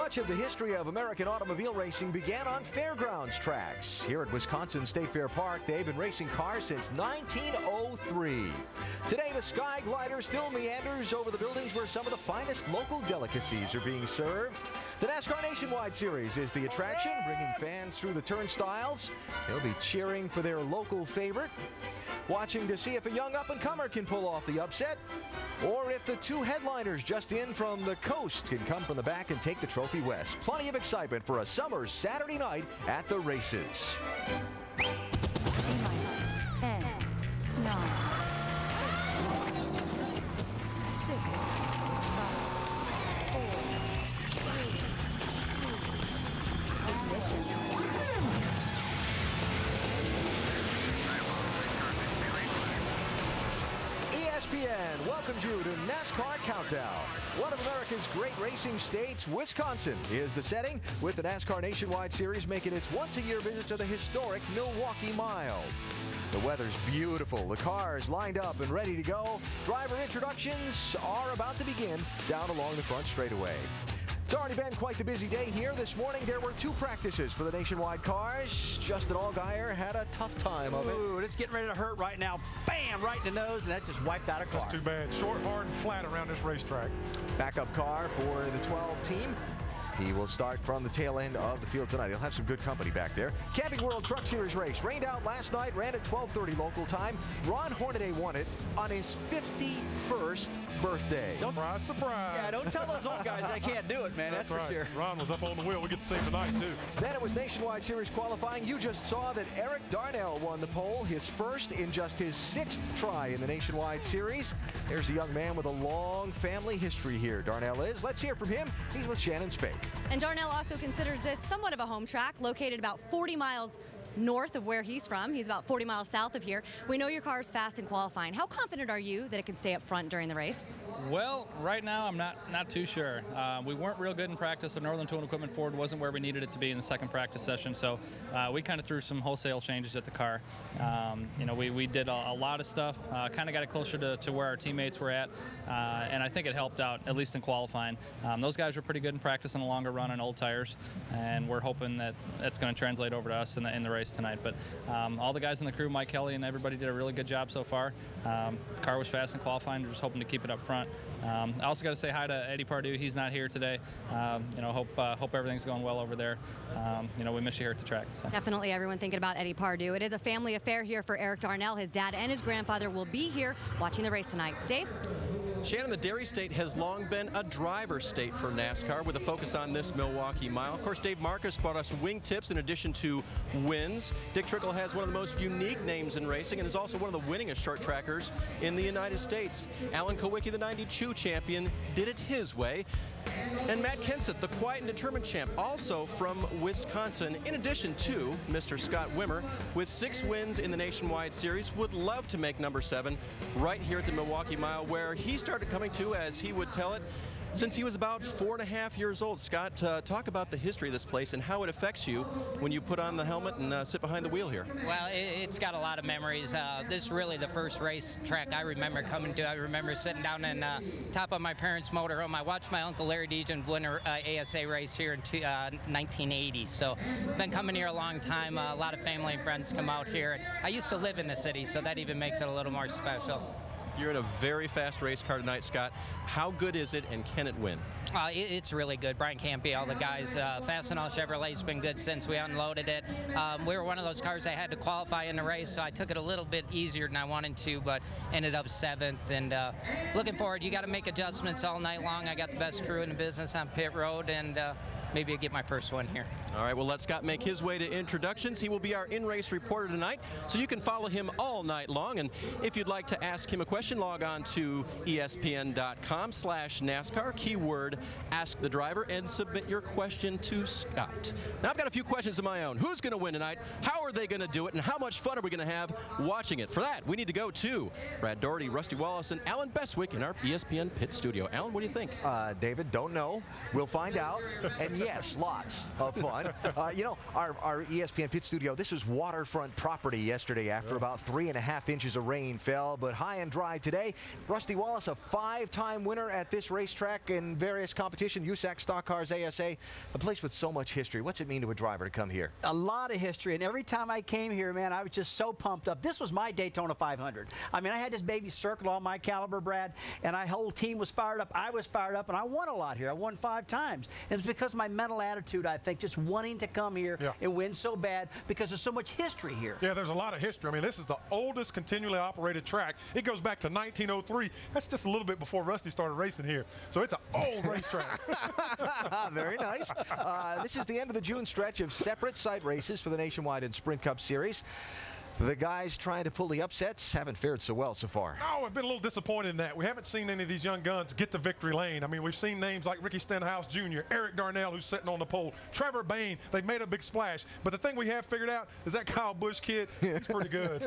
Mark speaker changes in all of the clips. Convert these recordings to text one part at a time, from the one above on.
Speaker 1: Much of the history of American automobile racing began on fairgrounds tracks. Here at Wisconsin State Fair Park, they've been racing cars since 1903. Today, the Sky Glider still meanders over the buildings where some of the finest local delicacies are being served. The NASCAR Nationwide Series is the attraction, bringing fans through the turnstiles. They'll be cheering for their local favorite, watching to see if a young up-and-comer can pull off the upset, or if the two headliners just in from the coast can come from the back and take the trophy west. Plenty of excitement for a summer's Saturday night at the races.
Speaker 2: T-minus 10, 9, 6, 5, 4, 3, 2, ignition.
Speaker 1: ESPN welcomes you to NASCAR Countdown. One of America's great racing states, Wisconsin, is the setting, with the NASCAR Nationwide Series making its once-a-year visit to the historic Milwaukee Mile. The weather's beautiful, the cars lined up and ready to go. Driver introductions are about to begin down along the front straightaway. It's already been quite the busy day here. This morning there were 2 practices for the Nationwide cars. Justin Allgaier had a tough time of it.
Speaker 3: Ooh, it's getting ready to hurt right now. Bam, right in the nose, and that just wiped out a car.
Speaker 4: That's too bad. Short, hard, and flat around this racetrack.
Speaker 1: Backup car for the 12 team. He will start from the tail end of the field tonight. He'll have some good company back there. Camping World Truck Series race rained out last night, ran at 12:30 local time. Ron Hornaday won it on his 51st birthday.
Speaker 4: Surprise, surprise.
Speaker 3: Yeah, don't tell those old guys they can't do it, man. That's
Speaker 4: right.
Speaker 3: for sure.
Speaker 4: Ron was up on the wheel. We get to see him tonight, too.
Speaker 1: Then it was Nationwide Series qualifying. You just saw that Eric Darnell won the pole, his first in just his 6th try in the Nationwide Series. There's a young man with a long family history here, Darnell is. Let's hear from him. He's with Shannon Spake.
Speaker 5: And Darnell also considers this somewhat of a home track, located about 40 miles north of where he's from. He's about 40 miles south of here. We know your car is fast in qualifying. How confident are you that it can stay up front during the race?
Speaker 6: Well, right now I'm not too sure. We weren't real good in practice. The Northern Tool and Equipment Ford wasn't where we needed it to be in the second practice session, so we kind of threw some wholesale changes at the car. We did a lot of stuff, kind of got it closer to where our teammates were at, and I think it helped out, at least in qualifying. Those guys were pretty good in practice in a longer run on old tires, and we're hoping that that's going to translate over to us in the race tonight. But all the guys in the crew, Mike Kelly and everybody, did a really good job so far. The car was fast in qualifying. We're just hoping to keep it up front. I also got to say hi to Eddie Pardue. He's not here today. Hope everything's going well over there. We miss you here at the track. So.
Speaker 5: Definitely everyone thinking about Eddie Pardue. It is a family affair here for Eric Darnell. His dad and his grandfather will be here watching the race tonight. Dave?
Speaker 7: Shannon, the Dairy State has long been a driver state for NASCAR with a focus on this Milwaukee Mile. Of course, Dave Marcus brought us wingtips in addition to wins. Dick Trickle has one of the most unique names in racing and is also one of the winningest short trackers in the United States. Alan Kowicki, the 92 champion, did it his way. And Matt Kenseth, the quiet and determined champ, also from Wisconsin, in addition to Mr. Scott Wimmer, with 6 wins in the Nationwide Series, would love to make number 7 right here at the Milwaukee Mile, where he started coming to, as he would tell it, since he was about 4.5 years old. Scott, talk about the history of this place and how it affects you when you put on the helmet and sit behind the wheel here.
Speaker 8: Well, it's got a lot of memories. This is really the first race track I remember coming to. I remember sitting down in top of my parents' motorhome. I watched my Uncle Larry Dejan win an ASA race here in 1980. So I've been coming here a long time. A lot of family and friends come out here. I used to live in the city, so that even makes it a little more special.
Speaker 7: You're in a very fast race car tonight, Scott. How good is it, and can it win?
Speaker 8: It's really good. Brian Campy, all the guys. Fastenal Chevrolet's been good since we unloaded it. We were one of those cars I had to qualify in the race, so I took it a little bit easier than I wanted to, but ended up 7th. And looking forward, you got to make adjustments all night long. I got the best crew in the business on pit road, and maybe I'll get my first one here.
Speaker 7: All right, well, let Scott make his way to introductions. He will be our in-race reporter tonight, so you can follow him all night long. And if you'd like to ask him a question, log on to espn.com/NASCAR, keyword Ask the Driver, and submit your question to Scott. Now, I've got a few questions of my own. Who's going to win tonight? How are they going to do it? And how much fun are we going to have watching it? For that, we need to go to Brad Doherty, Rusty Wallace, and Alan Bestwick in our ESPN pit studio. Alan, what do you think?
Speaker 1: David, don't know. We'll find out. And yes, lots of fun. Our ESPN pit studio, this was waterfront property yesterday after about 3.5 inches of rain fell, but high and dry today. Rusty Wallace, a 5-time winner at this racetrack in various finest competition, USAC Stock Cars ASA, a place with so much history. What's it mean to a driver to come here?
Speaker 3: A lot of history, and every time I came here, man, I was just so pumped up. This was my Daytona 500. I mean, I had this baby circled on my caliber, Brad, and my whole team was fired up. I was fired up, and I won a lot here. I won 5 times. And it was because of my mental attitude, I think, just wanting to come here and win so bad because there's so much history here.
Speaker 4: Yeah, there's a lot of history. I mean, this is the oldest continually operated track. It goes back to 1903. That's just a little bit before Rusty started racing here. So it's an old racetrack.
Speaker 1: Very nice. This is the end of the June stretch of separate site races for the Nationwide and Sprint Cup Series. The guys trying to pull the upsets haven't fared so well so far.
Speaker 4: Oh, I've been a little disappointed in that. We haven't seen any of these young guns get to victory lane. I mean, we've seen names like Ricky Stenhouse Jr., Eric Darnell, who's sitting on the pole, Trevor Bain. They've made a big splash. But the thing we have figured out is that Kyle Busch kid, he's pretty good.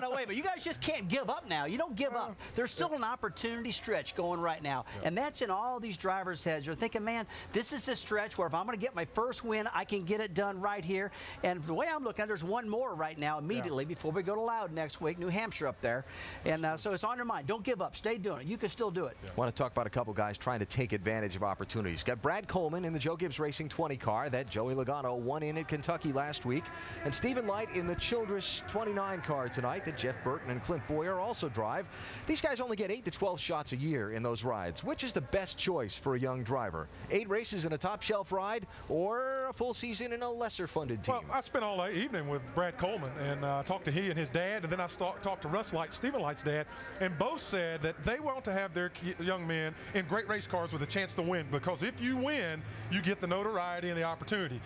Speaker 3: No, wait, but you guys just can't give up now. You don't give up. There's still an opportunity stretch going right now. And that's in all these drivers' heads. You're thinking, man, this is a stretch where if I'm going to get my first win, I can get it done right here. And the way I'm looking at it, there's one more right now immediately before we go to Loud next week, New Hampshire up there. And so it's on your mind. Don't give up. Stay doing it. You can still do it.
Speaker 1: Want to talk about a couple guys trying to take advantage of opportunities. Got Brad Coleman in the Joe Gibbs Racing 20 car that Joey Logano won in at Kentucky last week. And Stephen Light in the Childress 29 car tonight that Jeff Burton and Clint Boyer also drive. These guys only get 8 to 12 shots a year in those rides. Which is the best choice for a young driver? 8 races in a top shelf ride or a full season in a lesser funded team?
Speaker 4: Well, I spent all that evening with Brad Coleman and talked to he and his dad, and then I talked to Russ Light, Stephen Light's dad, and both said that they want to have their young men in great race cars with a chance to win, because if you win, you get the notoriety and the opportunity.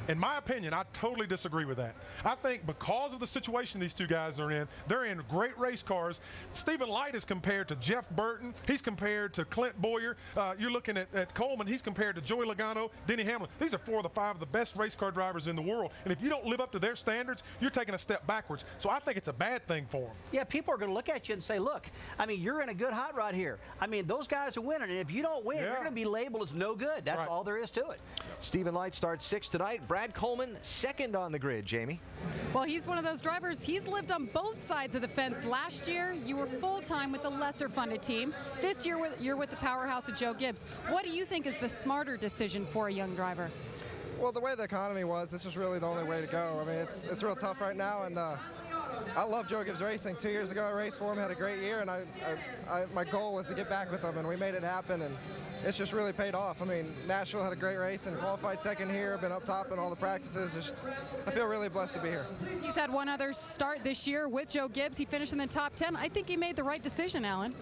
Speaker 4: In my opinion, I totally disagree with that. I think because of the situation these two guys are in, they're in great race cars. Stephen Light is compared to Jeff Burton. He's compared to Clint Boyer. You're looking at Coleman. He's compared to Joey Logano, Denny Hamlin. These are 4 of the 5 of the best race car drivers in the world. And if you don't live up to their standards, you're taking a step backwards. So I think it's a bad thing for them.
Speaker 3: Yeah, people are going to look at you and say, look, I mean, you're in a good hot rod here. I mean, those guys are winning. And if you don't win, you're going to be labeled as no good. That's all there is to it.
Speaker 1: Stephen Light starts 6th tonight. Brad Coleman, 2nd on the grid. Jamie?
Speaker 9: Well, he's one of those drivers. He's lived on both sides of the fence. Last year, you were full-time with the lesser-funded team. This year, you're with the powerhouse of Joe Gibbs. What do you think is the smarter decision for a young driver?
Speaker 10: Well, the way the economy was, this was really the only way to go. I mean, it's real tough right now, and I love Joe Gibbs Racing. 2 years ago, I raced for him, had a great year, and my goal was to get back with him, and we made it happen, and it's just really paid off. I mean, Nashville had a great race and qualified 2nd here, been up top in all the practices. I feel really blessed to be here.
Speaker 9: He's had one other start this year with Joe Gibbs. He finished in the top 10. I think he made the right decision, Alan.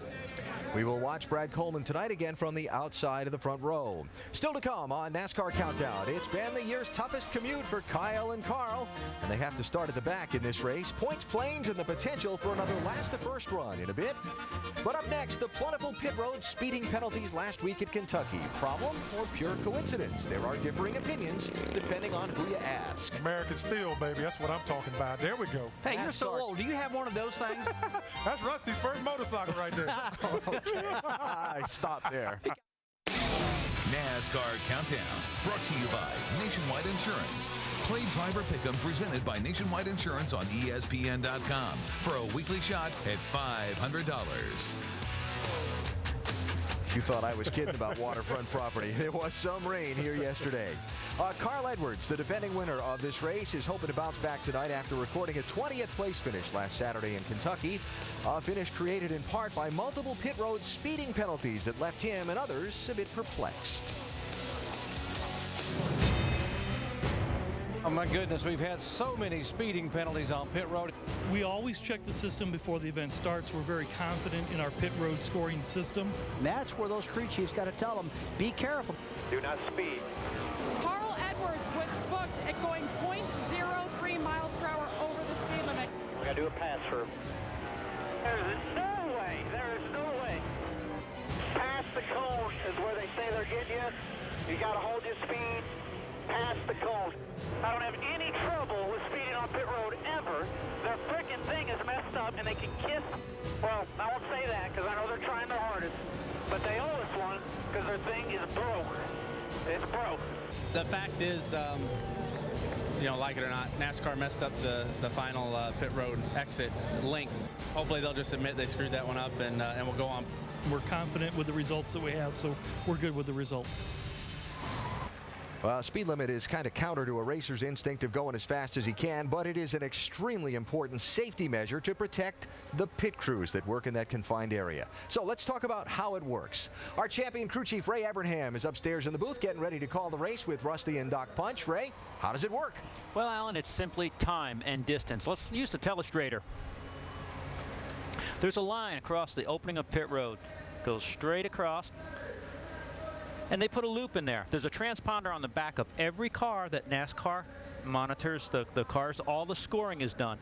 Speaker 1: We will watch Brad Coleman tonight again from the outside of the front row. Still to come on NASCAR Countdown. It's been the year's toughest commute for Kyle and Carl, and they have to start at the back in this race. Points, planes, and the potential for another last-to-first run in a bit. But up next, the plentiful pit road speeding penalties last week at Kentucky. Problem or pure coincidence? There are differing opinions depending on who you ask.
Speaker 4: American Steel, baby. That's what I'm talking about. There we go.
Speaker 3: Hey, you're so old. Do you have one of those things?
Speaker 4: That's Rusty's first motorcycle right there.
Speaker 1: I stopped there.
Speaker 11: NASCAR Countdown, brought to you by Nationwide Insurance. Play Driver Pick'em presented by Nationwide Insurance on ESPN.com for a weekly shot at $500.
Speaker 1: You thought I was kidding about waterfront property. There was some rain here yesterday. Carl Edwards, the defending winner of this race, is hoping to bounce back tonight after recording a 20th place finish last Saturday in Kentucky. A finish created in part by multiple pit road speeding penalties that left him and others a bit perplexed.
Speaker 12: Oh my goodness, we've had so many speeding penalties on pit road.
Speaker 13: We always check the system before the event starts. We're very confident in our pit road scoring system.
Speaker 3: And that's where those crew chiefs got to tell them, be careful.
Speaker 14: Do not speed.
Speaker 9: Carl Edwards was booked at going 0.03 miles per hour over the speed limit.
Speaker 14: We got to do a pass for him. There's no way. There is no way. Past the cone is where they say they're getting you. You got to hold your speed past the cone. I don't have any trouble with speeding on pit road ever. Their frickin' thing is messed up and they can kiss. Well, I won't say that because I know they're trying their hardest. But they owe us one because their thing is broke. It's broke.
Speaker 6: The fact is, you know, like it or not, NASCAR messed up the final pit road exit length. Hopefully they'll just admit they screwed that one up and we'll go on
Speaker 13: We're confident with the results that we have, so we're good with the results.
Speaker 1: Speed limit is kind of counter to a racer's instinct of going as fast as he can, but it is an extremely important safety measure to protect the pit crews that work in that confined area. So let's talk about how it works. Our champion crew chief, Ray Evernham, is upstairs in the booth getting ready to call the race with Rusty and Doc Punch. Ray, how does it work?
Speaker 15: Well, Alan, it's simply time and distance. Let's use the telestrator. There's a line across the opening of pit road. Goes straight across. And they put a loop in there. There's a transponder on the back of every car that NASCAR monitors the cars. All the scoring is done.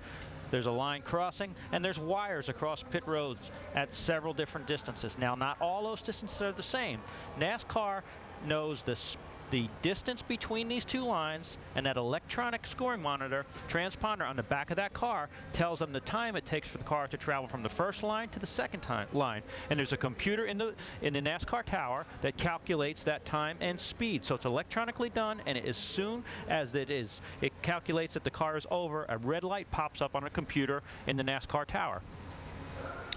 Speaker 15: There's a line crossing, and there's wires across pit roads at several different distances. Now, not all those distances are the same. NASCAR knows the distance between these two lines, and that electronic scoring monitor transponder on the back of that car tells them the time it takes for the car to travel from the first line to the second line. And there's a computer in the NASCAR tower that calculates that time and speed. So it's electronically done, and as soon as it calculates that the car is over, a red light pops up on a computer in the NASCAR tower.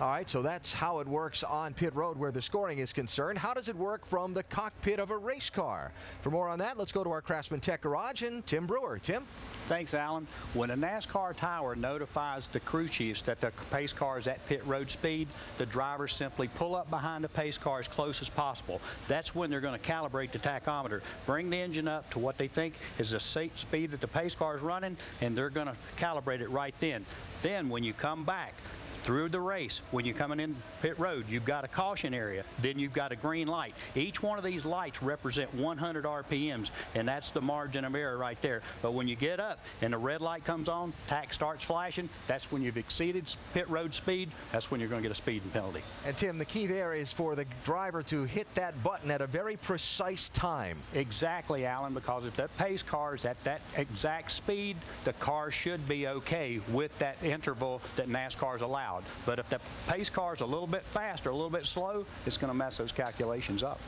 Speaker 1: All right, so that's how it works on pit road where the scoring is concerned. How does it work from the cockpit of a race car? For more on that, let's go to our Craftsman Tech Garage and Tim Brewer. Tim?
Speaker 16: Thanks, Alan. When a NASCAR tower notifies the crew chiefs that the pace car is at pit road speed, the drivers simply pull up behind the pace car as close as possible. That's when they're going to calibrate the tachometer, bring the engine up to what they think is the safe speed that the pace car is running, and they're going to calibrate it right then. Then when you come back through the race, when you're coming in pit road, you've got a caution area, then you've got a green light. Each one of these lights represent 100 RPMs, and that's the margin of error right there. But when you get up and the red light comes on, tach starts flashing, that's when you've exceeded pit road speed. That's when you're going to get a speeding penalty.
Speaker 1: And Tim, the key there is for the driver to hit that button at a very precise time.
Speaker 16: Exactly, Alan, because if that pace car is at that exact speed, the car should be okay with that interval that NASCAR's allowed. But if the pace car is a little bit fast or a little bit slow, it's going to mess those calculations up.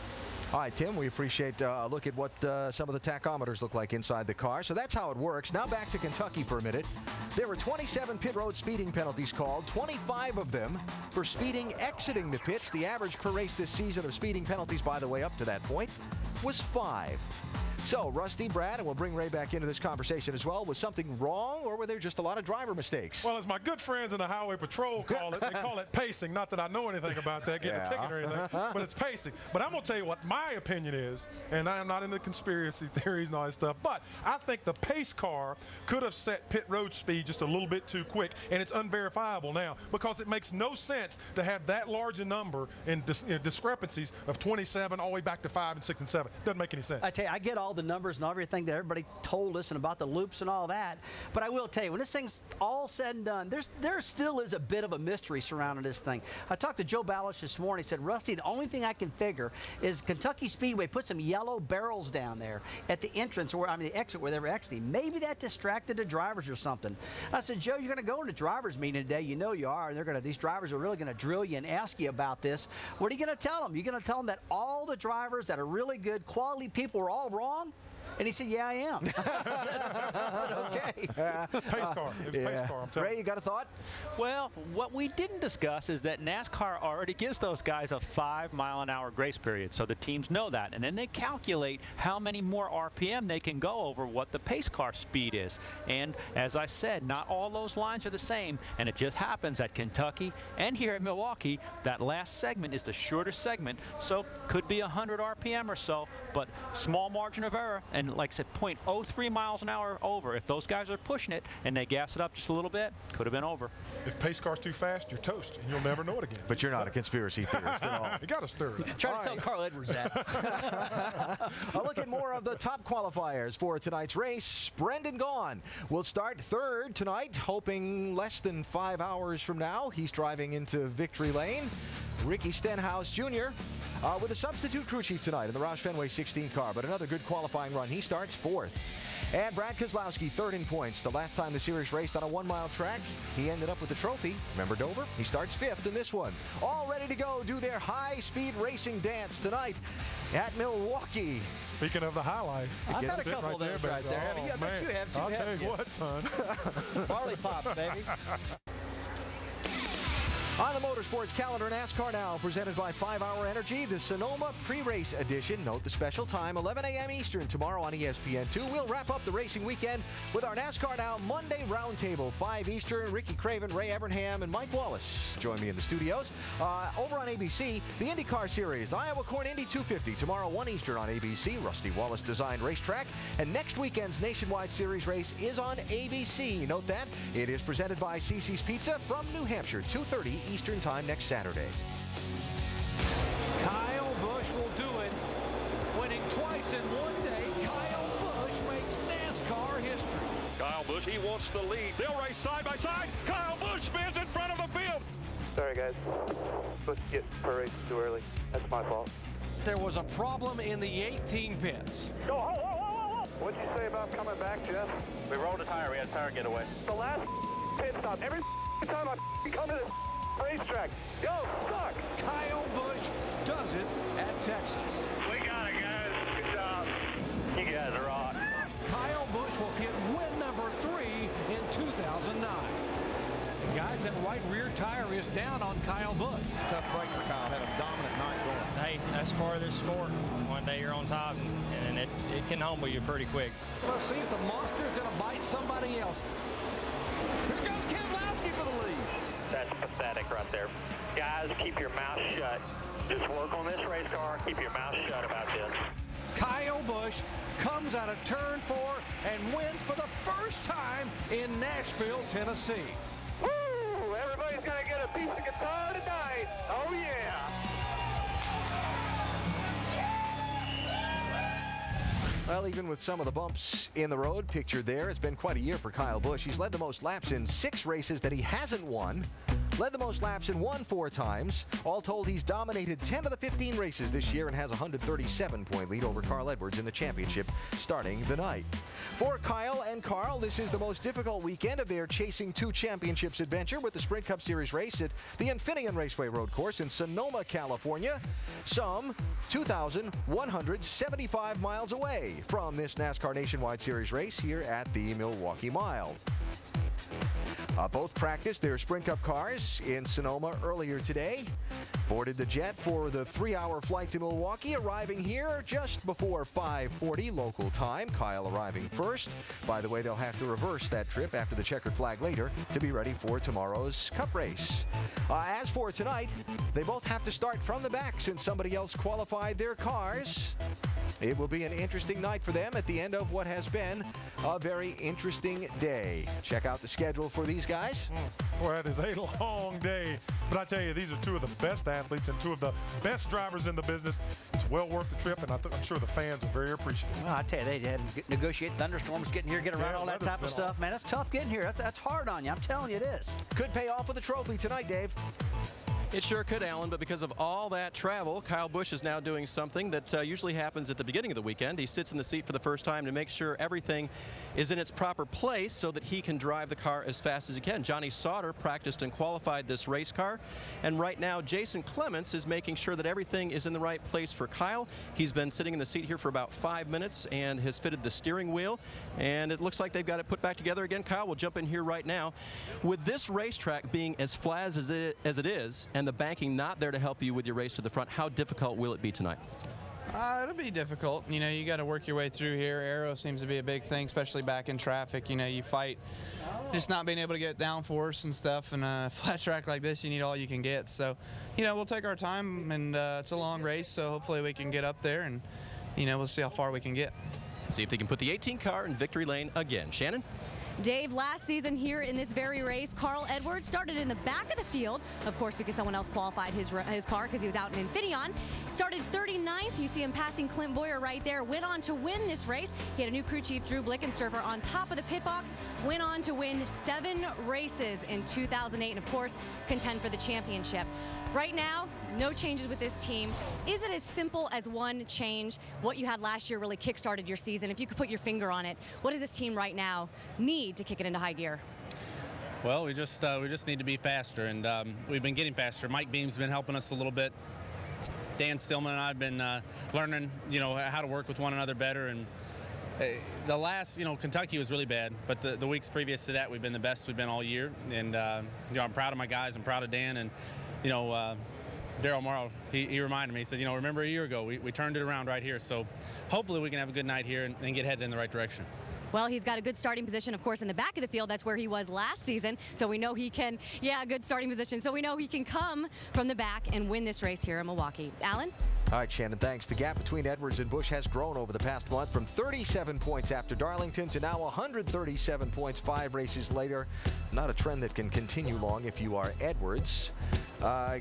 Speaker 1: All right, Tim, we appreciate a look at what some of the tachometers look like inside the car. So that's how it works. Now back to Kentucky for a minute. There were 27 pit road speeding penalties called, 25 of them for speeding exiting the pits. The average per race this season of speeding penalties, by the way, up to that point, was 5. So, Rusty, Brad, and we'll bring Ray back into this conversation as well. Was something wrong, or were there just a lot of driver mistakes?
Speaker 4: Well, as my good friends in the Highway Patrol call it, they call it pacing. Not that I know anything about that, getting a ticket or anything, but it's pacing. But I'm going to tell you what my opinion is, and I am not into conspiracy theories and all that stuff, but I think the pace car could have set pit road speed just a little bit too quick, and it's unverifiable now because it makes no sense to have that large a number in discrepancies of 27 all the way back to 5 and 6 and 7. Doesn't make any sense.
Speaker 3: I tell you, I get all the numbers and everything that everybody told us and about the loops and all that, but I will tell you, when this thing's all said and done, there still is a bit of a mystery surrounding this thing. I talked to Joe Ballish this morning. He said, Rusty, the only thing I can figure is Kentucky Speedway put some yellow barrels down there at the entrance, or the exit where they were exiting. Maybe that distracted the drivers or something. I said, Joe, you're going to go into drivers meeting today. You know you are. And these drivers are really going to drill you and ask you about this. What are you going to tell them? You're going to tell them that all the drivers that are really good, quality people are all wrong? And he said, yeah, I am. I said, okay.
Speaker 4: Pace car. It was pace car. I'm telling
Speaker 1: Ray, you got a thought?
Speaker 15: Well, what we didn't discuss is that NASCAR already gives those guys a 5-mile-an-hour grace period, so the teams know that. And then they calculate how many more RPM they can go over what the pace car speed is. And as I said, not all those lines are the same, and it just happens at Kentucky and here at Milwaukee, that last segment is the shortest segment, so could be 100 RPM or so, but small margin of error. And like I said, 0.03 miles an hour over. If those guys are pushing it and they gas it up just a little bit, could have been over.
Speaker 4: If pace car's too fast, you're toast, and you'll never know it again.
Speaker 1: But you're not a conspiracy theorist at all.
Speaker 4: You got to stir it.
Speaker 3: Try to tell Carl Edwards that.
Speaker 1: A look at more of the top qualifiers for tonight's race. Brendan Gaughan will start third tonight, hoping less than 5 hours from now. He's driving into victory lane. Ricky Stenhouse Jr. With a substitute crew chief tonight in the Roush Fenway 16 car, but another good qualifying run. He starts fourth. And Brad Keselowski, third in points. The last time the series raced on a 1-mile track, he ended up with the trophy. Remember Dover? He starts fifth in this one. All ready to go do their high-speed racing dance tonight at Milwaukee.
Speaker 4: Speaking of the high life.
Speaker 3: I've had a couple of those right there.
Speaker 4: Oh,
Speaker 3: I bet you have too.
Speaker 4: I'll tell you what, son.
Speaker 3: Barley pops, baby.
Speaker 1: On the Motorsports calendar, NASCAR Now, presented by 5 Hour Energy, the Sonoma Pre-Race Edition. Note the special time, 11 a.m. Eastern, tomorrow on ESPN2. We'll wrap up the racing weekend with our NASCAR Now Monday Roundtable, 5 Eastern. Ricky Craven, Ray Evernham, and Mike Wallace join me in the studios. Over on ABC, the IndyCar Series, Iowa Corn Indy 250, tomorrow 1 Eastern on ABC. Rusty Wallace designed racetrack. And next weekend's Nationwide Series race is on ABC. Note that it is presented by CC's Pizza from New Hampshire, 2:30 Eastern Time next Saturday.
Speaker 12: Kyle Busch will do it. Winning twice in one day, Kyle Busch makes NASCAR history.
Speaker 17: Kyle Busch, he wants the lead. They'll race side by side. Kyle Busch spins in front of the field.
Speaker 18: Sorry, guys. Supposed to get per race too early. That's my fault.
Speaker 12: There was a problem in the 18 pits.
Speaker 18: Go, whoa, whoa, whoa, whoa. What'd you say about coming back, Jeff?
Speaker 17: We rolled a tire. We had a tire getaway.
Speaker 18: The last pit stop. Every time I come to this racetrack. Yo, suck.
Speaker 12: Kyle Busch does it at Texas.
Speaker 17: We got it, guys. Good job. You guys are on.
Speaker 12: Kyle Busch will get win number 3 in 2009. Guys, that right rear tire is down on Kyle Busch.
Speaker 19: Tough break for Kyle. Had a dominant night going.
Speaker 20: Hey, that's part of this sport. One day you're on top, and it can humble you pretty quick.
Speaker 12: Let's see if the monster is going to bite somebody else.
Speaker 19: Here comes Keselowski for the lead.
Speaker 14: That's pathetic right there. Guys, keep your mouth shut. Just work on this race car. Keep your mouth shut about this.
Speaker 12: Kyle Busch comes out of turn 4 and wins for the first time in Nashville, Tennessee.
Speaker 18: Woo! Everybody's going to get a piece of guitar tonight. Oh, yeah.
Speaker 1: Well, even with some of the bumps in the road pictured there, it's been quite a year for Kyle Busch. He's led the most laps in 6 races that he hasn't won. Led the most laps and won 4 times. All told, he's dominated 10 of the 15 races this year and has a 137-point lead over Carl Edwards in the championship starting the night. For Kyle and Carl, this is the most difficult weekend of their Chasing 2 Championships adventure with the Sprint Cup Series race at the Infineon Raceway Road Course in Sonoma, California, some 2,175 miles away from this NASCAR Nationwide Series race here at the Milwaukee Mile. Both practiced their Sprint Cup cars in Sonoma earlier today. Boarded the jet for the 3-hour flight to Milwaukee, arriving here just before 5:40 local time. Kyle arriving first. By the way, they'll have to reverse that trip after the checkered flag later to be ready for tomorrow's Cup race. As for tonight, they both have to start from the back since somebody else qualified their cars. It will be an interesting night for them at the end of what has been a very interesting day. Check out the schedule for these guys.
Speaker 4: Boy, it is a long day. But I tell you, these are 2 of the best athletes and 2 of the best drivers in the business. It's well worth the trip, and I'm sure the fans are very appreciative.
Speaker 3: Well, I tell you, they had to negotiate thunderstorms, getting here, get around all that type of stuff. Man, that's tough getting here. That's hard on you. I'm telling you it is.
Speaker 1: Could pay off with a trophy tonight, Dave.
Speaker 7: It sure could, Alan, but because of all that travel, Kyle Busch is now doing something that usually happens at the beginning of the weekend. He sits in the seat for the first time to make sure everything is in its proper place so that he can drive the car as fast as he can. Johnny Sauter practiced and qualified this race car, and right now Jason Clements is making sure that everything is in the right place for Kyle. He's been sitting in the seat here for about 5 minutes and has fitted the steering wheel, and it looks like they've got it put back together again. Kyle will jump in here right now. With this racetrack being as flat as it is, and the banking not there to help you with your race to the front, how difficult will it be tonight?
Speaker 21: It'll be difficult. You know, you got to work your way through here. Aero seems to be a big thing, especially back in traffic. You know, you fight just not being able to get downforce and stuff. And a flat track like this, you need all you can get. So, you know, we'll take our time, and it's a long race, so hopefully we can get up there, and, you know, we'll see how far we can get.
Speaker 7: See if they can put the 18 car in victory lane again. Shannon?
Speaker 5: Dave, last season here in this very race, Carl Edwards started in the back of the field, of course, because someone else qualified his car because he was out in Infineon. Started 39th. You see him passing Clint Boyer right there. Went on to win this race. He had a new crew chief, Drew Blickensturfer, on top of the pit box. Went on to win 7 races in 2008 and, of course, contend for the championship. Right now, no changes with this team. Is it as simple as one change? What you had last year really kick-started your season. If you could put your finger on it, what does this team right now need to kick it into high gear?
Speaker 22: Well, we just need to be faster, and we've been getting faster. Mike Beam's been helping us a little bit. Dan Stillman and I have been learning, you know, how to work with one another better, and the last, Kentucky was really bad, but the weeks previous to that, we've been the best we've been all year. And, I'm proud of my guys. I'm proud of Dan. And, Daryl Morrow, he reminded me, he said, remember a year ago, we turned it around right here. So hopefully we can have a good night here and get headed in the right direction.
Speaker 5: Well, he's got a good starting position, of course, in the back of the field. That's where he was last season. So we know he can, good starting position. So we know he can come from the back and win this race here in Milwaukee. Alan?
Speaker 1: All right, Shannon, thanks. The gap between Edwards and Busch has grown over the past month from 37 points after Darlington to now 137 points 5 races later. Not a trend that can continue long if you are Edwards.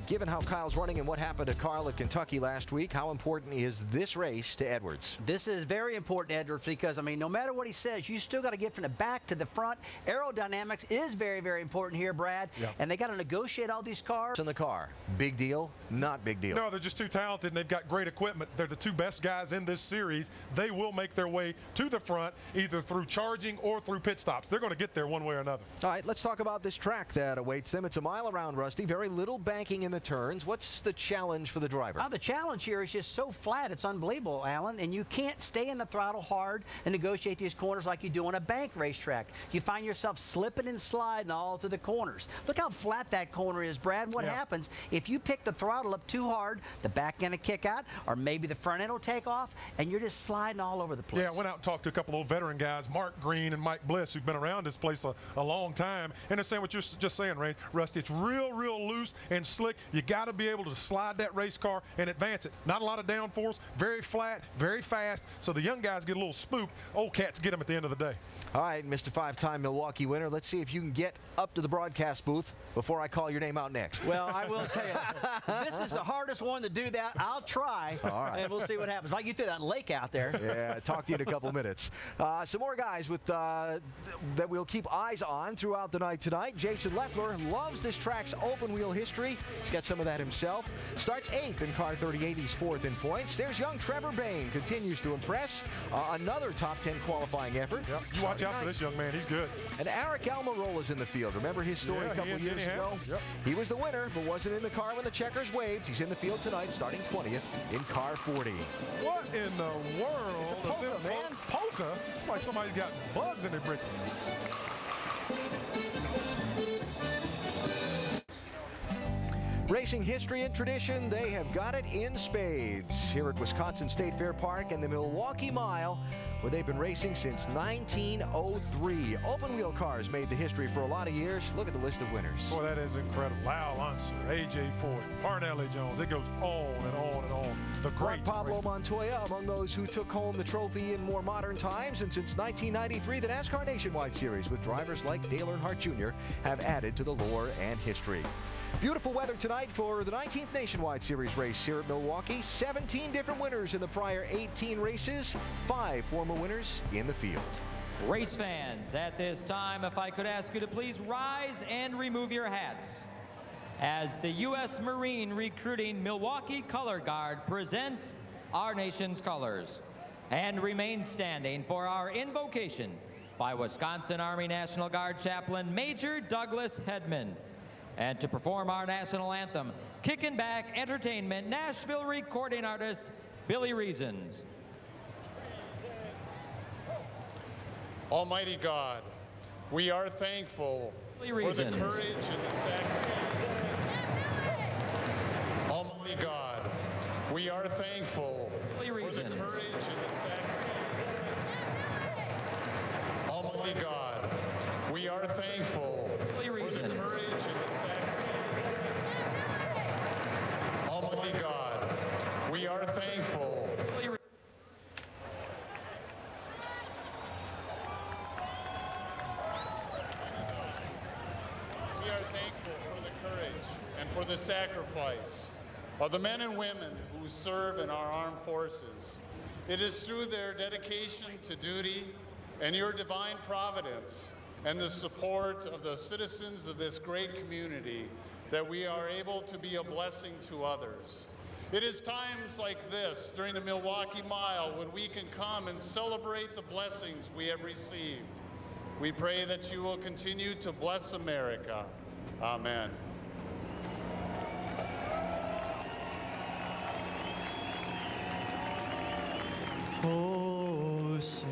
Speaker 1: Given how Kyle's running and what happened to Carl at Kentucky last week, how important is this race to Edwards?
Speaker 3: This is very important, Edwards, because, no matter what he says, you still got to get from the back to the front. Aerodynamics is very, very important here, Brad.
Speaker 4: Yep.
Speaker 3: And they got to negotiate all these cars.
Speaker 1: In the car, big deal, not big deal.
Speaker 4: No, they're just too talented, and they've got great equipment. They're the two best guys in this series. They will make their way to the front, either through charging or through pit stops. They're going to get there one way or another.
Speaker 1: All right, let's talk about this track that awaits them. It's a mile around, Rusty. Very little banking in the turns. What's the challenge for the driver?
Speaker 3: The challenge here is just so flat. It's unbelievable, Alan. And you can't stay in the throttle hard and negotiate these corners like you do on a bank racetrack. You find yourself slipping and sliding all through the corners. Look how flat that corner is, Brad. What happens if you pick the throttle up too hard, the back end will kick out, or maybe the front end will take off, and you're just sliding all over the place.
Speaker 4: Yeah, I went out and talked to a couple of old veteran guys, Mark Green and Mike Bliss, who've been around this place a long time, and they're saying what you're just saying, Ray, Rusty. It's real loose and slick. You got to be able to slide that race car and advance it. Not a lot of downforce, very flat, very fast, so the young guys get a little spooked. Old cats get them at the end of the day.
Speaker 1: All right, Mr. 5-time Milwaukee winner, let's see if you can get up to the broadcast booth before I call your name out next.
Speaker 3: Well, I will tell you, this is the hardest one to do that. I'll try, and we'll see what happens. Like you threw that lake out there.
Speaker 1: Yeah, talk to you in a couple minutes. Some more guys that we'll keep eyes on throughout the night tonight. Jason Leffler loves this track's open wheel history. He's got some of that himself. Starts 8th in car 38. He's 4th in points. There's young Trevor Bain, continues to impress. Another top 10 qualifying effort.
Speaker 4: Yep. You watch out for this young man. He's good.
Speaker 1: And Eric Almirola's in the field. Remember his story a couple years ago?
Speaker 4: Yep.
Speaker 1: He was the winner, but wasn't in the car when the checkers waved. He's in the field tonight, starting 20th in car 40.
Speaker 4: What in the world?
Speaker 1: It's a polka, man.
Speaker 4: Polka? It's like somebody's got bugs in their britches.
Speaker 1: Racing history and tradition, they have got it in spades. Here at Wisconsin State Fair Park and the Milwaukee Mile, where they've been racing since 1903. Open wheel cars made the history for a lot of years. Look at the list of winners.
Speaker 4: Boy, that is incredible. Al Unser, A.J. Ford, Parnelli Jones. It goes on and on and on. The great
Speaker 1: Pablo Montoya among those who took home the trophy in more modern times. And since 1993, the NASCAR Nationwide Series with drivers like Dale Earnhardt Jr. have added to the lore and history. Beautiful weather tonight for the 19th Nationwide Series race here at Milwaukee. 17 different winners in the prior 18 races. 5 former winners in the field.
Speaker 2: Race fans, at this time, if I could ask you to please rise and remove your hats as the U.S. Marine Recruiting Milwaukee Color Guard presents our nation's colors, and remain standing for our invocation by Wisconsin Army National Guard Chaplain Major Douglas Hedman. And to perform our national anthem, Kickin' Back Entertainment Nashville recording artist Billy Reasons.
Speaker 8: Almighty God, we are thankful for the courage and the sacrifice. Almighty God, we are thankful for the courage and the sacrifice. Almighty God, we are thankful for the courage and the sacrifice. Almighty God, we are thankful. We are thankful for the courage and for the sacrifice of the men and women who serve in our armed forces. It is through their dedication to duty and your divine providence and the support of the citizens of this great community that we are able to be a blessing to others. It is times like this, during the Milwaukee Mile, when we can come and celebrate the blessings we have received. We pray that you will continue to bless America. Amen.
Speaker 23: Oh, say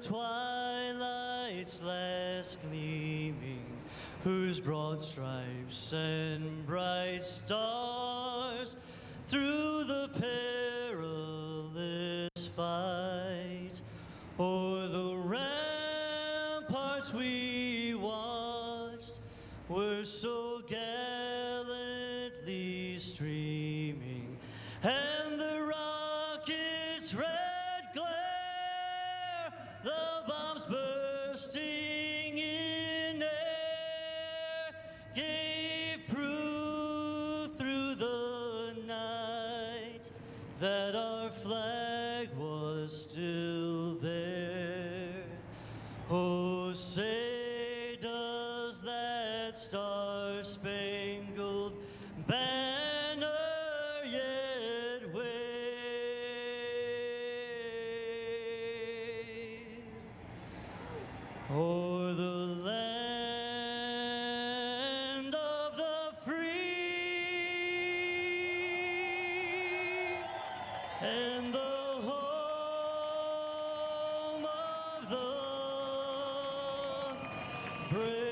Speaker 10: twilight's last gleaming, whose broad stripes and bright stars through the perilous fight o'er the ramparts we watched were so gallantly streaming, and the rocket's red glare, the bombs bursting in air, gave proof through the night that our flag was still there. Oh, say does that star-spangled banner yet wave o'er the land of the free and the home of the brave.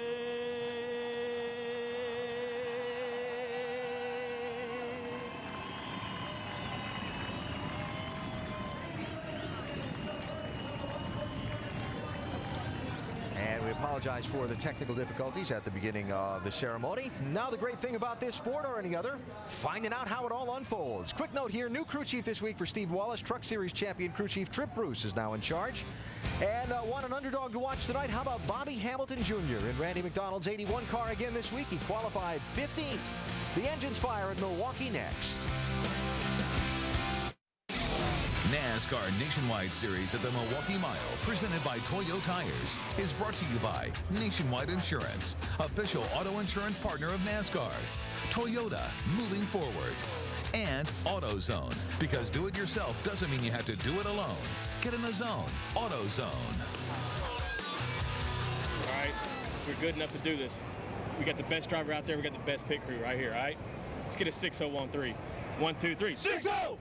Speaker 1: And we apologize for the technical difficulties at the beginning of the ceremony. Now the great thing about this sport or any other, finding out how it all unfolds. Quick note here, new crew chief this week for Steve Wallace. Truck Series champion crew chief Trip Bruce is now in charge. And want an underdog to watch tonight? How about Bobby Hamilton Jr. in Randy McDonald's 81 car again this week? He qualified 15th. The engines fire at Milwaukee next.
Speaker 11: NASCAR Nationwide Series at the Milwaukee Mile, presented by Toyo Tires, is brought to you by Nationwide Insurance, official auto insurance partner of NASCAR. Toyota, moving forward. And AutoZone, because do it yourself doesn't mean you have to do it alone. Get in the zone. AutoZone.
Speaker 20: All right, we're good enough to do this. We got the best driver out there. We got the best pit crew right here, all right? Let's get a 6-0-1-3. 1, 2, 3. 6-0!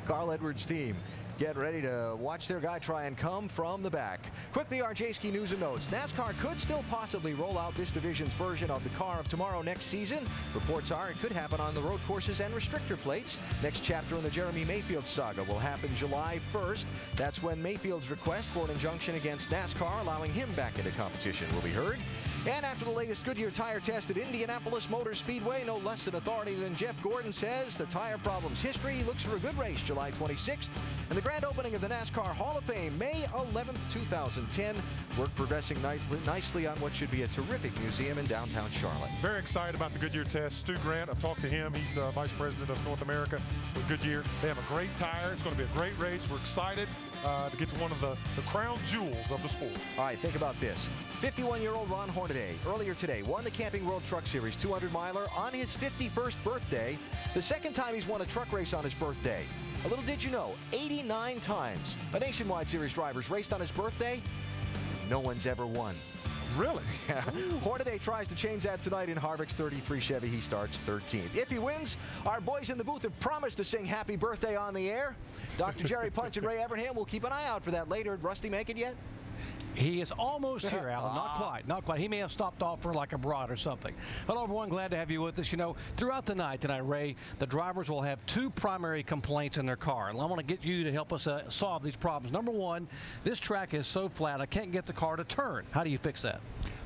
Speaker 1: Carl Edwards' team get ready to watch their guy try and come from the back. Quickly, our J-Ski news and notes. NASCAR could still possibly roll out this division's version of the car of tomorrow next season. Reports are it could happen on the road courses and restrictor plates. Next chapter in the Jeremy Mayfield saga will happen July 1st. That's when Mayfield's request for an injunction against NASCAR allowing him back into competition will be heard. And after the latest Goodyear tire test at Indianapolis Motor Speedway, no less an authority than Jeff Gordon says the tire problem's history looks for a good race July 26th. And the grand opening of the NASCAR Hall of Fame, May 11th, 2010. Work progressing nicely on what should be a terrific museum in downtown Charlotte.
Speaker 4: Very excited about the Goodyear test. Stu Grant, I've talked to him. He's Vice President of North America with Goodyear. They have a great tire. It's going to be a great race. We're excited to get to one of the crown jewels of the sport.
Speaker 1: All right, think about this. 51-year-old Ron Hornaday, earlier today, won the Camping World Truck Series 200-miler on his 51st birthday. The second time he's won a truck race on his birthday. A little did you know, 89 times a Nationwide Series driver's raced on his birthday. No one's ever won.
Speaker 4: Really?
Speaker 1: Yeah. Hornaday tries to change that tonight in Harvick's 33 Chevy. He starts 13th. If he wins, our boys in the booth have promised to sing Happy Birthday on the air. Dr. Jerry Punch and Ray Evernham will keep an eye out for that later. Did Rusty make it yet?
Speaker 12: He is almost here, Alan. Not quite. Not quite. He may have stopped off for like a broad or something. Hello, everyone. Glad to have you with us. You know, throughout the night tonight, Ray, the drivers will have two primary complaints in their car. And I want to get you to help us solve these problems. Number one, this track is so flat, I can't get the car to turn. How do you fix that?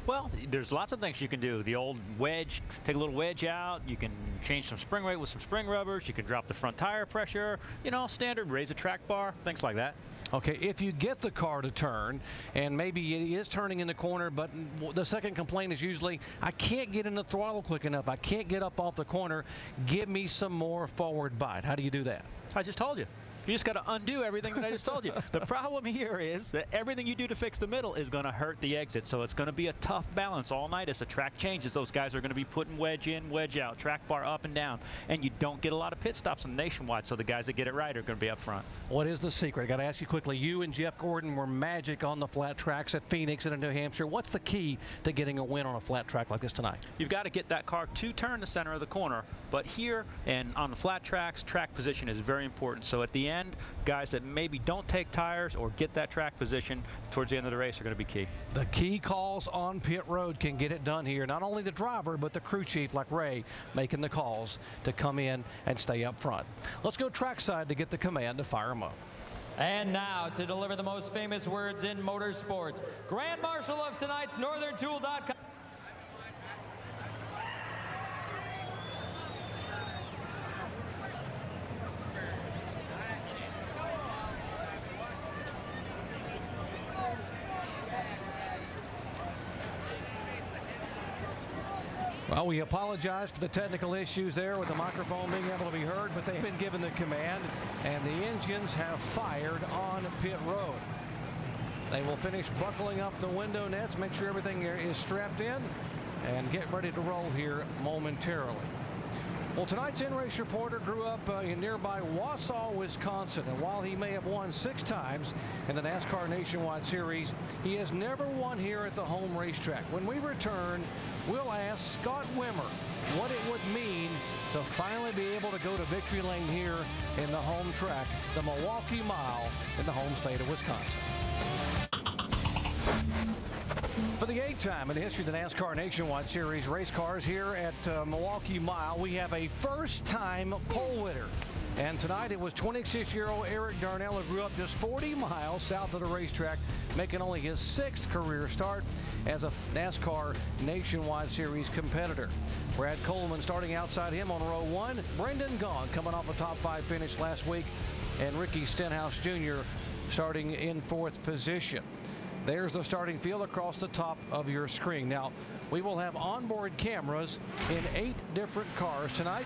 Speaker 15: Well, there's lots of things you can do. The old wedge, take a little wedge out. You can change some spring rate with some spring rubbers. You can drop the front tire pressure. You know, standard, raise a track bar, things like that.
Speaker 12: Okay, if you get the car to turn, and maybe it is turning in the corner, but the second complaint is usually, I can't get in the throttle quick enough. I can't get up off the corner. Give me some more forward bite. How do you do that?
Speaker 15: I just told you. You just got to undo everything that I just told you. The problem here is that everything you do to fix the middle is going to hurt the exit. So it's going to be a tough balance all night as the track changes. Those guys are going to be putting wedge in, wedge out, track bar up and down. And you don't get a lot of pit stops on Nationwide, so the guys that get it right are going to be up front.
Speaker 12: What is the secret? I got to ask you quickly. You and Jeff Gordon were magic on the flat tracks at Phoenix and in New Hampshire. What's the key to getting a win on a flat track like this tonight?
Speaker 15: You've got to get that car to turn the center of the corner. But here and on the flat tracks, track position is very important. So at the end, and guys that maybe don't take tires or get that track position towards the end of the race are going to be key.
Speaker 12: The key calls on pit road can get it done here. Not only the driver, but the crew chief like Ray making the calls to come in and stay up front. Let's go trackside to get the command to fire them up.
Speaker 2: And now to deliver the most famous words in motorsports, Grand Marshal of tonight's NorthernTool.com.
Speaker 12: Well, we apologize for the technical issues there with the microphone being able to be heard, but they've been given the command, and the engines have fired on pit road. They will finish buckling up the window nets, make sure everything is strapped in, and get ready to roll here momentarily. Well, tonight's in-race reporter grew up in nearby Wausau, Wisconsin, and while he may have won 6 times in the NASCAR Nationwide Series, he has never won here at the home racetrack. When we return, we'll ask Scott Wimmer what it would mean to finally be able to go to victory lane here in the home track, the Milwaukee Mile in the home state of Wisconsin. For the 8th time in the history of the NASCAR Nationwide Series race cars here at Milwaukee Mile, we have a first-time pole winner. And tonight it was 26-year-old Eric Darnell, who grew up just 40 miles south of the racetrack, making only his 6th career start as a NASCAR Nationwide Series competitor. Brad Coleman starting outside him on row 1. Brendan Gaughan coming off a top 5 finish last week. And Ricky Stenhouse Jr. starting in 4th position. There's the starting field across the top of your screen. Now, we will have onboard cameras in 8 different cars tonight,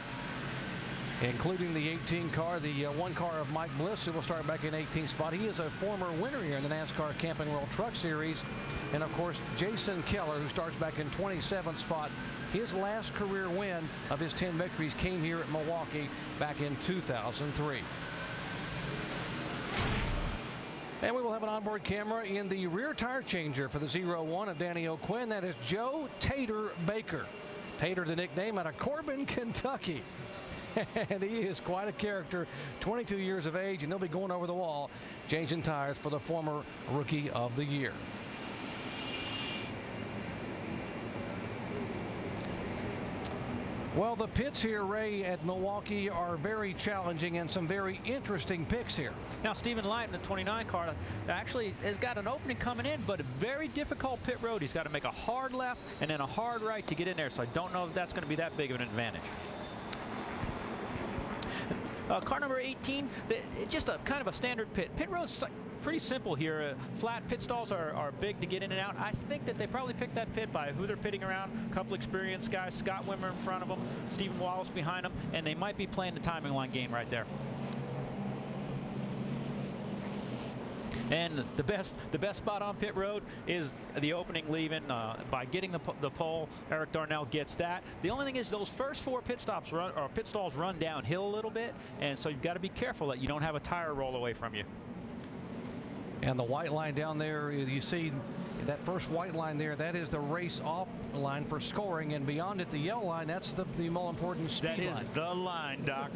Speaker 12: including the 18 car, the 1 car of Mike Bliss, who will start back in 18th spot. He is a former winner here in the NASCAR Camping World Truck Series. And, of course, Jason Keller, who starts back in 27th spot. His last career win of his 10 victories came here at Milwaukee back in 2003. And we will have an onboard camera in the rear tire changer for the 01 of Danny O'Quinn. That is Joe Tater Baker. Tater, the nickname, out of Corbin, Kentucky. And he is quite a character, 22 years of age, and he'll be going over the wall, changing tires for the former Rookie of the Year. Well, the pits here, Ray, at Milwaukee are very challenging and some very interesting picks here.
Speaker 15: Now, Stephen Light in the 29 car actually has got an opening coming in, but a very difficult pit road. He's got to make a hard left and then a hard right to get in there, so I don't know if that's going to be that big of an advantage. Car number 18, just a kind of a standard pit. Pit road's pretty simple here. Flat pit stalls are big to get in and out. I think that they probably picked that pit by who they're pitting around. A couple experienced guys, Scott Wimmer in front of them, Stephen Wallace behind them, and they might be playing the timing line game right there. And the best spot on pit road is the opening leaving. By getting the pole, Eric Darnell gets that. The only thing is those first 4 pit stalls run downhill a little bit, and so you've got to be careful that you don't have a tire roll away from you.
Speaker 12: And the white line down there, you see that first white line there, that is the race off line for scoring, and beyond it, the yellow line, that's the more important speed line.
Speaker 15: That is the line, Doc.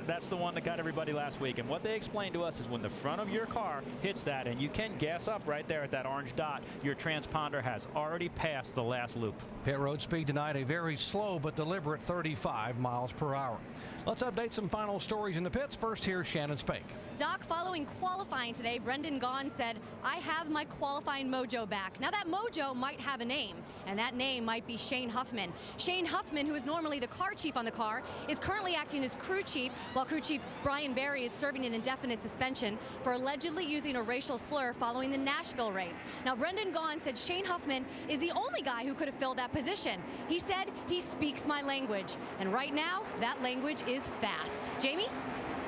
Speaker 15: That's the one that got everybody last week. And what they explained to us is when the front of your car hits that, and you can gas up right there at that orange dot, your transponder has already passed the last loop.
Speaker 12: Pit road speed tonight, a very slow but deliberate 35 miles per hour. Let's update some final stories in the pits. First, here's Shannon Spake.
Speaker 5: Doc, following qualifying today, Brendan Gaughan said, "I have my qualifying mojo back." Now that mojo might have a name, and that name might be Shane Huffman. Shane Huffman, who is normally the car chief on the car, is currently acting as crew chief, while crew chief Brian Barry is serving an indefinite suspension for allegedly using a racial slur following the Nashville race. Now, Brendan Gaughan said Shane Huffman is the only guy who could have filled that position. He said, "He speaks my language." And right now, that language is fast. Jamie?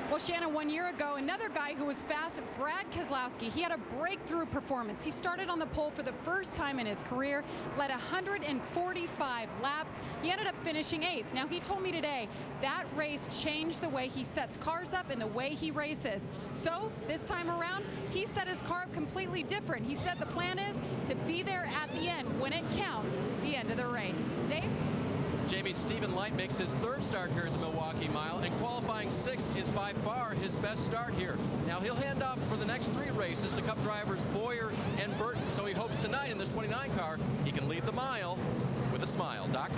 Speaker 6: Well, Shannon, 1 year ago, another guy who was fast, Brad Keselowski, he had a breakthrough performance. He started on the pole for the first time in his career, led 145 laps. He ended up finishing 8th. Now, he told me today that race changed the way he sets cars up and the way he races. So this time around, he set his car up completely different. He said the plan is to be there at the end when it counts, the end of the race. Dave?
Speaker 7: Jamie, Stephen Light makes his third start here at the Milwaukee Mile, and qualifying 6th is by far his best start here. Now he'll hand off for the next 3 races to Cup drivers Boyer and Burton, so he hopes tonight in this 29 car he can leave the mile with a smile. Doc?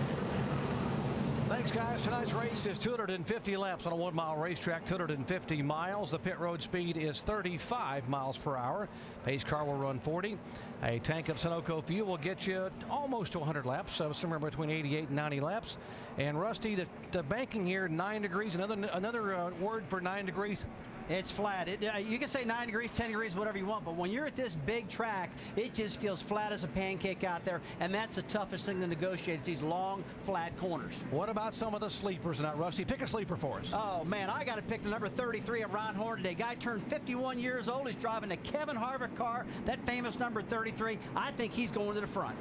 Speaker 12: Thanks, guys. Tonight's race is 250 laps on a 1-mile racetrack, 250 miles. The pit road speed is 35 miles per hour. Pace car will run 40. A tank of Sunoco fuel will get you almost to 100 laps, so somewhere between 88 and 90 laps. And Rusty, the banking here, 9 degrees. Another word for 9 degrees.
Speaker 3: It's flat. You can say 9 degrees, 10 degrees, whatever you want, but when you're at this big track, it just feels flat as a pancake out there, and that's the toughest thing to negotiate. It's these long, flat corners.
Speaker 12: What about some of the sleepers tonight, Rusty? Pick a sleeper for us.
Speaker 3: Oh, man, I got to pick the number 33 of Ron Horn today. Guy turned 51 years old. He's driving the Kevin Harvick car, that famous number 33. I think he's going to the front.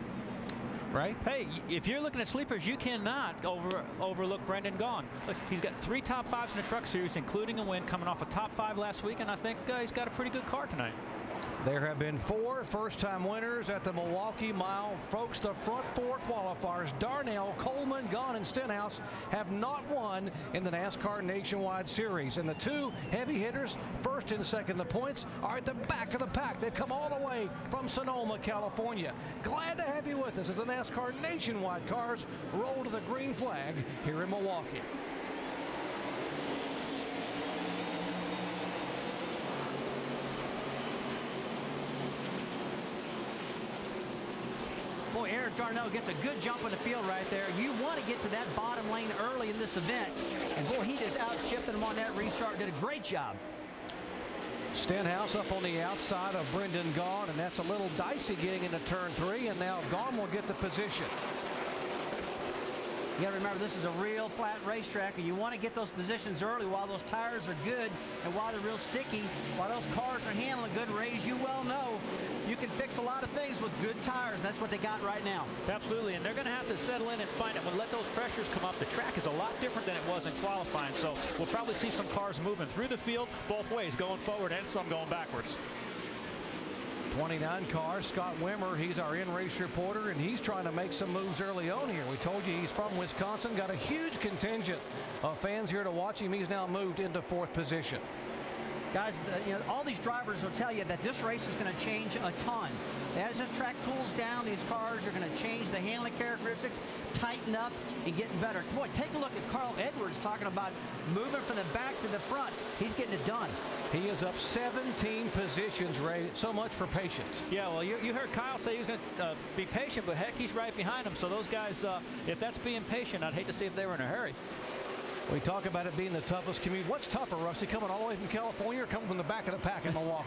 Speaker 12: Right?
Speaker 15: Hey, if you're looking at sleepers, you cannot overlook Brendan Gaughan. Look, he's got 3 top 5s in the Truck Series, including a win, coming off a top 5 last week, and I think he's got a pretty good car tonight.
Speaker 12: There have been 4 first-time winners at the Milwaukee Mile. Folks, the front 4 qualifiers, Darnell, Coleman, Gaughan, and Stenhouse, have not won in the NASCAR Nationwide Series. And the 2 heavy hitters, first and second the points, are at the back of the pack. They've come all the way from Sonoma, California. Glad to have you with us as the NASCAR Nationwide cars roll to the green flag here in Milwaukee.
Speaker 3: Boy, Eric Darnell gets a good jump in the field right there. You want to get to that bottom lane early in this event. And boy, he just out-shifted him on that restart. Did a great job.
Speaker 12: Stenhouse up on the outside of Brendan Gaughan, and that's a little dicey getting into turn 3, and now Gaughan will get the position.
Speaker 3: You got to remember, this is a real flat racetrack, and you want to get those positions early while those tires are good and while they're real sticky, while those cars are handling good. Ray, as you well know, you can fix a lot of things with good tires. That's what they got right now.
Speaker 15: Absolutely, and they're going to have to settle in and find it. When let those pressures come up, the track is a lot different than it was in qualifying, so we'll probably see some cars moving through the field both ways, going forward and some going backwards.
Speaker 12: 29 car, Scott Wimmer, he's our in-race reporter, and he's trying to make some moves early on here. We told you he's from Wisconsin, got a huge contingent of fans here to watch him. He's now moved into 4th position.
Speaker 3: Guys, all these drivers will tell you that this race is going to change a ton. As this track cools down, these cars are going to change the handling characteristics, tighten up, and getting better. Boy, take a look at Carl Edwards talking about moving from the back to the front. He's getting it done.
Speaker 12: He is up 17 positions, Ray. So much for patience.
Speaker 15: Yeah, well, you heard Kyle say he was going to be patient, but heck, he's right behind him. So those guys, if that's being patient, I'd hate to see if they were in a hurry.
Speaker 12: We talk about it being the toughest commute. What's tougher, Rusty, coming all the way from California or coming from the back of the pack in Milwaukee?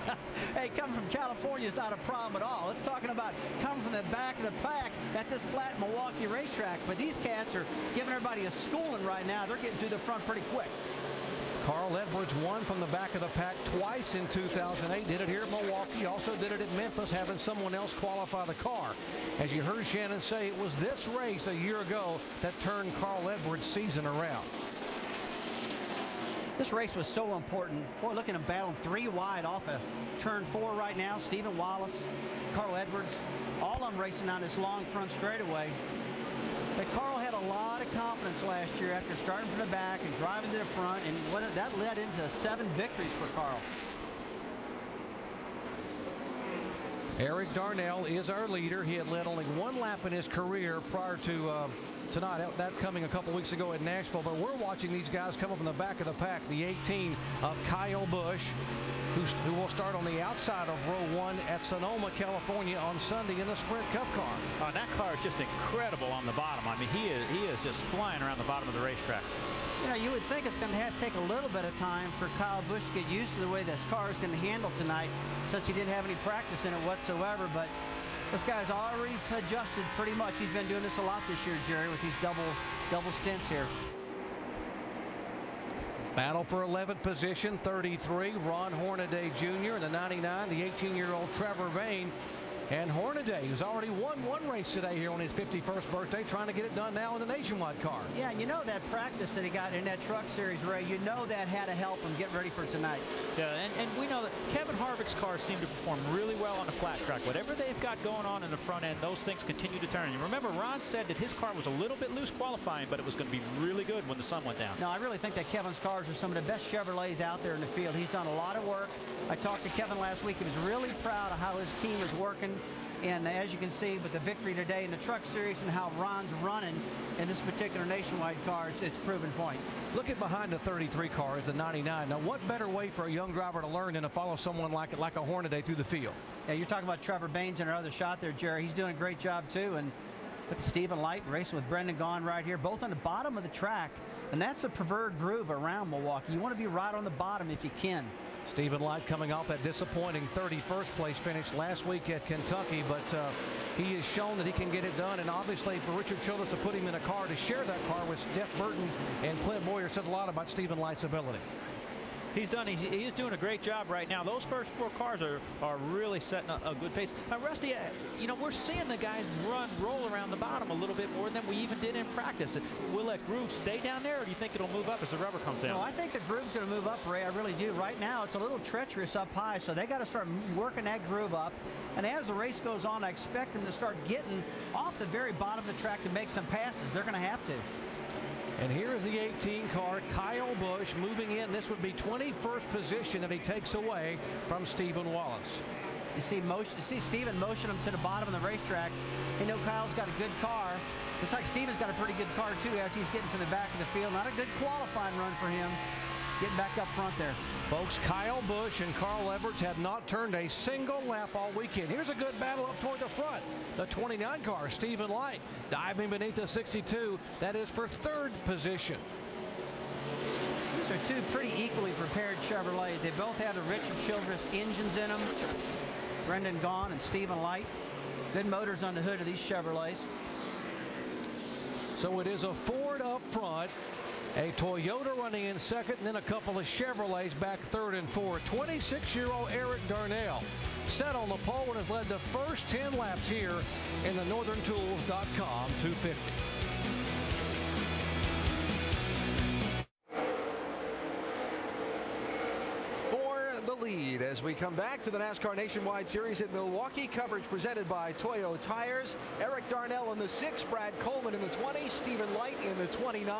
Speaker 3: Hey, coming from California is not a problem at all. It's talking about coming from the back of the pack at this flat Milwaukee racetrack. But these cats are giving everybody a schooling right now. They're getting through the front pretty quick.
Speaker 12: Carl Edwards won from the back of the pack twice in 2008. Did it here at Milwaukee. Also did it at Memphis, having someone else qualify the car. As you heard Shannon say, it was this race a year ago that turned Carl Edwards' season around.
Speaker 3: This race was so important. Boy, looking at battling 3 wide off of turn 4 right now. Stephen Wallace, Carl Edwards, all of them racing on this long front straightaway. But Carl had a lot of confidence last year after starting from the back and driving to the front, and that led into 7 victories for Carl.
Speaker 12: Eric Darnell is our leader. He had led only 1 lap in his career prior to tonight, that coming a couple weeks ago at Nashville. But we're watching these guys come up in the back of the pack. The 18 of Kyle Busch, who will start on the outside of row 1 at Sonoma, California on Sunday in the Sprint Cup car.
Speaker 15: That car is just incredible on the bottom. I mean, he is just flying around the bottom of the racetrack.
Speaker 3: You know, you would think it's going to have to take a little bit of time for Kyle Busch to get used to the way this car is going to handle tonight, since he didn't have any practice in it whatsoever. But this guy's already adjusted pretty much. He's been doing this a lot this year, Jerry, with these double stints here.
Speaker 12: Battle for 11th position, 33, Ron Hornaday Jr. And the 99, the 18-year-old Trevor Vane. And Hornaday, who's already won 1 race today here on his 51st birthday, trying to get it done now in the Nationwide car.
Speaker 3: Yeah, you know that practice that he got in that Truck Series, Ray, you know that had to help him get ready for tonight.
Speaker 15: Yeah, and we know that Kevin Harvick's cars seem to perform really well on the flat track. Whatever they've got going on in the front end, those things continue to turn. And remember, Ron said that his car was a little bit loose qualifying, but it was going to be really good when the sun went down.
Speaker 3: No, I really think that Kevin's cars are some of the best Chevrolets out there in the field. He's done a lot of work. I talked to Kevin last week. He was really proud of how his team is working. And as you can see with the victory today in the Truck Series and how Ron's running in this particular Nationwide car, it's proven point.
Speaker 12: Look at behind the 33 car is the 99. Now, what better way for a young driver to learn than to follow someone like a Hornaday through the field?
Speaker 3: Yeah, you're talking about Trevor Baines in our other shot there, Jerry. He's doing a great job, too. And look at Stephen Light racing with Brendan Gaughan right here, both on the bottom of the track. And that's the preferred groove around Milwaukee. You want to be right on the bottom if you can.
Speaker 12: Stephen Light coming off that disappointing 31st place finish last week at Kentucky, but he has shown that he can get it done. And obviously for Richard Childress to put him in a car, to share that car with Jeff Burton and Clint Boyer, says a lot about Stephen Light's ability.
Speaker 15: He is doing a great job right now. Those first four cars are really setting a good pace. Now, Rusty, you know, we're seeing the guys roll around the bottom a little bit more than we even did in practice. Will that groove stay down there, or do you think it'll move up as the rubber comes down?
Speaker 3: No, I think the groove's going to move up, Ray. I really do. Right now, it's a little treacherous up high, so they got to start working that groove up. And as the race goes on, I expect them to start getting off the very bottom of the track to make some passes. They're going to have to.
Speaker 12: And here is the 18 car, Kyle Busch, moving in. This would be 21st position that he takes away from Stephen Wallace.
Speaker 3: You see Stephen motion him to the bottom of the racetrack. You know Kyle's got a good car. Looks like Stephen's got a pretty good car, too, as he's getting from the back of the field. Not a good qualifying run for him. Getting back up front there.
Speaker 12: Folks, Kyle Busch and Carl Edwards have not turned a single lap all weekend. Here's a good battle up toward the front. The 29 car, Stephen Light, diving beneath the 62. That is for third position.
Speaker 3: These are two pretty equally prepared Chevrolets. They both have the Richard Childress engines in them. Brendan Gaughan and Stephen Light. Good motors on the hood of these Chevrolets.
Speaker 12: So it is a Ford up front, a Toyota running in second, and then a couple of Chevrolets back third and fourth. 26-year-old Eric Darnell set on the pole and has led the first 10 laps here in the NorthernTools.com 250.
Speaker 1: The lead as we come back to the NASCAR Nationwide Series at Milwaukee. Coverage presented by Toyo Tires. Eric Darnell in the 6, Brad Coleman in the 20, Stephen Light in the 29.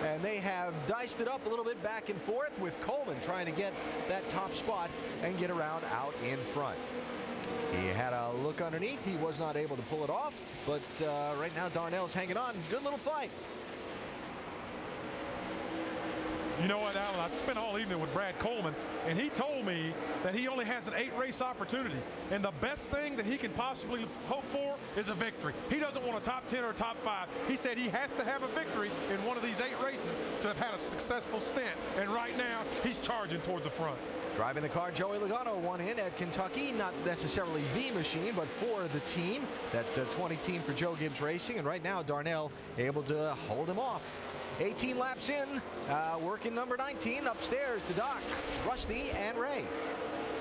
Speaker 1: And they have diced it up a little bit back and forth, with Coleman trying to get that top spot and get around out in front. He had a look underneath. He was not able to pull it off, but right now Darnell's hanging on. Good little fight.
Speaker 4: You know what, Alan, I spent all evening with Brad Coleman, and he told me that he only has an 8-race opportunity, and the best thing that he can possibly hope for is a victory. He doesn't want a top 10 or top 5. He said he has to have a victory in one of these 8 races to have had a successful stint, and right now he's charging towards the front.
Speaker 1: Driving the car, Joey Logano won in at Kentucky. Not necessarily the machine, but for the team, that 20 team for Joe Gibbs Racing, and right now Darnell able to hold him off. 18 laps in, working number 19 upstairs to Doc, Rusty, and Ray.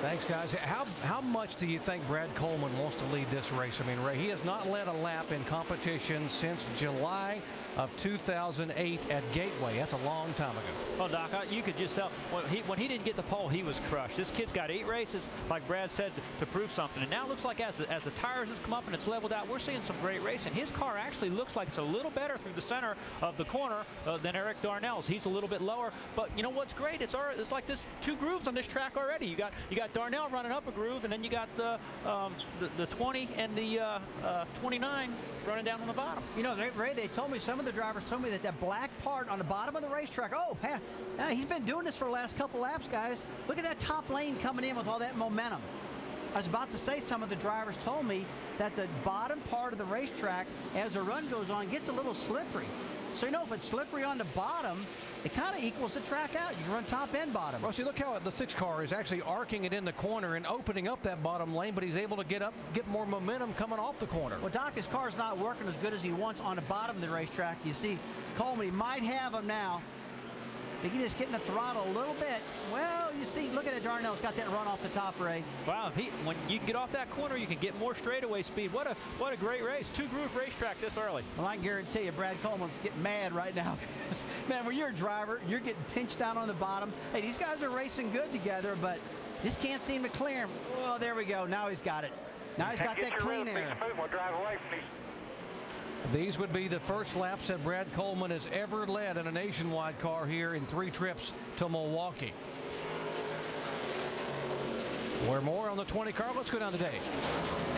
Speaker 12: Thanks, guys. How much do you think Brad Coleman wants to lead this race? I mean, Ray, he has not led a lap in competition since July of 2008 at Gateway. That's a long time ago.
Speaker 15: Well, Doc, you could just tell when he didn't get the pole, he was crushed. This kid's got 8 races, like Brad said, to prove something. And now it looks like as the tires have come up and it's leveled out, we're seeing some great racing. His car actually looks like it's a little better through the center of the corner than Eric Darnell's. He's a little bit lower, but you know what's great? It's like this 2 grooves on this track already. You got Darnell running up a groove, and then you got the 20 and the 29 running down on the bottom.
Speaker 3: You know, Ray, some of the drivers told me that black part on the bottom of the racetrack, he's been doing this for the last couple laps, guys. Look at that top lane coming in with all that momentum. I was about to say, some of the drivers told me that the bottom part of the racetrack, as the run goes on, gets a little slippery. So, you know, if it's slippery on the bottom, it kind of equals the track out. You can run top and bottom.
Speaker 12: Well, see, look how the 6 car is actually arcing it in the corner and opening up that bottom lane, but he's able to get more momentum coming off the corner.
Speaker 3: Well, Doc, his car's not working as good as he wants on the bottom of the racetrack. You see, Coleman, he might have him now. If he can just get in the throttle a little bit, well, you see, look at it, Darnell's got that run off the top, Ray.
Speaker 15: Wow, when you can get off that corner, you can get more straightaway speed. What a great race. 2-groove racetrack this early.
Speaker 3: Well, I can guarantee you, Brad Coleman's getting mad right now. Man, when you're a driver, you're getting pinched down on the bottom. Hey, these guys are racing good together, but Just can't seem to clear him. Oh, there we go. Now he's got it. Now he's got that clean air.
Speaker 14: We'll drive away from these.
Speaker 12: These would be the first laps that Brad Coleman has ever led in a nationwide car here in 3 trips to Milwaukee. We're more on the 20 car. Let's go down to Dave.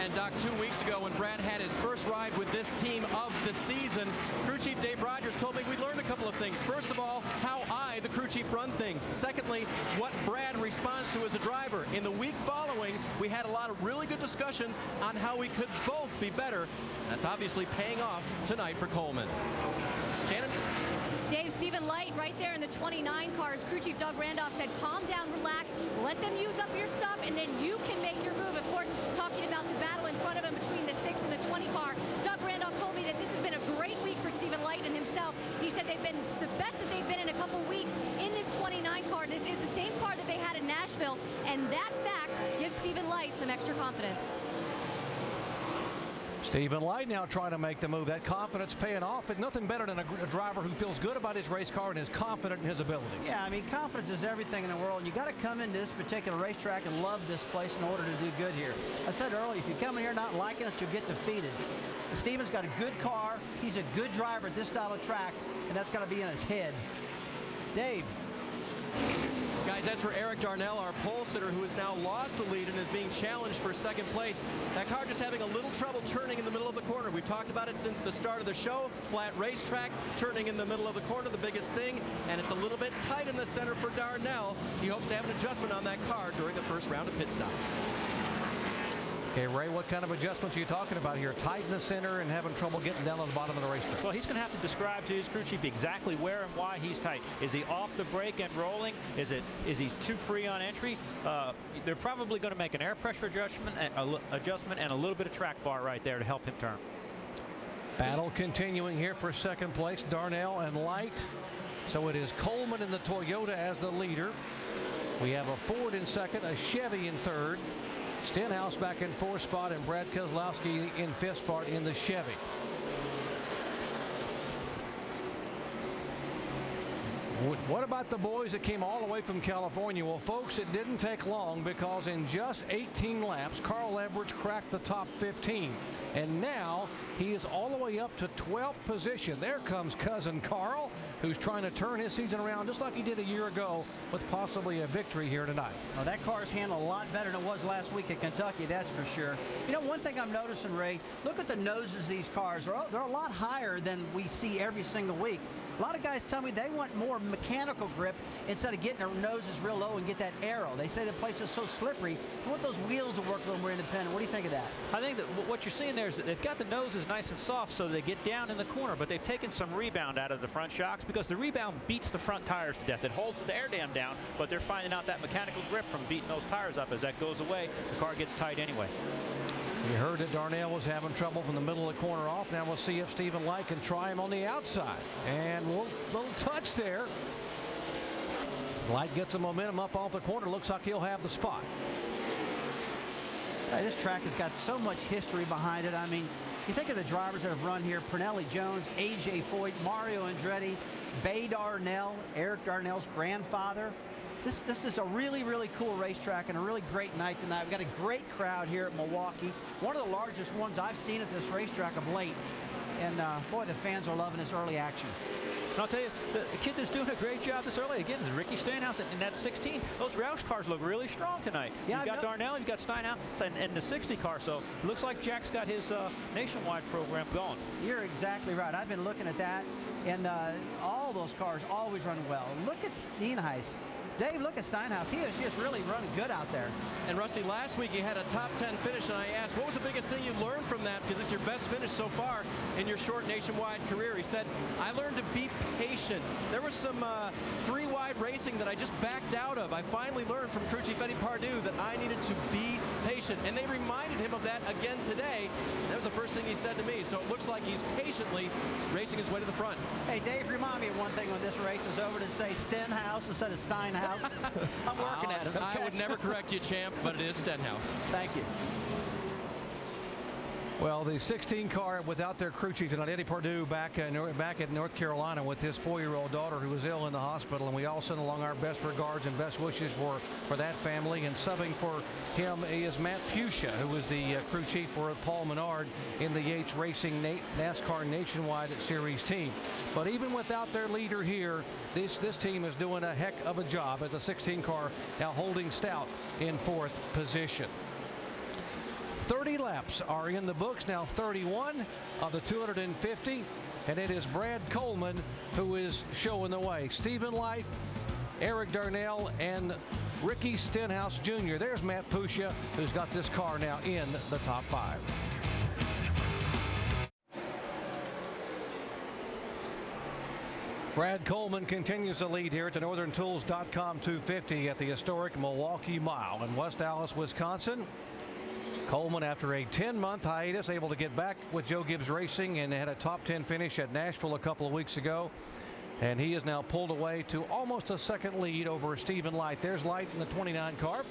Speaker 7: And Doc, 2 weeks ago when Brad had his first ride with this team of the season, crew chief Dave Rogers told me we learned a couple of things. First of all, how I, the crew chief, run things. Secondly, what Brad responds to as a driver. In the week following, we had a lot of really good discussions on how we could both be better. That's obviously paying off tonight for Coleman. Shannon?
Speaker 5: Dave, Stephen Light right there in the 29 cars. Crew chief Doug Randolph said, calm down, relax, let them use up your stuff, and then you can make your move. Of course, talking about the battle in front of him between the 6 and the 20 car. Doug Randolph told me that this has been a great week for Stephen Light and himself. He said they've been the best that they've been in a couple weeks in this 29 car. This is the same car that they had in Nashville, and that fact gives Stephen Light some extra confidence.
Speaker 12: Stephen Light now trying to make the move. That confidence paying off. It's nothing better than a driver who feels good about his race car and is confident in his ability.
Speaker 3: Yeah, I mean, confidence is everything in the world. And you got to come into this particular racetrack and love this place in order to do good here. I said earlier, if you come in here not liking it, you'll get defeated. Stephen's got a good car. He's a good driver at this style of track, and that's got to be in his head. Dave.
Speaker 7: Guys, that's for Eric Darnell, our pole sitter, who has now lost the lead and is being challenged for second place. That car just having a little trouble turning in the middle of the corner. We've talked about it since the start of the show. Flat racetrack, turning in the middle of the corner, the biggest thing, and it's a little bit tight in the center for Darnell. He hopes to have an adjustment on that car during the first round of pit stops.
Speaker 12: Okay, Ray, what kind of adjustments are you talking about here? Tight in the center and having trouble getting down on the bottom of the racetrack.
Speaker 15: Well, he's going to have to describe to his crew chief exactly where and why he's tight. Is he off the brake and rolling? Is he too free on entry? They're probably going to make an air pressure adjustment and a little bit of track bar right there to help him turn.
Speaker 12: Battle continuing here for second place, Darnell and Light. So it is Coleman in the Toyota as the leader. We have a Ford in second, a Chevy in third. Stenhouse back in fourth spot, and Brad Keselowski in fifth spot in the Chevy. What about the boys that came all the way from California? Well, folks, it didn't take long, because in just 18 laps, Carl Edwards cracked the top 15. And now he is all the way up to 12th position. There comes cousin Carl, who's trying to turn his season around just like he did a year ago, with possibly a victory here tonight.
Speaker 3: Well, that car's handled a lot better than it was last week at Kentucky, that's for sure. You know, one thing I'm noticing, Ray, look at the noses of these cars. They're a lot higher than we see every single week. A lot of guys tell me they want more mechanical grip instead of getting their noses real low and get that arrow. They say the place is so slippery. I want those wheels to work a little more independent. What do you think of that?
Speaker 15: I think that what you're seeing there is that they've got the noses nice and soft so they get down in the corner, but they've taken some rebound out of the front shocks, because the rebound beats the front tires to death. It holds the air dam down, but they're finding out that mechanical grip from beating those tires up. As that goes away, the car gets tight anyway.
Speaker 12: You heard that Darnell was having trouble from the middle of the corner off. Now we'll see if Stephen Light can try him on the outside. And a little touch there. Light gets the momentum up off the corner. Looks like he'll have the spot.
Speaker 3: Hey, this track has got so much history behind it. I mean, you think of the drivers that have run here: Pernelli Jones, A.J. Foyt, Mario Andretti, Bay Darnell, Eric Darnell's grandfather. This is a really, really cool racetrack and a really great night tonight. We've got a great crowd here at Milwaukee. One of the largest ones I've seen at this racetrack of late. And, boy, the fans are loving this early action.
Speaker 15: And I'll tell you, the kid that's doing a great job this early, again, is Ricky Stenhouse in that 16. Those Roush cars look really strong tonight.
Speaker 3: Yeah,
Speaker 15: you've got Darnell, you've got Stenhouse, and the 60 car. So it looks like Jack's got his nationwide program going.
Speaker 3: You're exactly right. I've been looking at that, and all those cars always run well. Look at Steenhuis. Dave, look at Stenhouse. He is just really running good out there.
Speaker 7: And Rusty, last week he had a top 10 finish, and I asked, what was the biggest thing you learned from that? Because it's your best finish so far in your short nationwide career. He said, I learned to be patient. There was some three-wide racing that I just backed out of. I finally learned from crew chief Eddie Pardue that I needed to be patient. And they reminded him of that again today. That was the first thing he said to me. So it looks like he's patiently racing his way to the front.
Speaker 3: Hey, Dave, remind me of one thing when this race is over, to say Stenhouse instead of Steinhaus. I'm working at it. Okay?
Speaker 7: I would never correct you, champ, but it is Stenhouse.
Speaker 3: Thank you.
Speaker 12: Well, the 16 car without their crew chief tonight, Eddie Perdue, back at North Carolina with his 4-year-old daughter who was ill in the hospital, and we all send along our best regards and best wishes for that family. And subbing for him is Matt Pusha, who was the crew chief for Paul Menard in the Yates Racing NASCAR Nationwide Series team. But even without their leader here, this team is doing a heck of a job as the 16 car now holding stout in 4th position. 30 laps are in the books now, 31 of the 250, and it is Brad Coleman who is showing the way. Stephen Light, Eric Darnell, and Ricky Stenhouse Jr. There's Matt Pusha, who's got this car now in the top 5. Brad Coleman continues to lead here at the NorthernTools.com 250 at the historic Milwaukee Mile in West Allis, Wisconsin. Coleman, after a 10-month hiatus, able to get back with Joe Gibbs Racing and had a top 10 finish at Nashville a couple of weeks ago. And he is now pulled away to almost a second lead over Stephen Light. There's Light in the 29 car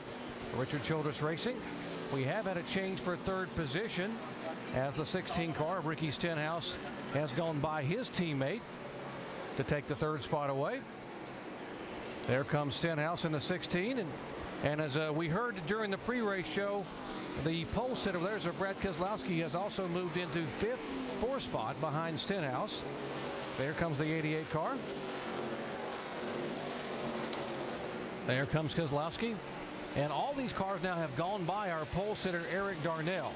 Speaker 12: for Richard Childress Racing. We have had a change for 3rd position as the 16 car of Ricky Stenhouse has gone by his teammate to take the 3rd spot away. There comes Stenhouse in the 16. And as we heard during the pre-race show, the pole sitter, there's Brad Keselowski, has also moved into 4th spot behind Stenhouse. There comes the 88 car. There comes Keselowski. And all these cars now have gone by our pole sitter, Eric Darnell.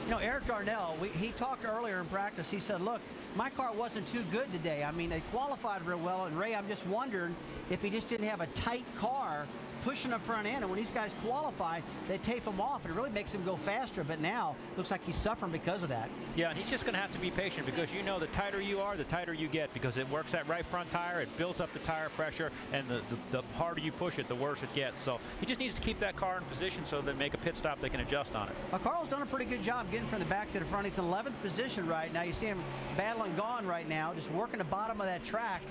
Speaker 3: You know, Eric Darnell, he talked earlier in practice. He said, look, my car wasn't too good today. I mean, they qualified real well. And Ray, I'm just wondering if he just didn't have a tight car pushing the front end, and when these guys qualify, they tape him off, and it really makes him go faster. But now looks like he's suffering because of that.
Speaker 15: Yeah, and he's just going to have to be patient, because you know the tighter you are, the tighter you get, because it works that right front tire, it builds up the tire pressure, and the harder you push it, the worse it gets. So he just needs to keep that car in position so they make a pit stop they can adjust on it.
Speaker 3: Well, Carl's done a pretty good job getting from the back to the front. He's in 11th position right now. You see him battling gone right now, just working the bottom of that track.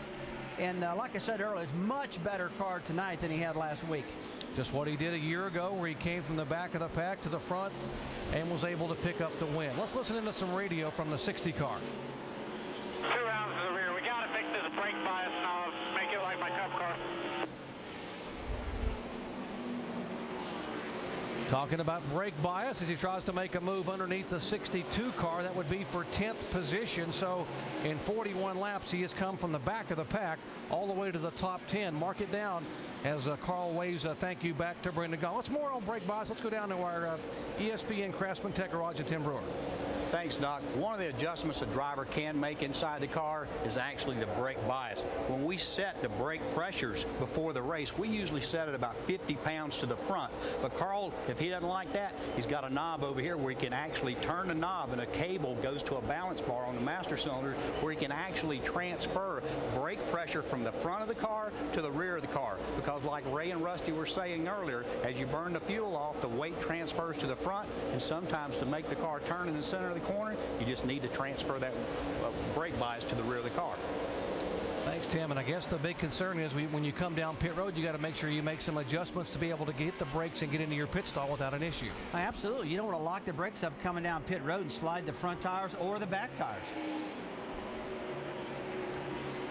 Speaker 3: And like I said earlier, it's much better car tonight than he had last week.
Speaker 12: Just what he did a year ago, where he came from the back of the pack to the front and was able to pick up the win. Let's listen into some radio from the 60 car.
Speaker 14: 2 rounds to the rear. We got to fix this brake bias, and I'll make it like my cup car.
Speaker 12: Talking about brake bias as he tries to make a move underneath the 62 car. That would be for 10th position. So in 41 laps, he has come from the back of the pack all the way to the top 10. Mark it down as Carl waves a thank you back to Brendan Gaughan. Let's more on brake bias. Let's go down to our ESPN Craftsman Tech Garage at Tim Brewer.
Speaker 16: Thanks, Doc. One of the adjustments a driver can make inside the car is actually the brake bias. When we set the brake pressures before the race, we usually set it about 50 pounds to the front. But Carl, if he doesn't like that, he's got a knob over here where he can actually turn the knob, and a cable goes to a balance bar on the master cylinder where he can actually transfer brake pressure from the front of the car to the rear of the car. Because like Ray and Rusty were saying earlier, as you burn the fuel off, the weight transfers to the front, and sometimes to make the car turn in the center of the corner, you just need to transfer that brake bias to the rear of the car.
Speaker 12: Thanks, Tim. And I guess the big concern is when you come down pit road, you got to make sure you make some adjustments to be able to get the brakes and get into your pit stall without an issue.
Speaker 3: Absolutely. You don't want to lock the brakes up coming down pit road and slide the front tires or the back tires.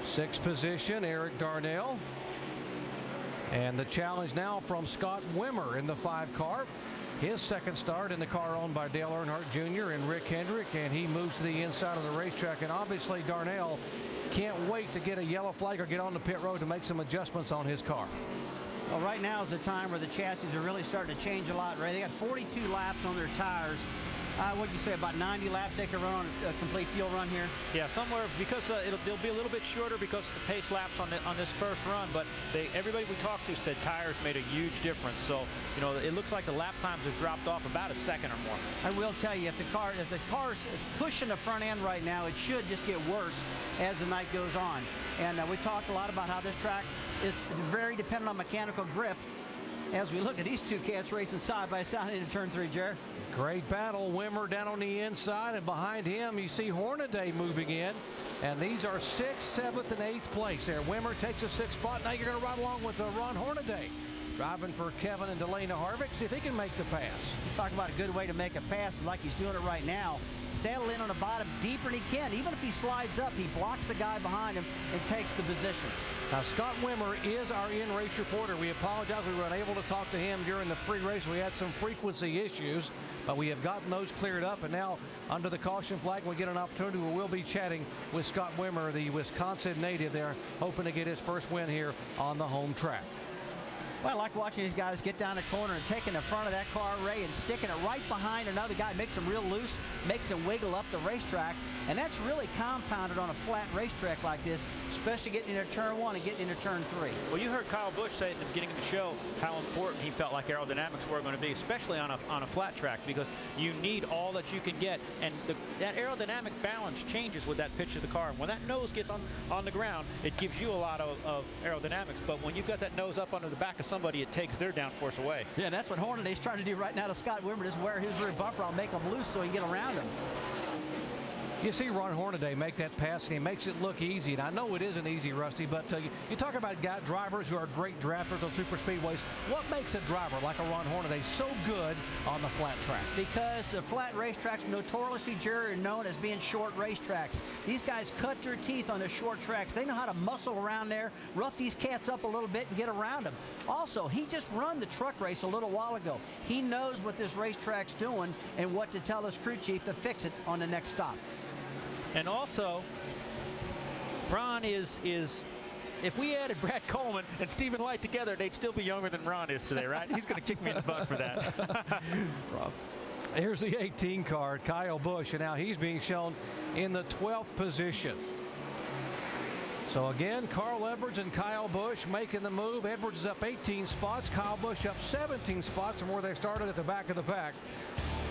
Speaker 12: 6th position, Eric Darnell. And the challenge now from Scott Wimmer in the 5 car. His second start in the car owned by Dale Earnhardt Jr. and Rick Hendrick, and he moves to the inside of the racetrack. And obviously Darnell can't wait to get a yellow flag or get on the pit road to make some adjustments on his car.
Speaker 3: Well, right now is the time where the chassis are really starting to change a lot, Ray. They got 42 laps on their tires. What'd you say, about 90 laps they can run on a complete fuel run here?
Speaker 15: Yeah, somewhere, because they'll be a little bit shorter because of the pace laps on this first run, but everybody we talked to said tires made a huge difference. So, you know, it looks like the lap times have dropped off about a second or more.
Speaker 3: I will tell you, if the car's pushing the front end right now, it should just get worse as the night goes on. And we talked a lot about how this track is very dependent on mechanical grip. As we look at these two cats racing side by side into turn 3, Jared.
Speaker 12: Great battle. Wimmer down on the inside, and behind him you see Hornaday moving in. And these are 6th, 7th, and 8th place there. Wimmer takes a 6th spot. Now you're going to ride along with Ron Hornaday. driving for Kevin and Delana Harvick. See if he can make the pass.
Speaker 3: Talk about a good way to make a pass like he's doing it right now. Settle in on the bottom deeper than he can. Even if he slides up, he blocks the guy behind him and takes the position.
Speaker 12: Now, Scott Wimmer is our in-race reporter. We apologize we were unable to talk to him during the pre-race. We had some frequency issues, but we have gotten those cleared up. And now, under the caution flag, we get an opportunity where we'll be chatting with Scott Wimmer, the Wisconsin native there, hoping to get his first win here on the home track.
Speaker 3: Well, I like watching these guys get down the corner and taking the front of that car, Ray, and sticking it right behind another guy. Makes them real loose, makes them wiggle up the racetrack. And that's really compounded on a flat racetrack like this, especially getting into turn 1 and getting into turn 3.
Speaker 15: Well, you heard Kyle Busch say at the beginning of the show how important he felt like aerodynamics were going to be, especially on a flat track, because you need all that you can get. And that aerodynamic balance changes with that pitch of the car. And when that nose gets on the ground, it gives you a lot of aerodynamics. But when you've got that nose up under the back of somebody, it takes their downforce away.
Speaker 3: Yeah, and that's what Hornaday's trying to do right now to Scott Wimmer, is wear his rear bumper. I'll make him loose so he can get around him.
Speaker 12: You see Ron Hornaday make that pass, and he makes it look easy. And I know it isn't easy, Rusty, but you talk about drivers who are great drafters on super speedways. What makes a driver like a Ron Hornaday so good on the flat track?
Speaker 3: Because the flat racetracks notoriously, Jerry, are known as being short racetracks. These guys cut their teeth on the short tracks. They know how to muscle around there, rough these cats up a little bit, and get around them. Also, he just run the truck race a little while ago. He knows what this racetrack's doing and what to tell his crew chief to fix it on the next stop.
Speaker 15: And also, Ron is if we added Brad Coleman and Stephen Light together, they'd still be younger than Ron is today, right? He's going to kick me in the butt for that.
Speaker 12: Here's the 18 car, Kyle Busch, and now he's being shown in the 12th position. So again, Carl Edwards and Kyle Busch making the move. Edwards is up 18 spots, Kyle Busch up 17 spots from where they started at the back of the pack.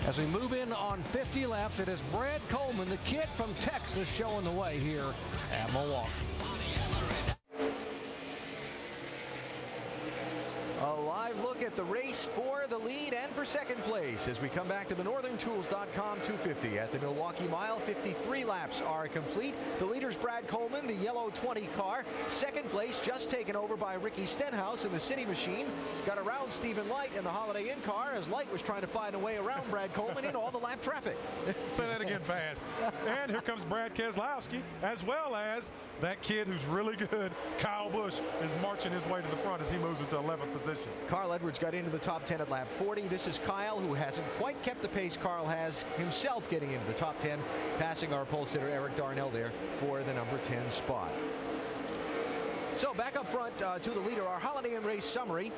Speaker 12: As we move in on 50 laps, it is Brad Coleman, the kid from Texas, showing the way here at Milwaukee.
Speaker 1: A live look at the race for the lead and for second place as we come back to the NorthernTools.com 250 at the Milwaukee Mile. 53 laps are complete. The leader's Brad Coleman, the yellow 20 car. Second place just taken over by Ricky Stenhouse in the City Machine. Got around Stephen Light in the Holiday Inn car as Light was trying to find a way around Brad Coleman in all the lap traffic.
Speaker 4: Say that again fast. And here comes Brad Keselowski, as well as that kid who's really good, Kyle Busch, is marching his way to the front as he moves into 11th position.
Speaker 1: Carl Edwards got into the top 10 at lap 40. This is Kyle, who hasn't quite kept the pace Carl has himself, getting into the top 10, passing our pole sitter Eric Darnell there for the number 10 spot. So back up front to the leader, our Holiday Inn race summary.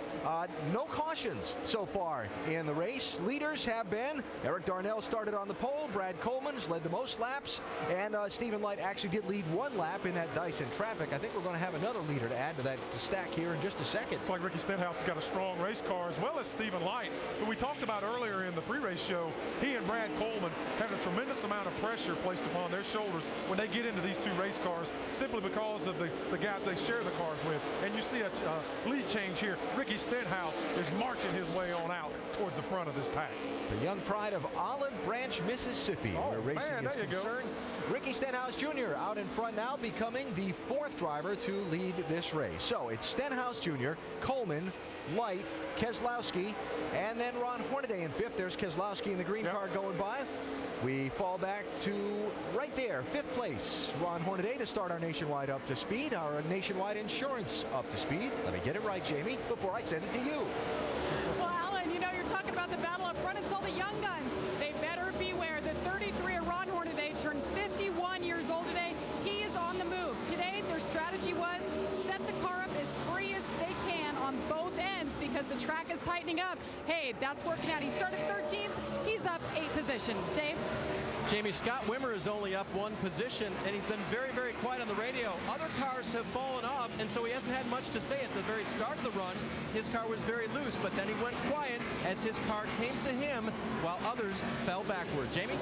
Speaker 1: No cautions so far in the race. Leaders have been Eric Darnell started on the pole, Brad Coleman's led the most laps, and Stephen Light actually did lead one lap in that Dyson traffic. I think we're going to have another leader to add to that stack here in just a second.
Speaker 4: It's like Ricky Stenhouse has got a strong race car, as well as Stephen Light, who we talked about earlier in the pre-race show. He and Brad Coleman have a tremendous amount of pressure placed upon their shoulders when they get into these two race cars, simply because of the guys they share the cars with. And you see a lead change here. Ricky Stenhouse is marching his way on out towards the front of this pack.
Speaker 1: The young pride of Olive Branch, Mississippi, where racing is concerned. Ricky Stenhouse Jr. out in front now, becoming the fourth driver to lead this race. So it's Stenhouse Jr., Coleman, Light, Keselowski, and then Ron Hornaday in fifth. There's Keselowski in the green car going by. We fall back to right there, fifth place. Ron Hornaday to start our Nationwide Up to Speed, our Nationwide Insurance Up to Speed. Let me get it right, Jamie, before I send it to you.
Speaker 6: Well, Alan, you know, you're talking about the battle up front. It's all the young guns. They better beware. The 33 of Ron Hornaday turned 51 years old today. He is on the move. Today, their strategy was set the car up as free as they can on both ends because the track is tightening up. Hey, that's working out. He started 13th. He's up 8 positions. Dave?
Speaker 7: Jamie, Scott Wimmer is only up 1 position, and he's been very, very quiet on the radio. Other cars have fallen off, and so he hasn't had much to say at the very start of the run. His car was very loose, but then he went quiet as his car came to him while others fell backward. Jamie?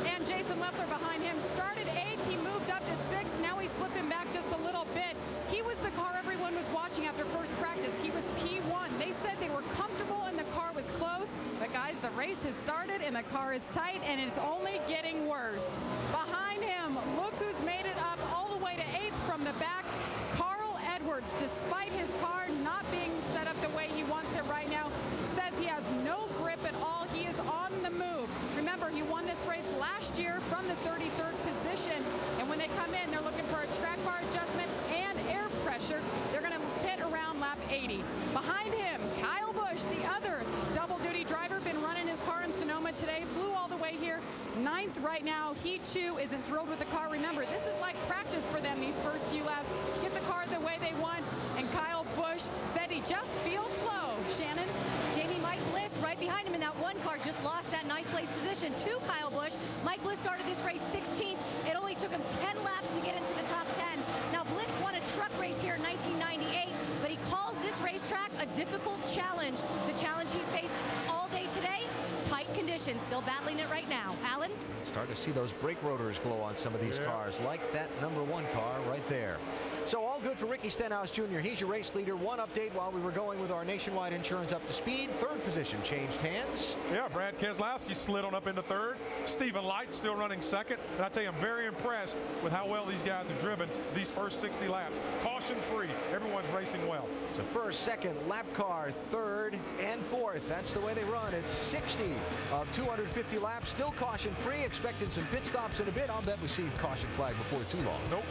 Speaker 6: And Jason Leffler behind him started 8th. He moved up to 6th. Now he's slipping back just a little bit. He was the car everyone was watching after first practice. He was P1. They said they were comfortable and the car was close. But guys, the race has started and the car is tight and it's only getting worse. Behind him, look who's made it up all the way to 8th from the back. Carl Edwards, despite his car not being set up the way he wanted Double duty driver, been running his car in Sonoma today, flew all the way here. 9th right now. He too isn't thrilled with the car. Remember, this is like practice for them these first few laps. Get the car the way they want. And Kyle Busch said he just feels slow. Shannon?
Speaker 5: Jamie, Mike Bliss right behind him in that one car just lost that 9th place position to Kyle Busch. Mike Bliss started this race 16th. It only took him 10 laps to get into the top 10. Now Bliss won a truck race here in 1998, but he calls this racetrack a difficult challenge. The challenge he's faced all day today, tight conditions, still battling it right now. Alan?
Speaker 1: Starting to see those brake rotors glow on some of these cars, like that #1 car right there. So all good for Ricky Stenhouse Jr. He's your race leader. One update while we were going with our Nationwide Insurance up to speed. 3rd position changed hands.
Speaker 4: Yeah, Brad Keselowski slid on up into 3rd. Stephen Light still running 2nd. And I tell you, I'm very impressed with how well these guys have driven these first 60 laps. Caution free. Everyone's racing well.
Speaker 1: So 1st, 2nd, lap car, 3rd, and 4th. That's the way they run. It's 60 of 250 laps. Still caution free. Expecting some pit stops in a bit. I'll bet we see caution flag before too long.
Speaker 4: Nope.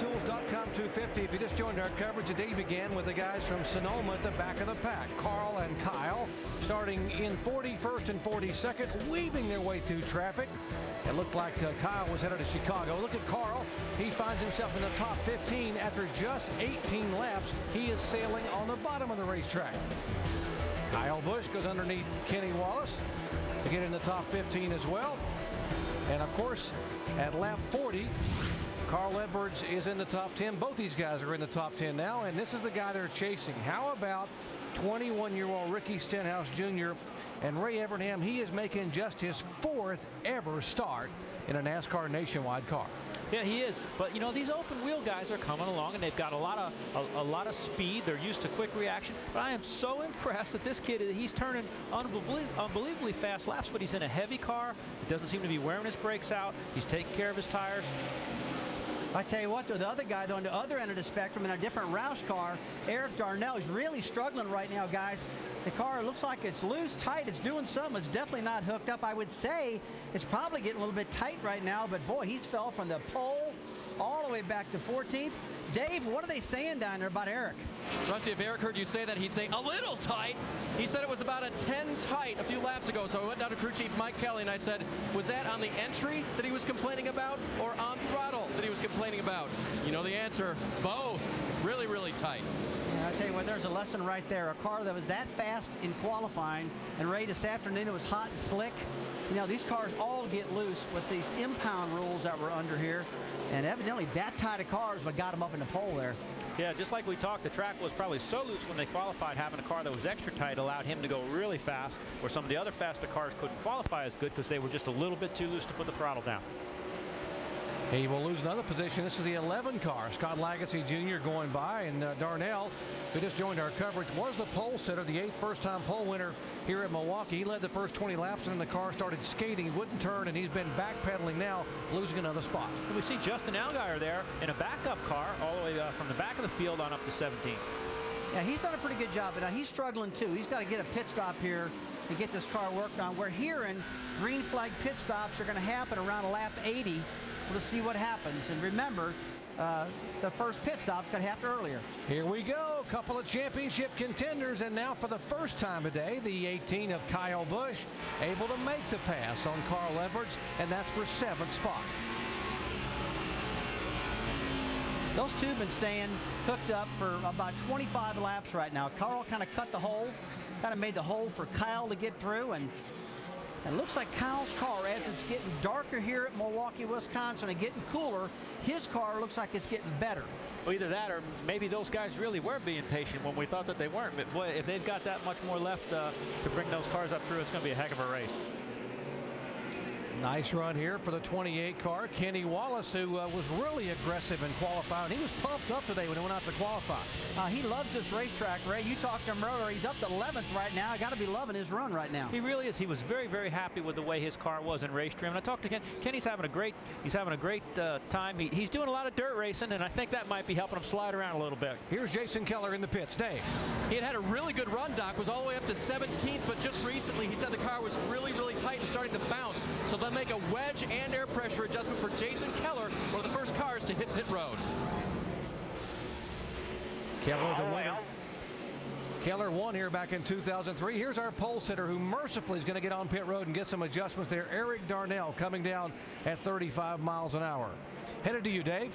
Speaker 12: Tools.com 250. If you just joined our coverage, the day began with the guys from Sonoma at the back of the pack. Carl and Kyle starting in 41st and 42nd, weaving their way through traffic. It looked like Kyle was headed to Chicago. Look at Carl. He finds himself in the top 15 after just 18 laps. He is sailing on the bottom of the racetrack. Kyle Busch goes underneath Kenny Wallace to get in the top 15 as well. And of course, at lap 40, Carl Edwards is in the top 10. Both these guys are in the top 10 now, and this is the guy they're chasing. How about 21-year-old Ricky Stenhouse Jr. and Ray Evernham? He is making just his 4th ever start in a NASCAR Nationwide car.
Speaker 15: Yeah, he is. But, you know, these open-wheel guys are coming along, and they've got a lot of speed. They're used to quick reaction. But I am so impressed that this kid, he's turning unbelievably fast laps, but he's in a heavy car. He doesn't seem to be wearing his brakes out. He's taking care of his tires.
Speaker 3: I tell you what, though, the other guy, though, on the other end of the spectrum in a different Roush car, Eric Darnell, is really struggling right now, guys. The car looks like it's loose, tight. It's doing something. It's definitely not hooked up. I would say it's probably getting a little bit tight right now, but boy, he's fell from the pole all the way back to 14th. Dave, what are they saying down there about Eric?
Speaker 7: Rusty, if Eric heard you say that, he'd say a little tight. He said it was about a 10 tight a few laps ago. So I went down to crew chief Mike Kelly and I said, was that on the entry that he was complaining about or on throttle that he was complaining about? You know the answer, both. Really, really tight.
Speaker 3: Yeah, I tell you what, there's a lesson right there. A car that was that fast in qualifying, and Ray, this afternoon it was hot and slick. You know, these cars all get loose with these impound rules that we're under here. And evidently that tight of cars what got them up in the pole there.
Speaker 15: Yeah, just like we talked, the track was probably so loose when they qualified. Having a car that was extra tight allowed him to go really fast, where some of the other faster cars couldn't qualify as good because they were just a little bit too loose to put the throttle down.
Speaker 12: He will lose another position. This is the 11 car. Scott Lagasse Jr. going by, and Darnell, who just joined our coverage, was the pole sitter, the 8th first-time pole winner here at Milwaukee. He led the first 20 laps, and then the car started skating, wouldn't turn, and he's been backpedaling now, losing another spot.
Speaker 15: And we see Justin Allgaier there in a backup car all the way from the back of the field on up to 17.
Speaker 3: Yeah, he's done a pretty good job, but now he's struggling too. He's got to get a pit stop here to get this car worked on. We're hearing green flag pit stops are going to happen around lap 80. We'll see what happens. And remember, the first pit stop's going to happen earlier.
Speaker 12: Here we go. A couple of championship contenders. And now for the first time today, the 18 of Kyle Busch able to make the pass on Carl Edwards. And that's for 7th spot.
Speaker 3: Those two have been staying hooked up for about 25 laps right now. Carl kind of cut the hole, kind of made the hole for Kyle to get through. And it looks like Kyle's car, as it's getting darker here at Milwaukee, Wisconsin, and getting cooler, his car looks like it's getting better.
Speaker 15: Well, either that or maybe those guys really were being patient when we thought that they weren't. But boy, if they've got that much more left to bring those cars up through, it's going to be a heck of a race.
Speaker 12: Nice run here for the 28 car. Kenny Wallace, who was really aggressive in qualifying. He was pumped up today when he went out to qualify.
Speaker 3: He loves this racetrack, Ray. You talked to him earlier. He's up to 11th right now. Got to be loving his run right now.
Speaker 15: He really is. He was very, very happy with the way his car was in race trim. And I talked to Ken. Kenny's having a great time. He's doing a lot of dirt racing, and I think that might be helping him slide around a little bit.
Speaker 12: Here's Jason Keller in the pits. Dave.
Speaker 7: He had a really good run, Doc. Was all the way up to 17th, but just recently he said the car was really, really tight and starting to bounce. So they'll make a wedge and air pressure adjustment for Jason Keller, one of the first cars to hit pit road.
Speaker 12: Keller, the winner. Keller won here back in 2003. Here's our pole sitter who mercifully is going to get on pit road and get some adjustments there. Eric Darnell coming down at 35 miles an hour. Headed to you, Dave.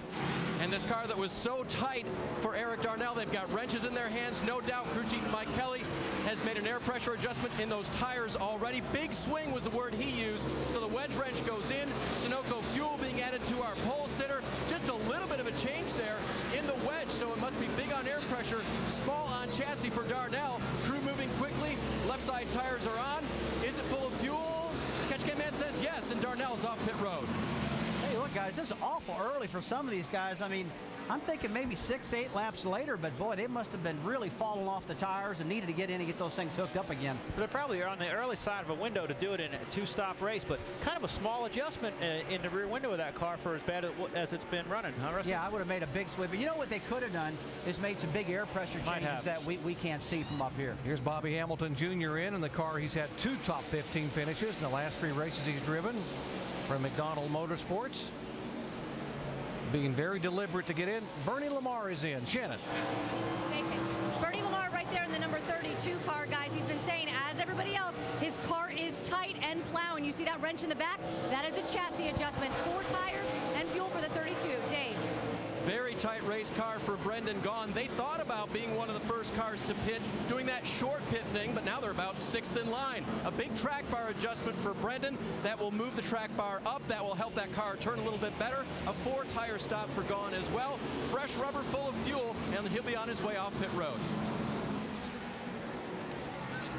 Speaker 7: And this car that was so tight for Eric Darnell, they've got wrenches in their hands. No doubt crew chief Mike Kelly has made an air pressure adjustment in those tires already. Big swing was the word he used. So the wedge wrench goes in. Sunoco fuel being added to our pole sitter. Just a little bit of a change there in the wedge. So it must be big on air pressure, small on chassis for Darnell. Crew moving quickly. Left side tires are on. Is it full of fuel? Catch K Man says yes, and Darnell's off pit road.
Speaker 3: Hey, look, guys, this is awful early for some of these guys. I mean, I'm thinking maybe 6 to 8 laps later, but boy, they must have been really falling off the tires and needed to get in and get those things hooked up again.
Speaker 15: They're probably on the early side of a window to do it in a two-stop race, but kind of a small adjustment in the rear window of that car for as bad as it's been running, huh, Rusty?
Speaker 3: Yeah, I would have made a big swing. But you know what they could have done is made some big air pressure changes that we can't see from up here.
Speaker 12: Here's Bobby Hamilton Jr. in the car. He's had 2 top 15 finishes in the last 3 races he's driven from McDonald Motorsports. Being very deliberate to get in. Bernie Lamar is in. Shannon.
Speaker 5: Bernie Lamar right there in the number 32 car, guys. He's been saying, as everybody else, his car is tight and plowing. You see that wrench in the back? That is a chassis adjustment. 4 tires and fuel for the 32. Dave.
Speaker 7: Very tight race car for Brendan Gaughan. They thought about being one of the first cars to pit, doing that short pit thing, but now they're about 6th in line. A big track bar adjustment for Brendan. That will move the track bar up. That will help that car turn a little bit better. A 4-tire stop for Gaughan as well. Fresh rubber full of fuel, and he'll be on his way off pit road.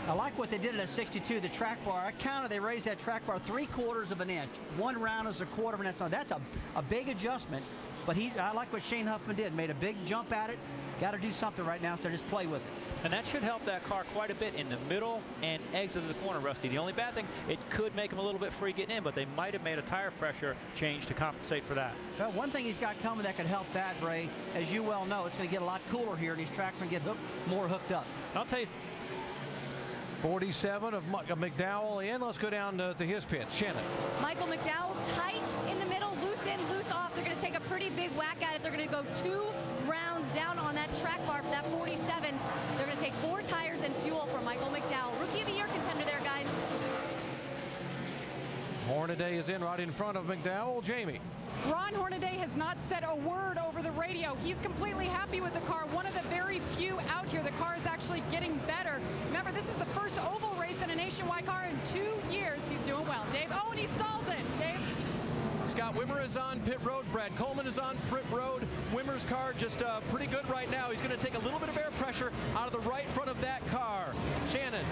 Speaker 3: I like what they did at 62, the track bar. I counted, they raised that track bar 3/4 of an inch. 1 round is 1/4 of an inch. So that's a big adjustment. But I like what Shane Huffman did. Made a big jump at it. Got to do something right now, so just play with it.
Speaker 15: And that should help that car quite a bit in the middle and exit of the corner, Rusty. The only bad thing, it could make him a little bit free getting in, but they might have made a tire pressure change to compensate for that.
Speaker 3: Well, one thing he's got coming that could help that, Ray, as you well know, it's going to get a lot cooler here, and these tracks are going to get more hooked up.
Speaker 15: I'll tell you.
Speaker 12: 47 of McDowell in. Let's go down to his pit. Shannon.
Speaker 5: Michael McDowell tight in the middle, loose in, loose off. They're going to take a pretty big whack at it. They're going to go 2 rounds down on that track bar for that 47. They're going to take 4 tires and fuel for Michael McDowell. Rookie of the Year contender there, guys.
Speaker 12: Hornaday is in right in front of McDowell. Jamie.
Speaker 6: Ron Hornaday has not said a word over the radio. He's completely happy with the car. One of the very few out here. The car is actually getting better. Remember, this is the first oval race in a nationwide car in 2 years. He's doing well. Dave, oh, and he stalls it. Dave.
Speaker 7: Scott Wimmer is on pit road. Brad Coleman is on pit road. Wimmer's car just pretty good right now. He's going to take a little bit of air pressure out of the right front of that car. Shannon.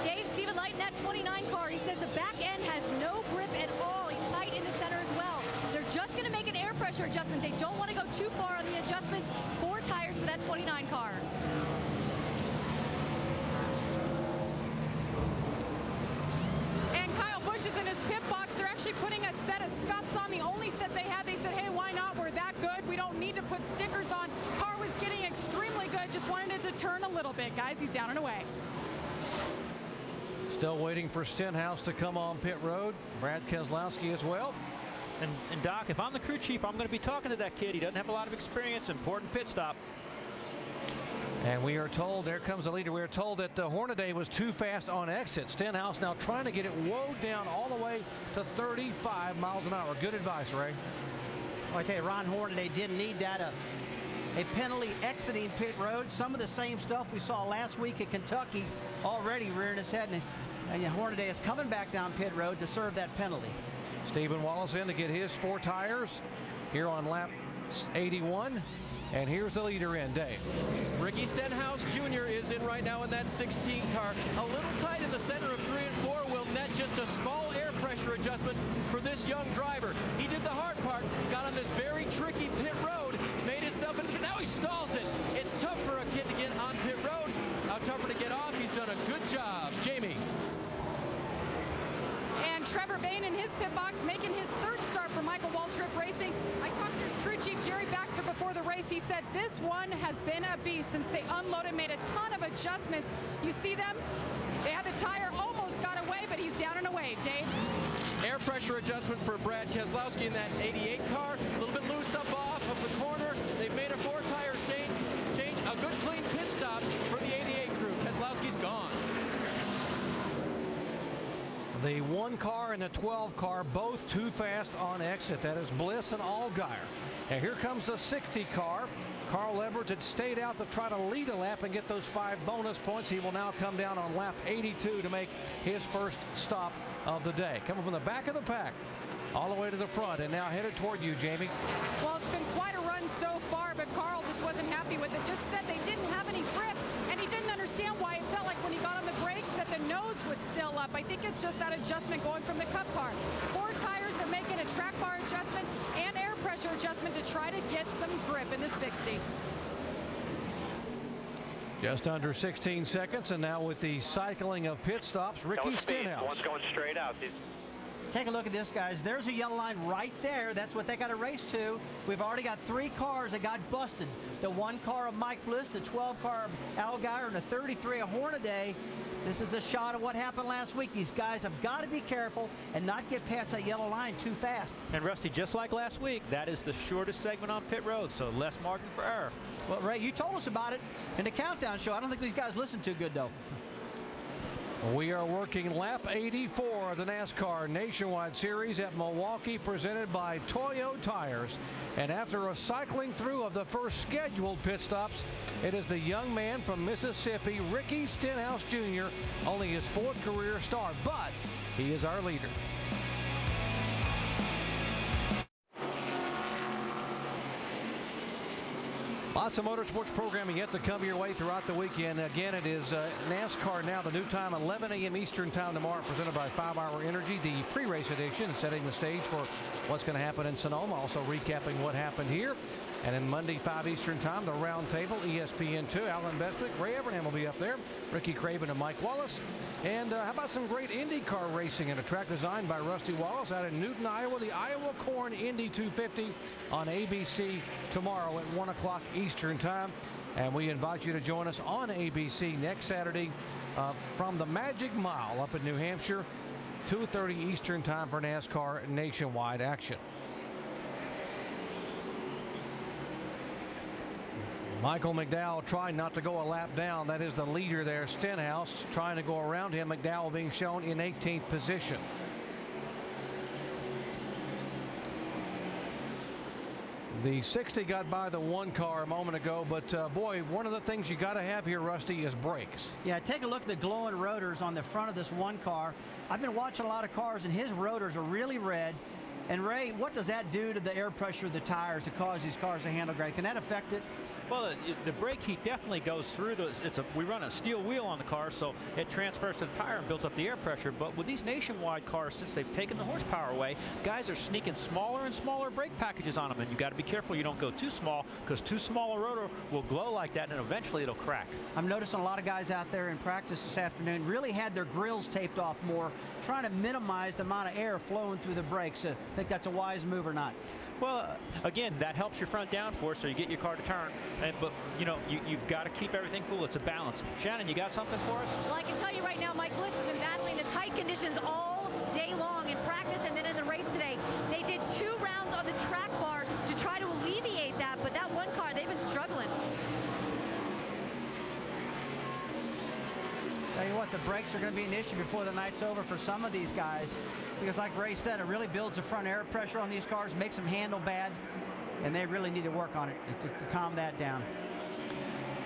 Speaker 5: Dave, Stephen Light in that 29 car. He says the back end has no grip at all. He's tight in the center as well. They're just going to make an air pressure adjustment. They don't want to go too far on the adjustments. 4 tires for that 29 car.
Speaker 6: And Kyle Busch is in his pit box. They're actually putting a set of scuffs on. The only set they had, they said, hey, why not? We're that good. We don't need to put stickers on. Car was getting extremely good. Just wanted it to turn a little bit, guys. He's down and away.
Speaker 12: Still waiting for Stenhouse to come on pit road. Brad Keselowski as well.
Speaker 15: And Doc, if I'm the crew chief, I'm going to be talking to that kid. He doesn't have a lot of experience. Important pit stop.
Speaker 12: And we are told, there comes the leader, we are told that Hornaday was too fast on exit. Stenhouse now trying to get it woed down all the way to 35 miles an hour. Good advice, Ray.
Speaker 3: Well, I tell you, Ron Hornaday didn't need that. A penalty exiting pit road. Some of the same stuff we saw last week at Kentucky already rearing his head. And Hornaday is coming back down pit road to serve that penalty.
Speaker 12: Stephen Wallace in to get his 4 tires here on lap 81. And here's the leader in, Dave.
Speaker 7: Ricky Stenhouse Jr. is in right now in that 16 car. A little tight in the center of 3 and 4 will net just a small air pressure adjustment for this young driver. He did the hard part, got on this very tricky pit road, made himself into, now he stalls it. It's tough for a kid to get on pit road, tougher to get off. He's done a good job. Jamie.
Speaker 6: And Trevor Bayne in his pit box making his 3rd start for Michael Waltrip Racing. I talked to his crew chief, Jerry Baxter, before the race. He said this one has been a beast since they unloaded, made a ton of adjustments. You see them? They had the tire, almost got away, but he's down and away. Dave?
Speaker 7: Air pressure adjustment for Brad Keselowski in that 88 car. A little bit loose up off of the corner. They've made a 4-tire change. A good
Speaker 12: The 1 car and the 12 car, both too fast on exit. That is Bliss and Allgaier. And here comes the 60 car. Carl Edwards had stayed out to try to lead a lap and get those 5 bonus points. He will now come down on lap 82 to make his first stop of the day. Coming from the back of the pack all the way to the front and now headed toward you, Jamie.
Speaker 6: Well, it's been quite a run so far, but Carl just wasn't happy with it. Just said they didn't have any grip, and he didn't understand why it felt like when he got on the brakes that the nose was still up. I think it's just that adjustment going from the Cup car. 4 tires, they're making a track bar adjustment and air pressure adjustment to try to get some grip in the 60.
Speaker 12: Just under 16 seconds, and now with the cycling of pit stops, Ricky Stenhouse.
Speaker 14: One's going straight out.
Speaker 3: Take a look at this, guys. There's a yellow line right there. That's what they got to race to. We've already got 3 cars that got busted. The 1 car of Mike Bliss, the 12 car of Allgaier, and the 33 of Hornaday. This is a shot of what happened last week. These guys have got to be careful and not get past that yellow line too fast.
Speaker 15: And Rusty, just like last week, that is the shortest segment on pit road, so less margin for error.
Speaker 3: Well, Ray, you told us about it in the countdown show. I don't think these guys listen too good, though.
Speaker 12: We are working lap 84 of the NASCAR Nationwide Series at Milwaukee, presented by Toyo Tires. And after a cycling through of the first scheduled pit stops, it is the young man from Mississippi, Ricky Stenhouse Jr., only his 4th career start, but he is our leader. Lots of motorsports programming yet to come your way throughout the weekend. Again, it is NASCAR now, the new time, 11 a.m. Eastern time tomorrow, presented by 5 Hour Energy, the pre-race edition, setting the stage for what's going to happen in Sonoma, also recapping what happened here. And then Monday, 5 Eastern time, the round table, ESPN2, Alan Bestwick, Ray Evernham will be up there, Ricky Craven and Mike Wallace. And how about some great IndyCar racing and a track designed by Rusty Wallace out in Newton, Iowa, the Iowa Corn Indy 250 on ABC tomorrow at 1 o'clock Eastern time. And we invite you to join us on ABC next Saturday from the Magic Mile up in New Hampshire, 2:30 Eastern time for NASCAR Nationwide action. Michael McDowell trying not to go a lap down. That is the leader there, Stenhouse, trying to go around him. McDowell being shown in 18th position. The 60 got by the 1 car a moment ago, but boy, one of the things you got to have here, Rusty, is brakes.
Speaker 3: Yeah, take a look at the glowing rotors on the front of this 1 car. I've been watching a lot of cars, and his rotors are really red. And Ray, what does that do to the air pressure of the tires to cause these cars to handle great? Can that affect it?
Speaker 15: Well, the brake heat definitely goes through. We run a steel wheel on the car, so it transfers to the tire and builds up the air pressure. But with these Nationwide cars, since they've taken the horsepower away, guys are sneaking smaller and smaller brake packages on them. And you got to be careful you don't go too small, because too small a rotor will glow like that, and eventually it'll crack.
Speaker 3: I'm noticing a lot of guys out there in practice this afternoon really had their grills taped off more, trying to minimize the amount of air flowing through the brakes. I think that's a wise move or not.
Speaker 15: Well, again, that helps your front downforce, so you get your car to turn. But, you know, you've got to keep everything cool. It's a balance. Shannon, you got something for us?
Speaker 5: Well, I can tell you right now, Mike Bliss has been battling the tight conditions all day long in practice and then in the race today. They did 2 rounds on the track bar to try to alleviate that, but that 1 car, they've been struggling.
Speaker 3: Tell you what, the brakes are going to be an issue before the night's over for some of these guys, because like Ray said, it really builds the front air pressure on these cars, makes them handle bad, and they really need to work on it to calm that down.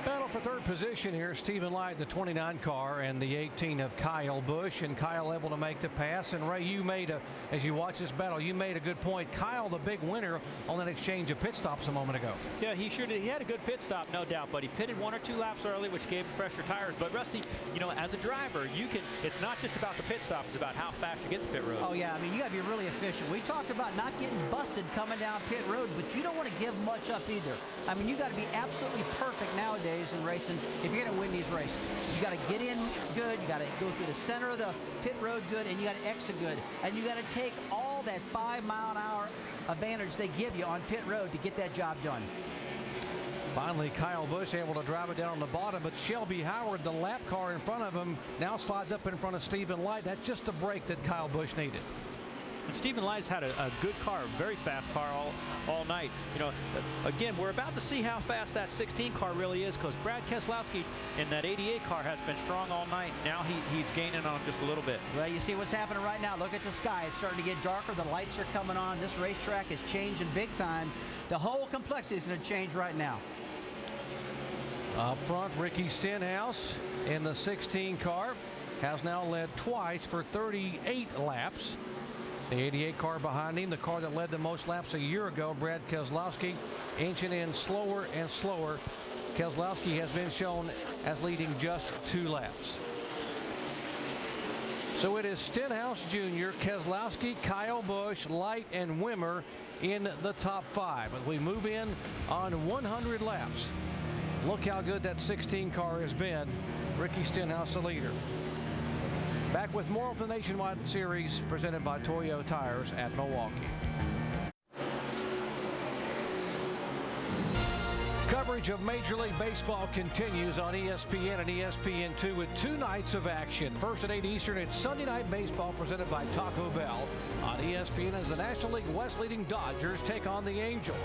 Speaker 12: Battle for 3rd position here. Stephen Light, the 29 car, and the 18 of Kyle Busch, and Kyle able to make the pass. And Ray, you made as you watch this battle, you made a good point. Kyle, the big winner on that exchange of pit stops a moment ago.
Speaker 15: Yeah, he sure did. He had a good pit stop, no doubt, but he pitted 1 or 2 laps early, which gave him fresher tires. But Rusty, you know, as a driver, it's not just about the pit stop, it's about how fast you get the pit road.
Speaker 3: Oh yeah, I mean, you got to be really efficient. We talked about not getting busted coming down pit road, but you don't want to give much up either. I mean, you got to be absolutely perfect nowadays in racing if you're going to win these races. You got to get in good, you got to go through the center of the pit road good, and you got to exit good. And you got to take all that 5-mile-an-hour advantage they give you on pit road to get that job done.
Speaker 12: Finally, Kyle Busch able to drive it down on the bottom, but Shelby Howard, the lap car in front of him, now slides up in front of Stephen Light. That's just the break that Kyle Busch needed.
Speaker 15: And Stephen Lights had a good car, a very fast car all night. You know, again, we're about to see how fast that 16 car really is, because Brad Keselowski in that 88 car has been strong all night. Now he's gaining on just a little bit.
Speaker 3: Well, you see what's happening right now. Look at the sky. It's starting to get darker. The lights are coming on. This racetrack is changing big time. The whole complexity is going to change right now.
Speaker 12: Up front, Ricky Stenhouse in the 16 car has now led twice for 38 laps. The 88 car behind him, the car that led the most laps a year ago, Brad Keselowski, inching in slower and slower. Keselowski has been shown as leading just 2 laps. So it is Stenhouse Jr., Keselowski, Kyle Busch, Light, and Wimmer in the top 5. As we move in on 100 laps. Look how good that 16 car has been. Ricky Stenhouse, the leader. Back with more of the Nationwide Series presented by Toyo Tires at Milwaukee. Coverage of Major League Baseball continues on ESPN and ESPN2 with 2 nights of action. First at 8 Eastern, it's Sunday Night Baseball presented by Taco Bell. On ESPN as the National League West leading Dodgers take on the Angels.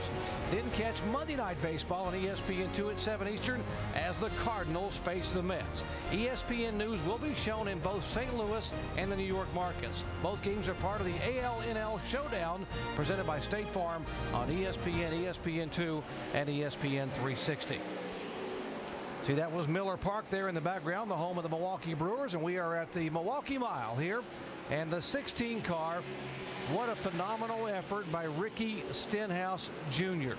Speaker 12: Then catch Monday Night Baseball on ESPN2 at 7 Eastern as the Cardinals face the Mets. ESPN News will be shown in both St. Louis and the New York markets. Both games are part of the ALNL Showdown presented by State Farm on ESPN, ESPN2, and ESPN 360. See, that was Miller Park there in the background, the home of the Milwaukee Brewers, and we are at the Milwaukee Mile here. And the 16 car, what a phenomenal effort by Ricky Stenhouse Jr.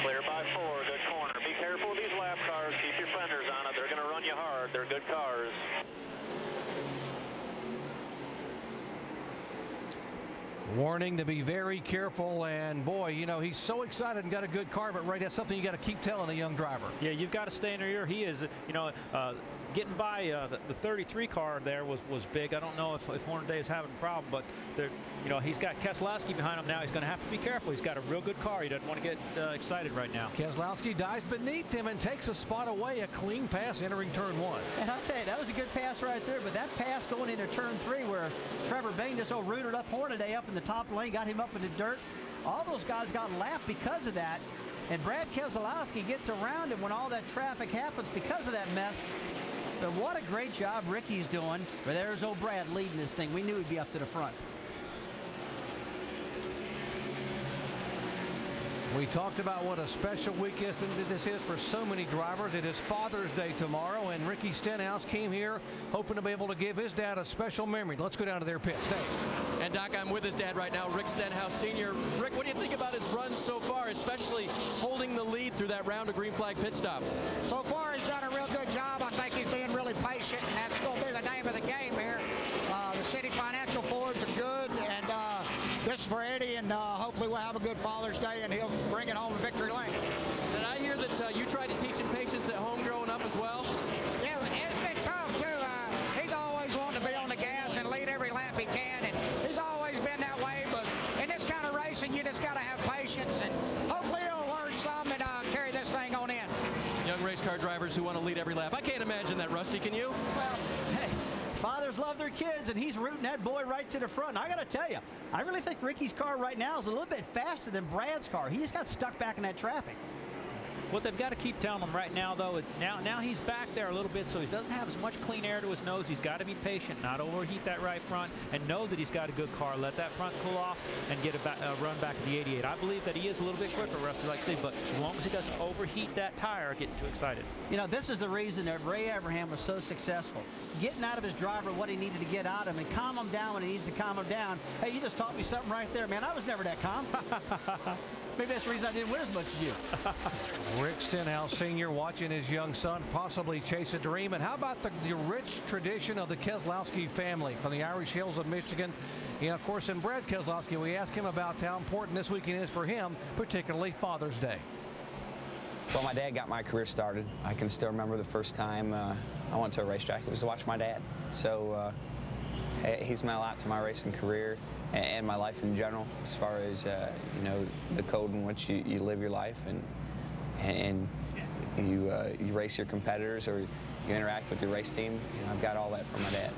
Speaker 14: Clear by 4, good corner. Be careful with these lap cars. Keep your fenders on it. They're going to run you hard. They're good cars.
Speaker 12: Warning to be very careful, and boy, you know, he's so excited and got a good car, but right, that's something you got to keep telling a young driver.
Speaker 15: Yeah, you've got to stay in your ear. He is, you know, getting by the 33 car there was big. I don't know if Hornaday is having a problem, but you know, he's got Keselowski behind him now. He's going to have to be careful. He's got a real good car. He doesn't want to get excited right now.
Speaker 12: Keselowski dives beneath him and takes a spot away, a clean pass entering turn 1.
Speaker 3: And I'll tell you, that was a good pass right there, but that pass going into turn 3 where Trevor Bayne just rooted up Hornaday up in the top lane, got him up in the dirt. All those guys got lapped because of that, and Brad Keselowski gets around him when all that traffic happens because of that mess. But what a great job Ricky's doing. But there's old Brad leading this thing. We knew he'd be up to the front.
Speaker 12: We talked about what a special weekend this is for so many drivers. It is Father's Day tomorrow, and Ricky Stenhouse came here hoping to be able to give his dad a special memory. Let's go down to their pits. Dave.
Speaker 9: And Doc, I'm with his dad right now, Rick Stenhouse Sr. Rick, what do you think about his run so far, especially holding the lead through that round of green flag pit stops?
Speaker 13: So far, he's done a real good job. I think he's being really patient, and that's going to be the name of the game here. The city financial Fords are good, and this is for Eddie, and hopefully we'll have a good Father's Day, and he'll bring it home to victory lane.
Speaker 9: Did I hear that you tried to teach him patience at home growing up as well?
Speaker 13: Yeah, it's been tough, too. He's always wanting to be on the gas and lead every lap he can, and he's always been that way, but in this kind of racing, you just got to have patience, and hopefully he'll learn some and carry this thing on in.
Speaker 9: Young race car drivers who want to lead every lap. I can't imagine that, Rusty, can you?
Speaker 3: Well, hey, fathers love their kids, and he's rooting that boy right to the front. I got to tell you, I really think Ricky's car right now is a little bit faster than Brad's car. He just got stuck back in that traffic.
Speaker 15: What they've got to keep telling him right now, though, now he's back there a little bit, so he doesn't have as much clean air to his nose. He's got to be patient, not overheat that right front, and know that he's got a good car. Let that front cool off and get a run back at the 88. I believe that he is a little bit quicker, Rusty, like Steve, but as long as he doesn't overheat that tire, getting too excited.
Speaker 3: You know, this is the reason that Ray Abraham was so successful. Getting out of his driver what he needed to get out of him and calm him down when he needs to calm him down. Hey, you just taught me something right there, man. I was never that calm. Maybe that's the reason I didn't win as much as you.
Speaker 12: Rick Stenhouse Sr. watching his young son possibly chase a dream. And how about the rich tradition of the Keselowski family from the Irish Hills of Michigan? You know, of course, in Brad Keselowski, we asked him about how important this weekend is for him, particularly Father's Day.
Speaker 23: Well, my dad got my career started. I can still remember the first time I went to a racetrack. It was to watch my dad. So he's meant a lot to my racing career and my life in general, as far as you know, the code in which you live your life and you race your competitors or you interact with your race team. You know, I've got all that from my dad.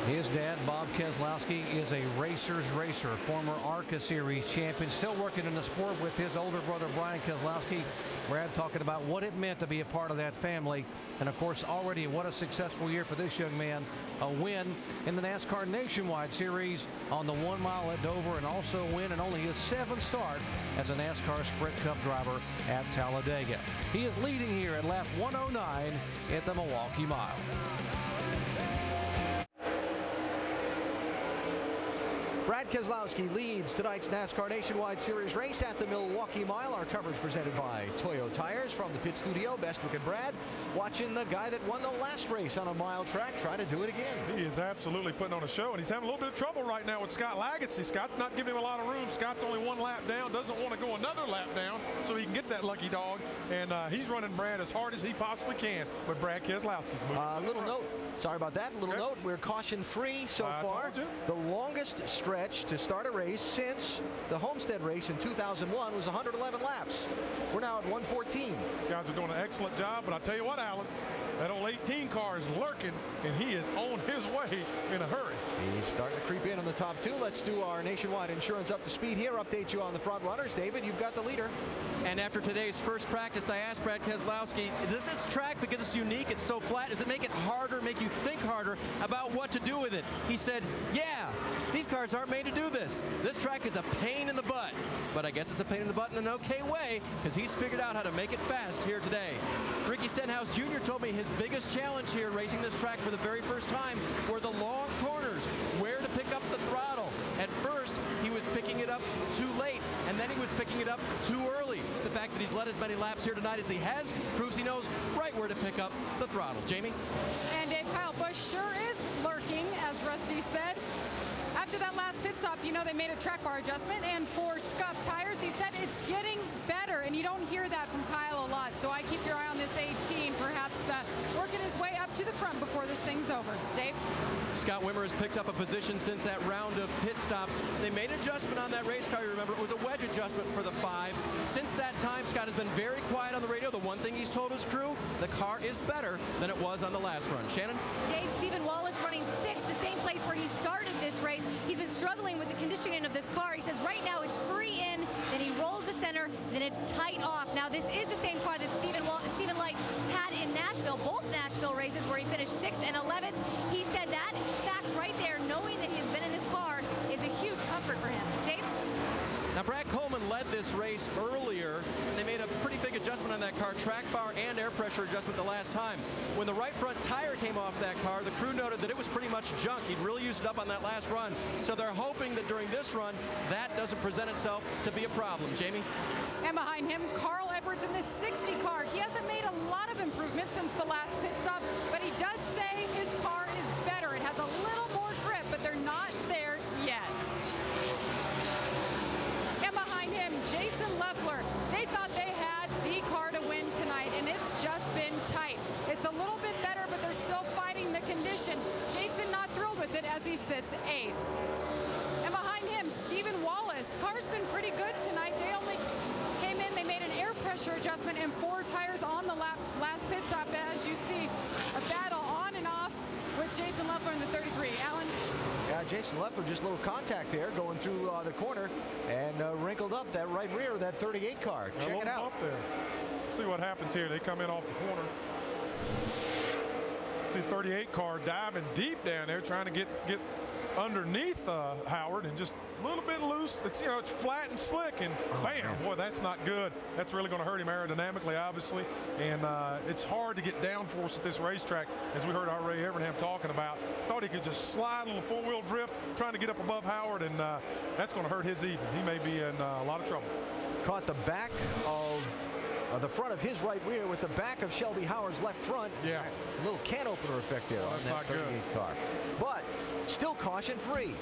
Speaker 12: His dad, Bob Keselowski, is a racer's racer, former ARCA Series champion, still working in the sport with his older brother, Brian Keselowski. Brad talking about what it meant to be a part of that family. And, of course, already what a successful year for this young man. A win in the NASCAR Nationwide Series on the 1 mile at Dover, and also a win in only his 7th start as a NASCAR Sprint Cup driver at Talladega. He is leading here at lap 109 at the Milwaukee Mile.
Speaker 1: Brad Keselowski leads tonight's NASCAR Nationwide Series race at the Milwaukee Mile. Our coverage presented by Toyo Tires from the pit studio. Bestwick and Brad watching the guy that won the last race on a mile track try to do it again.
Speaker 4: He is absolutely putting on a show, and he's having a little bit of trouble right now with Scott Lagasse. Scott's not giving him a lot of room. Scott's only 1 lap down, doesn't want to go another lap down so he can get that lucky dog, and he's running Brad as hard as he possibly can, but Brad Keselowski's moving.
Speaker 1: Little note, sorry about that. Little note, we're caution free so far. The longest stretch to start a race since the Homestead race in 2001 was 111 laps. We're now at 114.
Speaker 4: Guys are doing an excellent job, but I tell you what, Alan, that old 18 car is lurking, and he is on his way in a hurry.
Speaker 1: He's starting to creep in on the top 2. Let's do our Nationwide Insurance Up to Speed here. Update you on the front runners. David, you've got the leader.
Speaker 7: And after today's first practice, I asked Brad Keselowski, is this track because it's unique, it's so flat, does it make it harder, make you think harder about what to do with it? He said, yeah, these cars aren't made to do this. This track is a pain in the butt. But I guess it's a pain in the butt in an okay way, because he's figured out how to make it fast here today. Ricky Stenhouse Jr. told me his biggest challenge here racing this track for the very first time were the long corners, where to pick up the throttle. At first, he was picking it up too late, and then he was picking it up too early. The fact that he's led as many laps here tonight as he has proves he knows right where to pick up the throttle. Jamie?
Speaker 6: And Dave, Kyle Busch sure is lurking, as Rusty said. After that last pit stop, you know, they made a track bar adjustment, and for scuffed tires, he said it's getting better, and you don't hear that from Kyle a lot, so I keep your eye on this 18, perhaps working his way up to the front before this thing's over. Dave?
Speaker 7: Scott Wimmer has picked up a position since that round of pit stops. They made an adjustment on that race car, you remember. It was a wedge adjustment for the 5. Since that time, Scott has been very quiet on the radio. The one thing he's told his crew, the car is better than it was on the last run. Shannon?
Speaker 5: Dave, Stephen Wallace running 6th, the same place where he started this race. He's been struggling with the conditioning of this car. He says right now it's free in, then he rolls the center, then it's tight off. Now this is the same car that Stephen Light had in Nashville, both Nashville races where he finished 6th and 11th. He said that fact right there, knowing that he's been in this car, is a huge comfort for him. Dave?
Speaker 7: Now, Brad Coleman led this race earlier. They made a pretty big adjustment on that car, track bar and air pressure adjustment the last time. When the right front tire came off that car, the crew noted that it was pretty much junk. He'd really used it up on that last run. So they're hoping that during this run, that doesn't present itself to be a problem. Jamie?
Speaker 6: And behind him, Carl Edwards in the 60 car. He hasn't made a lot of improvements since the last pit stop, but he does say his car is better. It has a little more grip, but they're not there yet. And behind him, Jason Leffler. They thought they had the car to win tonight, and it's just been tight. It's a little bit better, but they're still fighting the condition. Jason not thrilled with it as he sits 8th. And behind him, Stephen Wallace. Car's been pretty good tonight. They only came in, they made an air pressure adjustment and 4 tires on the last pit stop. As you see, a battle on and off with Jason Leffler in the 33. Alan?
Speaker 1: Yeah, Jason Leffler, just a little contact there going through the corner and wrinkled up that right rear of that 38 car. Check it out.
Speaker 4: Up there. See what happens here. They come in off the corner. See 38 car diving deep down there, trying to get underneath Howard, and just a little bit loose. It's, you know, it's flat and slick, and bam, boy, that's not good. That's really going to hurt him aerodynamically, obviously, and it's hard to get downforce at this racetrack, as we heard our Ray Evernham talking about. Thought he could just slide on the four-wheel drift, trying to get up above Howard, and that's going to hurt his evening. He may be in a lot of trouble.
Speaker 1: Caught the back of the front of his right rear with the back of Shelby Howard's left front.
Speaker 4: Yeah.
Speaker 1: A little can opener effect there on that 38 car. But still caution free.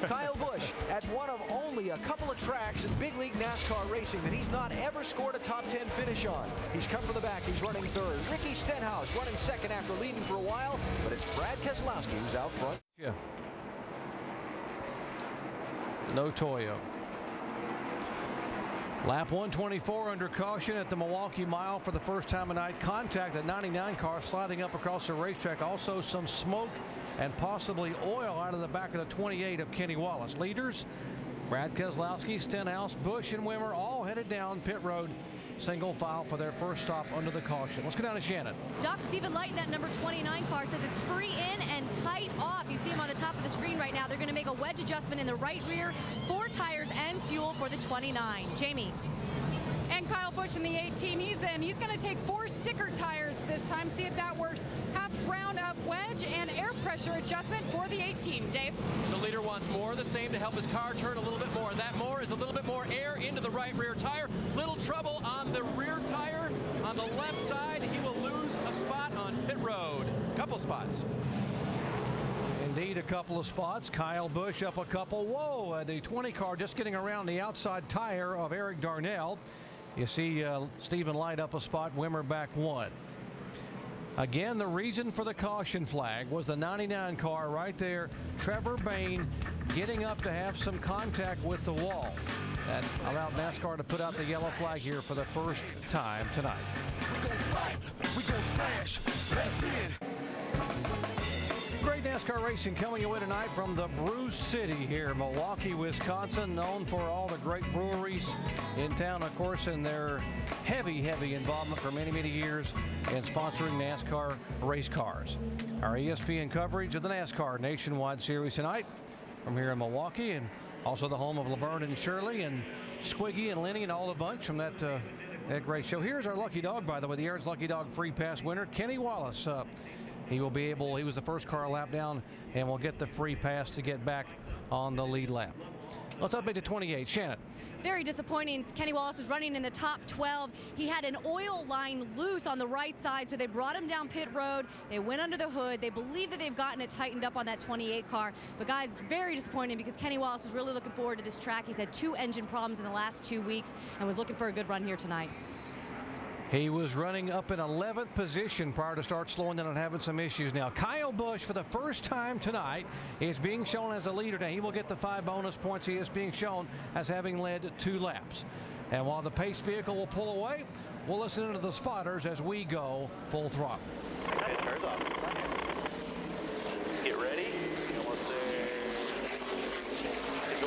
Speaker 1: Kyle Busch at one of only a couple of tracks in big league NASCAR racing that he's not ever scored a top 10 finish on. He's come from the back. He's running 3rd. Ricky Stenhouse running 2nd after leading for a while, but it's Brad Keselowski who's out front.
Speaker 12: Yeah. No Toyo. Lap 124 under caution at the Milwaukee Mile for the first time tonight. Contact, that 99 car sliding up across the racetrack. Also some smoke and possibly oil out of the back of the 28 of Kenny Wallace. Leaders, Brad Keselowski, Stenhouse, Busch, and Wimmer all headed down pit road single file for their first stop under the caution. Let's go down to Shannon.
Speaker 5: Doc, Stephen Light in that number 29 car says it's free in and tight off. You see him on the top of the screen right now. They're going to make a wedge adjustment in the right rear, 4 tires and fuel for the 29. Jamie.
Speaker 6: And Kyle Busch in the 18, he's going to take 4 sticker tires this time, see if that works. Half round up wedge and air pressure adjustment for the 18. Dave?
Speaker 9: The leader wants more of the same to help his car turn a little bit more. That more is a little bit more air into the right rear tire. Little trouble on the rear tire. On the left side, he will lose a spot on pit road. Couple spots.
Speaker 12: Indeed, a couple of spots. Kyle Busch up a couple. Whoa, the 20 car just getting around the outside tire of Eric Darnell. You see Stephen Light up a spot, Wimmer back 1. Again, the reason for the caution flag was the 99 car right there. Trevor Bayne getting up to have some contact with the wall. That allowed NASCAR to put out the yellow flag here for the first time tonight.
Speaker 17: We gon' fight, we gon' smash, let's in.
Speaker 12: Great NASCAR racing coming away tonight from the Brew City here, Milwaukee, Wisconsin, known for all the great breweries in town, of course, and their heavy involvement for many years in sponsoring NASCAR race cars. Our ESPN coverage of the NASCAR Nationwide Series tonight from here in Milwaukee, and also the home of Laverne and Shirley and Squiggy and Lenny and all the bunch from that great show. Here's our lucky dog, by the way, the Aaron's Lucky Dog Free Pass winner, Kenny Wallace. He will be able, he was the first car lap down and will get the free pass to get back on the lead lap. Let's update to 28. Shannon.
Speaker 5: Very disappointing. Kenny Wallace was running in the top 12. He had an oil line loose on the right side, so they brought him down pit road. They went under the hood. They believe that they've gotten it tightened up on that 28 car. But guys, it's very disappointing because Kenny Wallace was really looking forward to this track. He's had 2 engine problems in the last 2 weeks and was looking for a good run here tonight.
Speaker 12: He was running up in 11th position prior to start slowing down and having some issues. Now, Kyle Busch, for the first time tonight, is being shown as a leader. Now, he will get the 5 bonus points. He is being shown as having led 2 laps. And while the pace vehicle will pull away, we'll listen to the spotters as we go full throttle.
Speaker 14: Okay, turns off. Get ready. Almost there.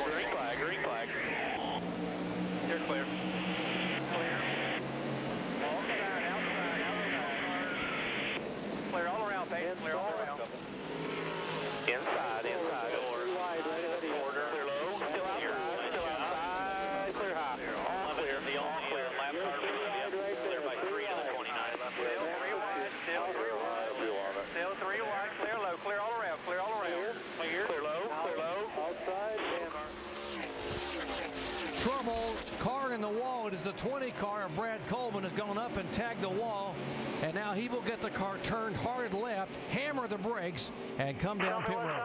Speaker 14: Green flag, green flag. You're clear. Clear all around, Peyton. Clear all around. Inside. Corner. Clear low. Still outside. Clear high. All clear. All clear. Lap car. Clear by 3 on the 29. Still 3 wide. Still 3 wide. Clear low. Clear all around. Clear all around. Clear low. Clear low. Outside.
Speaker 12: Trouble. Car in the wall. It is the 20 car of Brad Coleman has gone up and tagged the wall. And now he will get the car turned hard left, hammer the brakes, and come down pit road.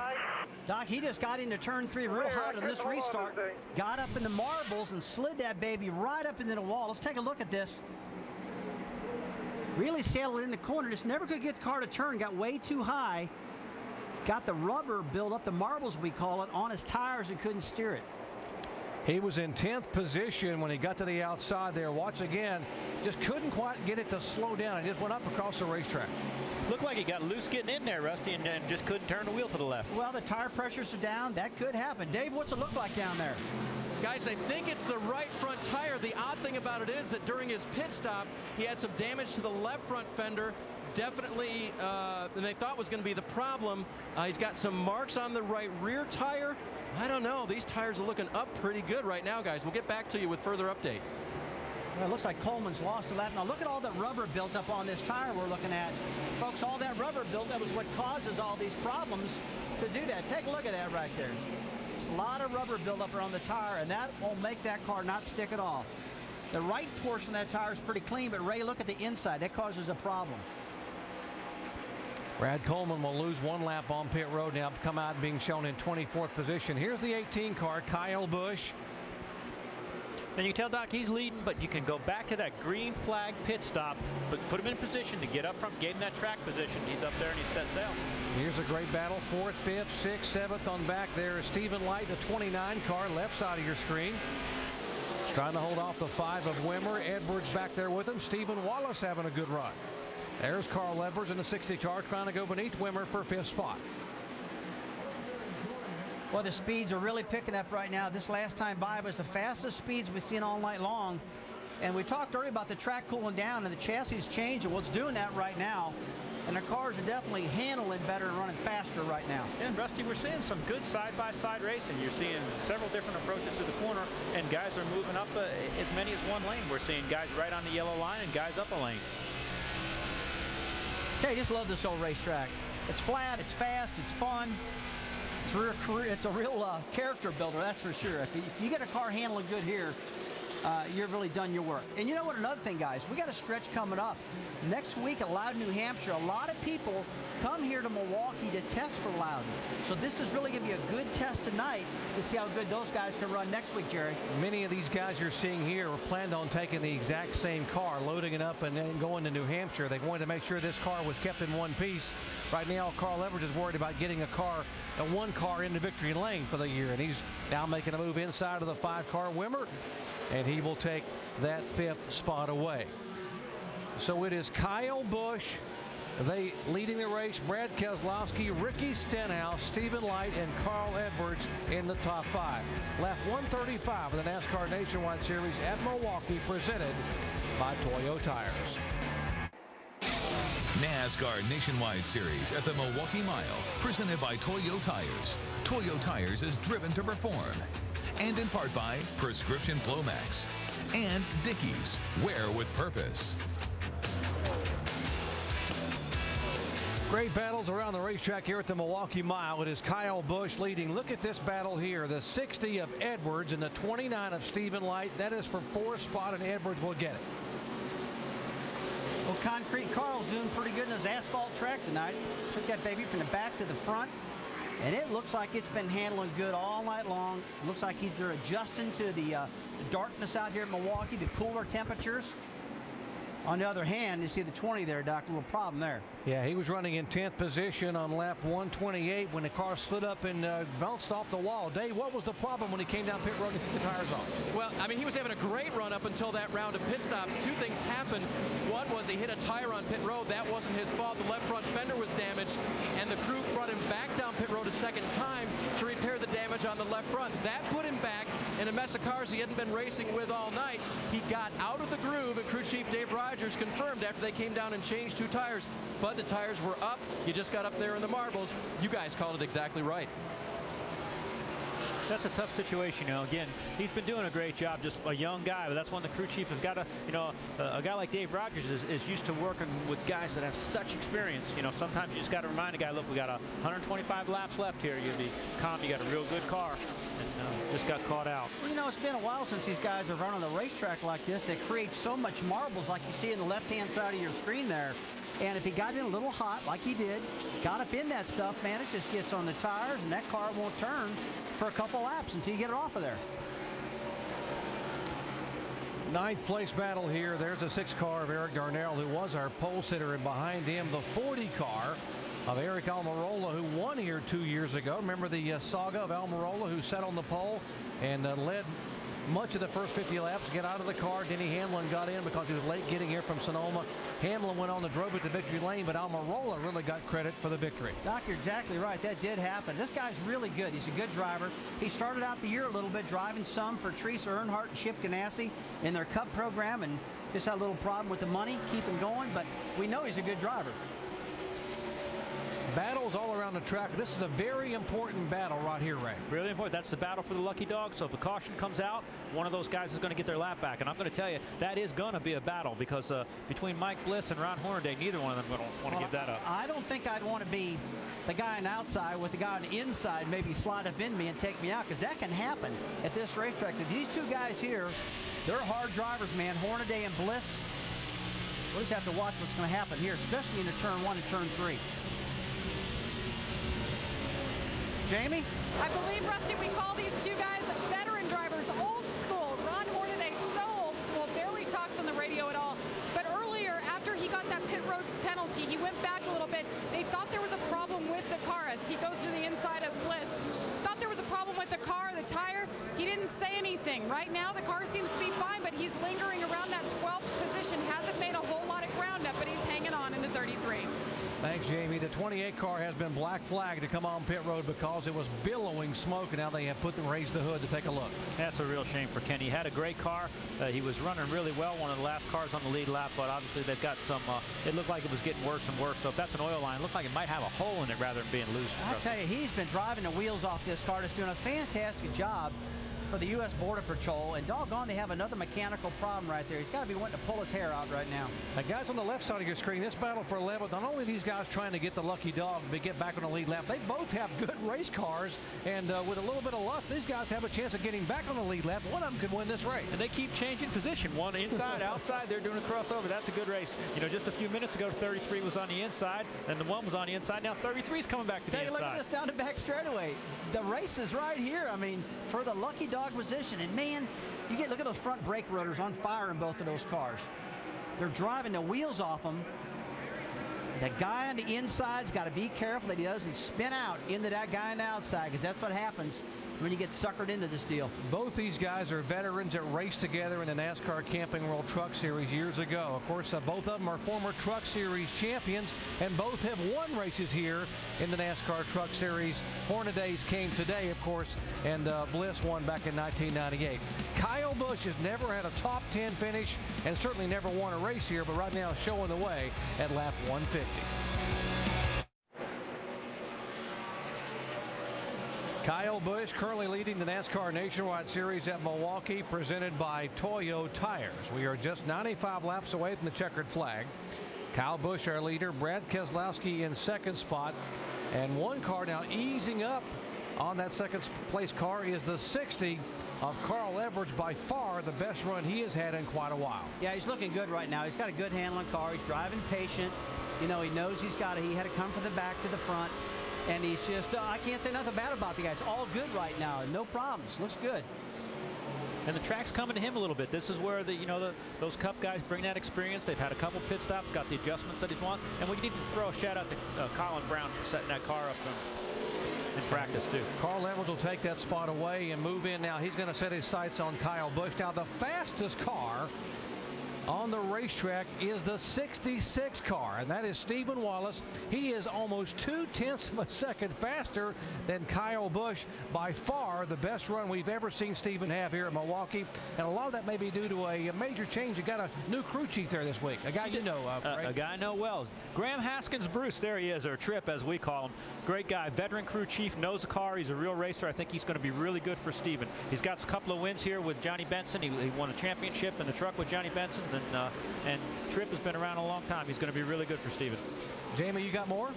Speaker 3: Doc, he just got into turn 3 real hot on this restart. Got up in the marbles and slid that baby right up into the wall. Let's take a look at this. Really sailed in the corner. Just never could get the car to turn. Got way too high. Got the rubber build up, the marbles we call it, on his tires and couldn't steer it.
Speaker 12: He was in 10th position when he got to the outside there. Watch again. Just couldn't quite get it to slow down. It just went up across the racetrack.
Speaker 15: Looked like he got loose getting in there, Rusty, and just couldn't turn the wheel to the left.
Speaker 3: Well, the tire pressures are down. That could happen. Dave, what's it look like down there?
Speaker 7: Guys, I think it's the right front tire. The odd thing about it is that during his pit stop, he had some damage to the left front fender. Definitely, they thought was going to be the problem. He's got some marks on the right rear tire. I don't know. These tires are looking up pretty good right now, guys. We'll get back to you with further update.
Speaker 3: Well, it looks like Coleman's lost a lap. Now look at all that rubber built up on this tire we're looking at. Folks, all that rubber built up is what causes all these problems to do that. Take a look at that right there. There's a lot of rubber built up around the tire, and that will make that car not stick at all. The right portion of that tire is pretty clean, but Ray, look at the inside. That causes a problem.
Speaker 12: Brad Coleman will lose 1 lap on pit road now, come out being shown in 24th position. Here's the 18 car, Kyle Busch.
Speaker 15: And you can tell Doc he's leading, but you can go back to that green flag pit stop, but put him in position to get up front, gave him that track position. He's up there and he's set sail.
Speaker 12: Here's a great battle, 4th, 5th, 6th, 7th on back. There is Stephen Light, the 29 car, left side of your screen. Trying to hold off the 5 of Wimmer. Edwards back there with him. Stephen Wallace having a good run. There's Carl Edwards in the 60 car trying to go beneath Wimmer for 5th spot.
Speaker 3: Well, the speeds are really picking up right now. This last time by was the fastest speeds we've seen all night long. And we talked earlier about the track cooling down and the chassis is changing. Well, it's doing that right now. And the cars are definitely handling better and running faster right now.
Speaker 15: And Rusty, we're seeing some good side-by-side racing. You're seeing several different approaches to the corner, and guys are moving up as many as one lane. We're seeing guys right on the yellow line and guys up a lane.
Speaker 3: I just love this old racetrack. It's flat, it's fast, it's fun. It's a real character builder, that's for sure. If you get a car handling good here, you've really done your work. And you know what, another thing, guys, we got a stretch coming up. Next week at Loudon, New Hampshire, a lot of people come here to Milwaukee to test for Loudon. So this is really going to be a good test tonight to see how good those guys can run next week, Jerry.
Speaker 12: Many of these guys you're seeing here were planned on taking the exact same car, loading it up and then going to New Hampshire. They wanted to make sure this car was kept in one piece. Right now, Carl Edwards is worried about getting one car into victory lane for the year, and he's now making a move inside of the 5-car Wimmer, and he will take that 5th spot away. So it is Kyle Busch, they leading the race, Brad Keselowski, Ricky Stenhouse, Stephen Light, and Carl Edwards in the top 5. Lap 135 of the NASCAR Nationwide Series at Milwaukee, presented by Toyo Tires.
Speaker 11: NASCAR Nationwide Series at the Milwaukee Mile, presented by Toyo Tires. Toyo Tires is driven to perform. And in part by Prescription Flomax. And Dickies, wear with purpose.
Speaker 12: Great battles around the racetrack here at the Milwaukee Mile. It is Kyle Busch leading. Look at this battle here. The 60 of Edwards and the 29 of Stephen Light. That is for 4th spot, and Edwards will get it.
Speaker 3: Well, Concrete Carl's doing pretty good in his asphalt track tonight. Took that baby from the back to the front, and it looks like it's been handling good all night long. It looks like they're adjusting to the darkness out here in Milwaukee, the cooler temperatures. On the other hand, you see the 20 there, Doc, a little problem there.
Speaker 12: Yeah, he was running in 10th position on lap 128 when the car slid up and bounced off the wall. Dave, what was the problem when he came down pit road and took the tires off?
Speaker 7: Well, I mean, he was having a great run up until that round of pit stops. 2 things happened. One was he hit a tire on pit road. That wasn't his fault. The left front fender was damaged, and the crew brought him back down pit road a second time to repair the damage on the left front. That put him back in a mess of cars he hadn't been racing with all night. He got out of the groove, and crew chief Dave Rogers confirmed after they came down and changed 2 tires. But the tires were up. You just got up there in the marbles. You guys called it exactly right.
Speaker 15: That's a tough situation, you know. Again, he's been doing a great job, just a young guy, but that's when the crew chief has got to, you know, a guy like Dave Rogers is used to working with guys that have such experience. You know, sometimes you just got to remind a guy, look, we got 125 laps left here. You be calm. You got a real good car, and just got caught out.
Speaker 3: Well, you know, it's been a while since these guys have run on a racetrack like this that creates so much marbles like you see in the left-hand side of your screen there. And if he got in a little hot, like he did, got up in that stuff, man, it just gets on the tires, and that car won't turn for a couple laps until you get it off of there.
Speaker 12: 9th place battle here. There's a 6 car of Eric Darnell, who was our pole sitter, and behind him the 40 car of Eric Almirola, who won here 2 years ago. Remember the saga of Almirola, who sat on the pole and led much of the first 50 laps to get out of the car. Denny Hamlin got in because he was late getting here from Sonoma. Hamlin went on and drove it to victory lane, but Almirola really got credit for the victory.
Speaker 3: Doc, you're exactly right. That did happen. This guy's really good. He's a good driver. He started out the year a little bit driving some for Teresa Earnhardt and Chip Ganassi in their Cup program, and just had a little problem with the money, keep him going, but we know he's a good driver.
Speaker 12: Battles all around the track. This is a very important battle right here, Ray.
Speaker 15: Really important. That's the battle for the lucky dog. So if a caution comes out, one of those guys is going to get their lap back. And I'm going to tell you, that is going to be a battle because between Mike Bliss and Ron Hornaday, neither one of them want to give that up.
Speaker 3: I don't think I'd want to be the guy on the outside with the guy on the inside maybe slide up in me and take me out, because that can happen at this racetrack. These 2 guys here, they're hard drivers, man. Hornaday and Bliss. We'll just have to watch what's going to happen here, especially in the turn 1 and turn 3. Jamie?
Speaker 6: I believe, Rusty, we call these 2 guys veteran drivers, old school. Ron Hornaday, so old school, barely talks on the radio at all. But earlier, after he got that pit road penalty, he went back a little bit. They thought there was a problem with the car as he goes to the inside of Bliss. Thought there was a problem with the car, the tire. He didn't say anything. Right now, the car seems to be fine, but he's lingering around that 12th position. Hasn't made a whole lot of ground up, but he's hanging on in the 33.
Speaker 12: Thanks, Jamie. The 28 car has been black flagged to come on pit road because it was billowing smoke, and now they have raised the hood to take a look.
Speaker 15: That's a real shame for Kenny. He had a great car. He was running really well, one of the last cars on the lead lap, but obviously they've got some, it looked like it was getting worse and worse. So if that's an oil line, it looked like it might have a hole in it rather than being loose.
Speaker 3: I tell you, he's been driving the wheels off this car. That's doing a fantastic job for the U.S. Border Patrol, and doggone, they have another mechanical problem right there. He's got to be wanting to pull his hair out right now.
Speaker 12: Now, guys, on the left side of your screen, this battle for 11th, not only these guys trying to get the lucky dog to get back on the lead lap, they both have good race cars, and with a little bit of luck, these guys have a chance of getting back on the lead lap. One of them could win this race.
Speaker 15: And they keep changing position. One inside, outside, they're doing a crossover. That's a good race. You know, just a few minutes ago, 33 was on the inside, and the one was on the inside. Now 33 is coming back to the inside.
Speaker 3: Look at this down the back straightaway. The race is right here. I mean, for the lucky dog position, and man, look at those front brake rotors on fire in both of those cars. They're driving the wheels off them. The guy on the inside's got to be careful that he doesn't spin out into that guy on the outside, because that's what happens when you get suckered into this deal.
Speaker 12: Both these guys are veterans that raced together in the NASCAR Camping World Truck Series years ago. Of course, both of them are former Truck Series champions, and both have won races here in the NASCAR Truck Series. Hornadays came today, of course, and Bliss won back in 1998. Kyle Busch has never had a top 10 finish and certainly never won a race here, but right now showing the way at lap 150. Kyle Busch currently leading the NASCAR Nationwide Series at Milwaukee, presented by Toyo Tires. We are just 95 laps away from the checkered flag. Kyle Busch, our leader. Brad Keselowski in second spot. And one car now easing up on that second place car is the 60 of Carl Edwards, by far the best run he has had in quite a while.
Speaker 3: Yeah, he's looking good right now. He's got a good handling car. He's driving patient. You know, he knows he had to come from the back to the front. And he's just, I can't say nothing bad about the guy. It's all good right now. No problems. Looks good.
Speaker 15: And the track's coming to him a little bit. This is where those Cup guys bring that experience. They've had a couple pit stops, got the adjustments that he's want. And we need to throw a shout out to Colin Brown for setting that car up in practice too.
Speaker 12: Carl Edwards will take that spot away and move in now. He's going to set his sights on Kyle Busch. Now, the fastest car on the racetrack is the 66 car, and that is Stephen Wallace. He is almost 0.2 of a second faster than Kyle Busch. By far the best run we've ever seen Stephen have here at Milwaukee, and a lot of that may be due to a major change. You got a new crew chief there this week, a guy you know.
Speaker 15: A guy I know well. Graham Haskins Bruce, there he is, or Trip as we call him. Great guy, veteran crew chief, knows the car. He's a real racer. I think he's going to be really good for Stephen. He's got a couple of wins here with Johnny Benson. He won a championship in the truck with Johnny Benson. And Tripp has been around a long time. He's going to be really good for Stephen.
Speaker 12: Jamie, you got more?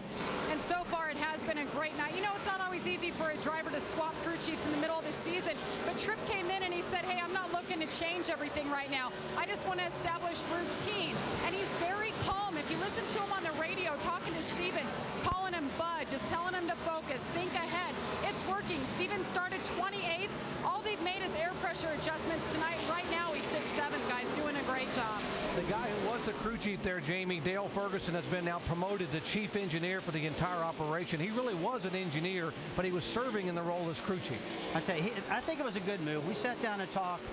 Speaker 6: And so far it has been a great night. You know, it's not always easy for a driver to swap crew chiefs in the middle of the season, but Tripp came in and he said, hey, I'm not looking to change everything right now. I just want to establish routine. And he's very calm. If you listen to him on the radio talking to Stephen, calling him Bud, just telling him to focus, think ahead. It's working. Stephen started 28th. All they've made is air pressure adjustments tonight. Right now he's 6'7", guys, doing a great job.
Speaker 12: The guy who was the crew chief there, Jamie, Dale Ferguson, has been now promoted to chief engineer for the entire operation. He really was an engineer, but he was serving in the role as crew chief.
Speaker 3: I tell you, I think it was a good move. We sat down and talked,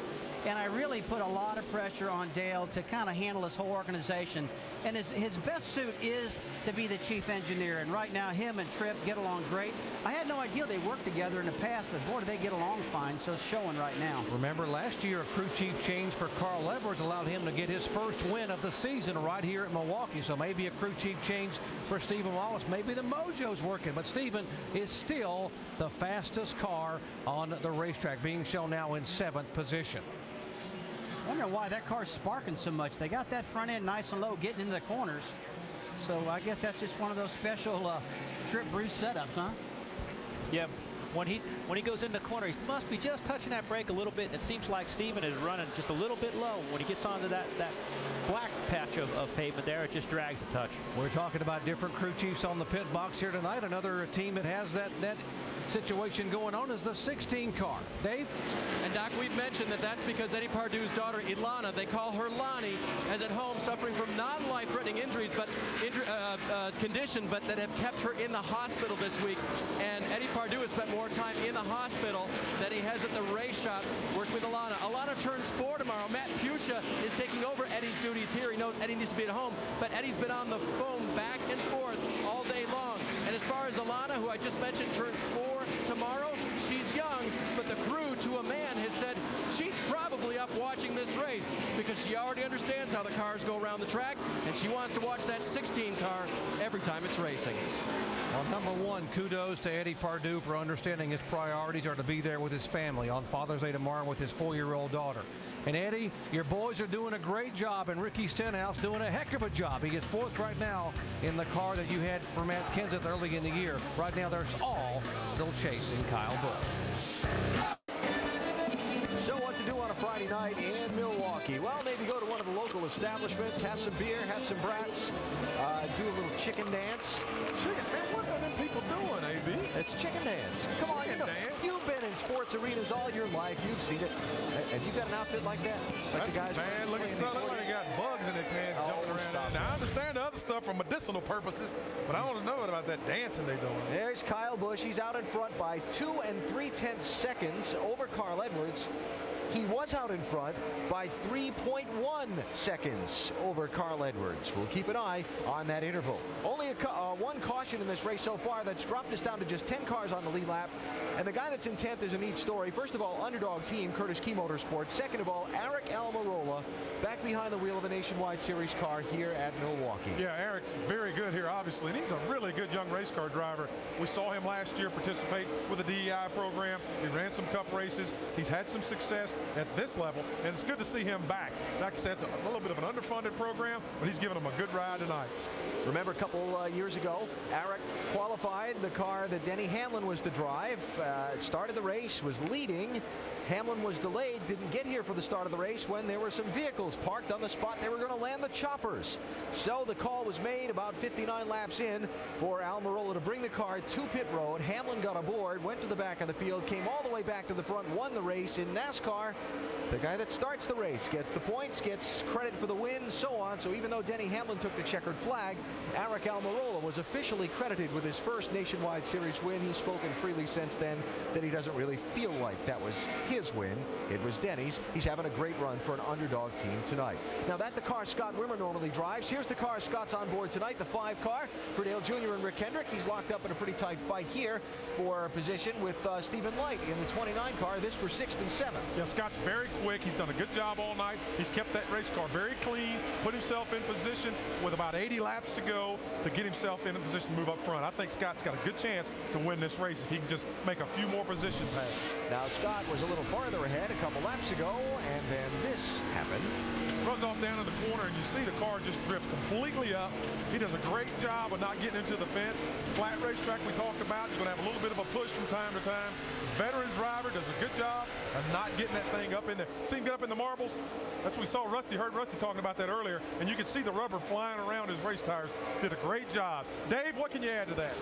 Speaker 3: and I really put a lot of pressure on Dale to kind of handle this whole organization. And his best suit is to be the chief engineer. And right now, him and Tripp get along great. I had no idea they worked together in the past, but boy, do they get along fine. So it's showing right now.
Speaker 12: Remember, last year, a crew chief change for Carl Edwards allowed him to get his first win of the season right here at Milwaukee. So maybe a crew chief change for Stephen Wallace. Maybe the mojo's working, but Stephen is still the fastest car on the racetrack, being shown now in 7th position.
Speaker 3: I wonder why that car's sparking so much. They got that front end nice and low getting into the corners. So I guess that's just one of those special Tripp Bruce setups, huh?
Speaker 15: Yeah. When he goes in the corner, he must be just touching that brake a little bit. And it seems like Stephen is running just a little bit low. When he gets onto that black patch of pavement there, it just drags a touch.
Speaker 12: We're talking about different crew chiefs on the pit box here tonight. Another team that has that situation going on is the 16 car. Dave?
Speaker 9: And Doc, we've mentioned that's because Eddie Pardue's daughter, Ilana, they call her Lonnie, is at home suffering from non-life-threatening injuries, but condition, but that have kept her in the hospital this week. And Eddie Pardue has spent more more time in the hospital than he has at the race shop working with Alana. Alana turns 4 tomorrow. Matt Pusha is taking over Eddie's duties here. He knows Eddie needs to be at home, but Eddie's been on the phone back and forth all day long. And as far as Alana, who I just mentioned, turns 4 tomorrow, she's young, but the crew, to a man, has said she's probably up watching this race because she already understands how the cars go around the track, and she wants to watch that 16 car every time it's racing.
Speaker 12: Well, number one, kudos to Eddie Pardue for understanding his priorities are to be there with his family on Father's Day tomorrow with his 4-year-old daughter. And Eddie, your boys are doing a great job, and Ricky Stenhouse doing a heck of a job. He is 4th right now in the car that you had for Matt Kenseth early in the year. Right now, they're all still chasing Kyle Busch.
Speaker 1: So what to do on a Friday night in Milwaukee? Well, maybe go to one of the local establishments, have some beer, have some brats, do a little chicken dance.
Speaker 4: Chicken? Man, what are them people doing, AB?
Speaker 1: It's chicken dance. Come on, you've been in sports arenas all your life. You've seen it. Have you got an outfit like that? Like the guys
Speaker 4: bad looking stuff. Looks like they got bugs in their pants jumping around. Now, I understand the other stuff for medicinal purposes, but I don't know about that dancing they doing.
Speaker 1: There's Kyle Busch. He's out in front by 2 3/10 seconds over Carl Edwards. He was out in front by 3.1 seconds over Carl Edwards. We'll keep an eye on that interval. Only one caution in this race so far. That's dropped us down to just 10 cars on the lead lap. And the guy that's in 10th is a neat story. First of all, underdog team, Curtis Key Motorsports. Second of all, Eric Almirola, back behind the wheel of a Nationwide Series car here at Milwaukee.
Speaker 4: Yeah, Eric's very good here, obviously, and he's a really good young race car driver. We saw him last year participate with the DEI program. He ran some cup races. He's had some success at this level, and it's good to see him back. Like I said, it's a little bit of an underfunded program, but he's giving them a good ride tonight.
Speaker 1: Remember a couple years ago, Eric qualified the car that Denny Hamlin was to drive. Started the race, was leading. Hamlin was delayed, didn't get here for the start of the race when there were some vehicles parked on the spot they were going to land the choppers. So the call was made about 59 laps in for Almirola to bring the car to pit road. Hamlin got aboard, went to the back of the field, came all the way back to the front, won the race. In NASCAR, the guy that starts the race gets the points, gets credit for the win, so on. So even though Denny Hamlin took the checkered flag, Eric Almirola was officially credited with his first Nationwide Series win. He's spoken freely since then that he doesn't really feel like that was his win. It was Denny's. He's having a great run for an underdog team tonight. Now, that's the car Scott Wimmer normally drives. Here's the car Scott's on board tonight, the 5 car for Dale Jr. and Rick Hendrick. He's locked up in a pretty tight fight here for position with Stephen Light in the 29 car. This for 6th and 7th.
Speaker 4: Yeah, Scott's very quick. He's done a good job all night. He's kept that race car very clean, put himself in position with about 80 laps to go to get himself in a position to move up front. I think Scott's got a good chance to win this race if he can just make a few more position passes.
Speaker 1: Now, Scott was a little farther ahead a couple laps ago, and then this happened.
Speaker 4: Runs off down in the corner, and you see the car just drift completely up. He does a great job of not getting into the fence. Flat racetrack we talked about, you're going to have a little bit of a push from time to time. Veteran driver does a good job of not getting that thing up in there. See him get up in the marbles? That's what we saw Rusty, heard Rusty talking about that earlier, and you could see the rubber flying around his race tires. Did a great job. Dave, what can you add to that?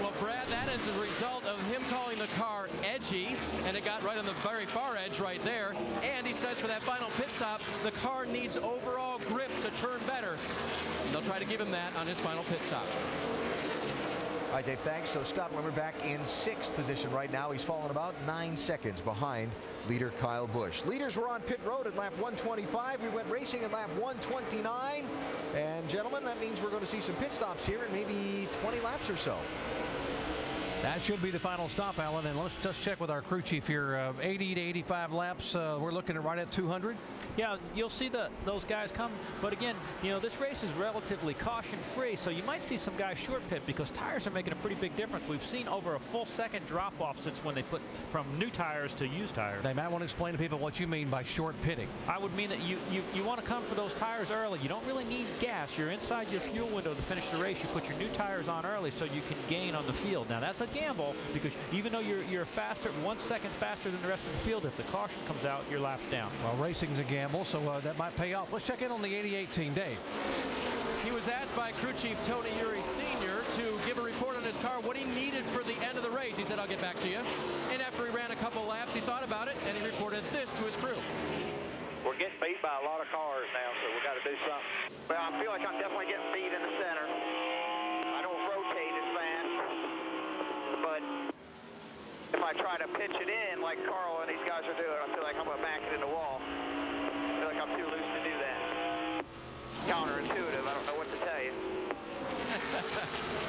Speaker 9: Well, Brad, that is a result of him calling the car edgy, and it got right on the very far edge right there. And he says for that final pit stop, the car needs overall grip to turn better. And they'll try to give him that on his final pit stop.
Speaker 1: All right, Dave, thanks. So Scott Wimmer back in 6th position right now. He's fallen about 9 seconds behind leader Kyle Busch. Leaders were on pit road at lap 125. We went racing at lap 129. And gentlemen, that means we're going to see some pit stops here in maybe 20 laps or so.
Speaker 12: That should be the final stop, Alan. And let's just check with our crew chief here. 80 to 85 laps. We're looking at right at 200.
Speaker 15: Yeah, you'll see those guys come. But again, this race is relatively caution-free, so you might see some guys short pit because tires are making a pretty big difference. We've seen over a full second drop-off since when they put from new tires to used tires.
Speaker 12: They might want to explain to people what you mean by short pitting.
Speaker 15: I would mean that you want to come for those tires early. You don't really need gas. You're inside your fuel window to finish the race. You put your new tires on early so you can gain on the field. Now, that's a gamble because even though you're faster, 1 second faster than the rest of the field, if the caution comes out, your lap's down.
Speaker 12: Well, racing's a gamble, so that might pay off. Let's check in on the 88 team, Dave.
Speaker 9: He was asked by crew chief Tony Uri Sr. to give a report on his car, what he needed for the end of the race. He said, I'll get back to you. And after he ran a couple laps, he thought about it, and he reported this to his crew.
Speaker 14: We're getting beat by a lot of cars now, so we got to do something. Well, I feel like I'm definitely getting beat in the center. I don't rotate as fast, but if I try to pitch it in like Carl and these guys are doing, I feel like I'm going to back it in the wall. I feel like I'm too loose to do that. Counterintuitive, I don't know what to tell you.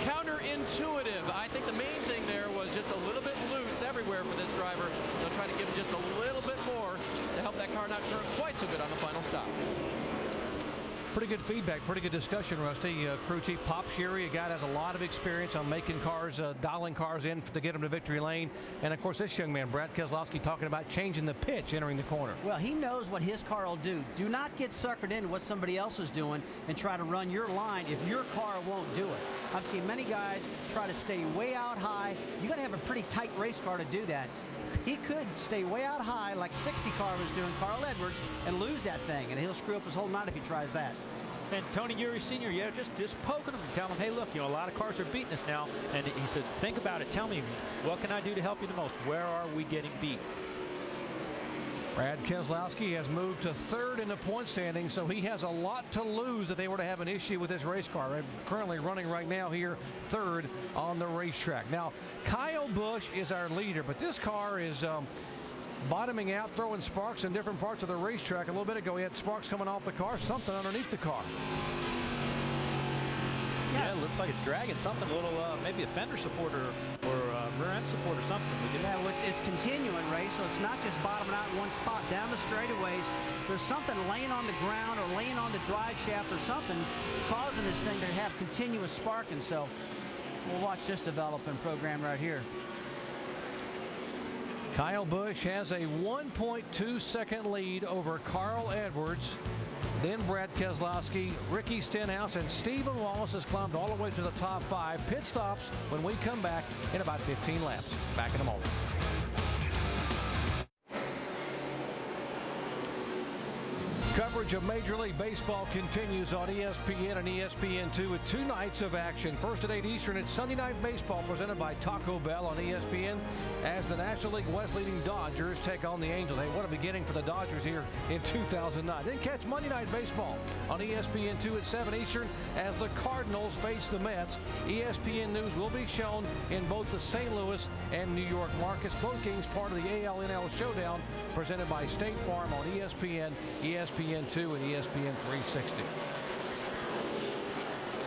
Speaker 9: Counterintuitive. I think the main thing there was just a little bit loose everywhere for this driver. They'll try to give him just a little bit more to help that car not turn quite so good on the final stop.
Speaker 12: Pretty good feedback, pretty good discussion, Rusty. Crew Chief Pop Sherry, a guy that has a lot of experience on making cars, dialing cars in to get them to victory lane. And, of course, this young man, Brad Keselowski, talking about changing the pitch entering the corner.
Speaker 3: Well, he knows what his car will do. Do not get suckered into what somebody else is doing and try to run your line if your car won't do it. I've seen many guys try to stay way out high. You got to have a pretty tight race car to do that. He could stay way out high like 60 car was doing, Carl Edwards, and lose that thing, and he'll screw up his whole night if he tries that.
Speaker 15: And Tony Eury Sr., yeah, just poking him and telling him, hey, look, you know, a lot of cars are beating us now. And he said, think about it. Tell me, what can I do to help you the most? Where are we getting beat?
Speaker 12: Brad Keselowski has moved to third in the point standing, so he has a lot to lose if they were to have an issue with this race car. They're currently running right now here third on the racetrack. Now, Kyle Busch is our leader, but this car is bottoming out, throwing sparks in different parts of the racetrack. A little bit ago, he had sparks coming off the car, something underneath the car.
Speaker 15: Yeah, it looks like it's dragging something, a little, maybe a fender support or rear end support or something.
Speaker 3: Yeah, well, it's continuing, Ray, so it's not just bottoming out in one spot. Down the straightaways, there's something laying on the ground or laying on the drive shaft or something causing this thing to have continuous sparking. So we'll watch this development program right here.
Speaker 12: Kyle Busch has a 1.2 second lead over Carl Edwards. Then Brad Keselowski, Ricky Stenhouse, and Stephen Wallace has climbed all the way to the top 5. Pit stops when we come back in about 15 laps. Back in a moment. Coverage of Major League Baseball continues on ESPN and ESPN2 with 2 nights of action. First at 8 Eastern, it's Sunday Night Baseball presented by Taco Bell on ESPN as the National League West leading Dodgers take on the Angels. Hey, what a beginning for the Dodgers here in 2009. Then catch Monday Night Baseball on ESPN2 at 7 Eastern as the Cardinals face the Mets. ESPN News will be shown in both the St. Louis and New York markets. Both games part of the AL-NL Showdown presented by State Farm on ESPN, ESPN2, and ESPN 360.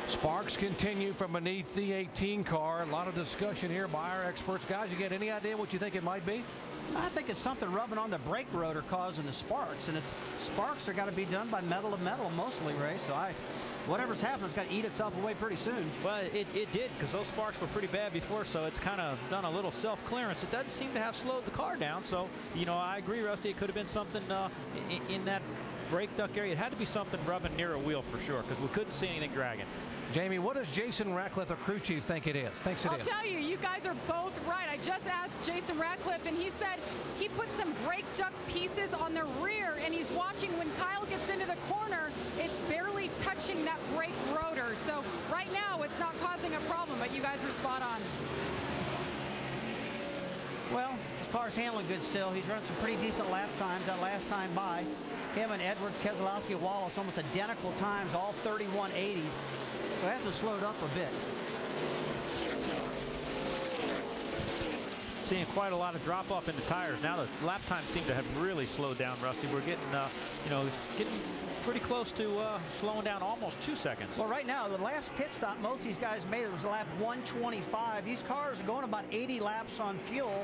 Speaker 12: Sparks continue from beneath the 18 car. A lot of discussion here by our experts. Guys, you get any idea what you think it might be?
Speaker 3: I think it's something rubbing on the brake rotor causing the sparks, and sparks are got to be done by metal to metal mostly, Ray. So whatever's happened, it's got to eat itself away pretty soon.
Speaker 15: Well, it did, because those sparks were pretty bad before, so it's kind of done a little self-clearance. It doesn't seem to have slowed the car down, so, you know, I agree, Rusty, it could have been something in that brake duct area. It had to be something rubbing near a wheel for sure, because we couldn't see anything dragging.
Speaker 12: Jamie, what does Jason Ratcliffe, the crew chief, think it is?
Speaker 6: I'll tell you, you guys are both right. I just asked Jason Ratcliffe, and he said he put some brake duct pieces on the rear, and he's watching when Kyle gets into the corner, it's barely touching that brake rotor. So right now, it's not causing a problem, but you guys were spot on.
Speaker 3: Well, his car's handling good still. He's run some pretty decent lap times that last time by. Him and Edwards, Keselowski, Wallace, almost identical times, all 31.80s. So it hasn't slowed up a bit.
Speaker 15: Seeing quite a lot of drop off in the tires. Now the lap times seem to have really slowed down, Rusty. We're getting, getting pretty close to slowing down almost 2 seconds.
Speaker 3: Well, right now, the last pit stop most of these guys made, it was lap 125. These cars are going about 80 laps on fuel.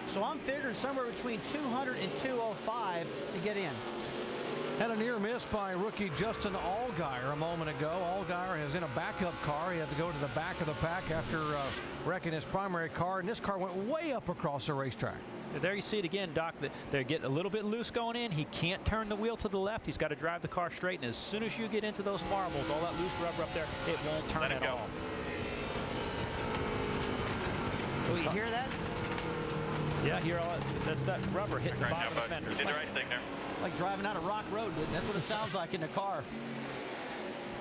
Speaker 3: So I'm figuring somewhere between 200 and 205 to get in.
Speaker 12: Had a near miss by rookie Justin Allgaier a moment ago. Allgaier is in a backup car. He had to go to the back of the pack after wrecking his primary car, and this car went way up across the racetrack.
Speaker 15: There you see it again, Doc. They're getting a little bit loose going in. He can't turn the wheel to the left. He's got to drive the car straight, and as soon as you get into those marbles, all that loose rubber up there, it won't turn at all.
Speaker 3: Oh, you hear that?
Speaker 15: Yeah, that's that rubber hitting the bottom of the fender.
Speaker 18: You did the right thing there.
Speaker 3: Like driving out a rock road. That's what it sounds like in the car.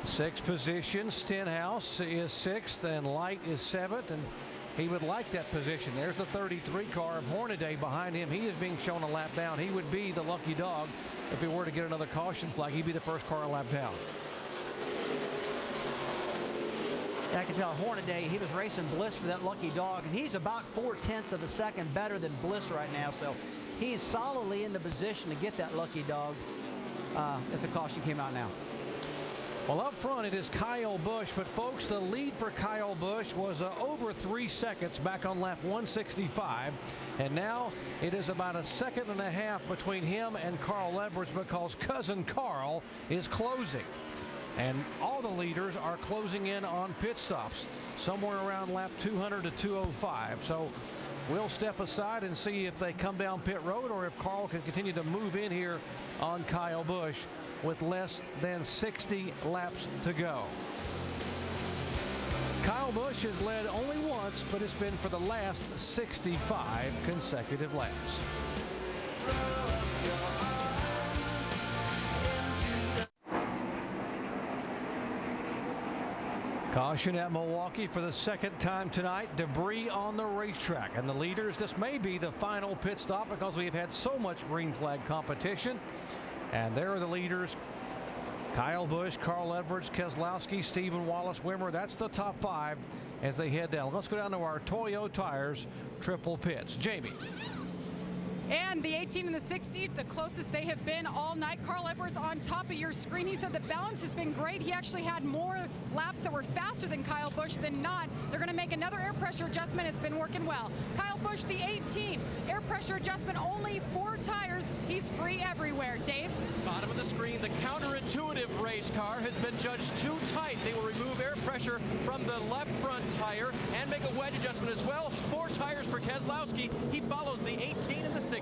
Speaker 12: Sixth position, Stenhouse is 6th, and Light is 7th, and he would like that position. There's the 33 car of Hornaday behind him. He is being shown a lap down. He would be the lucky dog if he were to get another caution flag. He'd be the first car a lap down.
Speaker 3: I can tell Hornaday, he was racing Bliss for that lucky dog, and he's about 0.4 of a second better than Bliss right now, so he's solidly in the position to get that lucky dog if the caution came out now.
Speaker 12: Well, up front it is Kyle Busch, but folks, the lead for Kyle Busch was over 3 seconds back on lap 165, and now it is about a second and a half between him and Carl Edwards because cousin Carl is closing. And all the leaders are closing in on pit stops, somewhere around lap 200 to 205. So we'll step aside and see if they come down pit road or if Carl can continue to move in here on Kyle Busch with less than 60 laps to go. Kyle Busch has led only once, but it's been for the last 65 consecutive laps. Caution at Milwaukee for the second time tonight. Debris on the racetrack. And the leaders, this may be the final pit stop because we have had so much green flag competition. And there are the leaders. Kyle Busch, Carl Edwards, Keselowski, Stephen Wallace, Wimmer. That's the top 5 as they head down. Let's go down to our Toyo Tires triple pits. Jamie.
Speaker 6: And the 18 and the 60, the closest they have been all night. Carl Edwards on top of your screen. He said the balance has been great. He actually had more laps that were faster than Kyle Busch than not. They're going to make another air pressure adjustment. It's been working well. Kyle Busch, the 18, air pressure adjustment, only 4 tires. He's free everywhere. Dave?
Speaker 9: Bottom of the screen, the counterintuitive race car has been judged too tight. They will remove air pressure from the left front tire and make a wedge adjustment as well. 4 tires for Keselowski. He follows the 18 and the 60.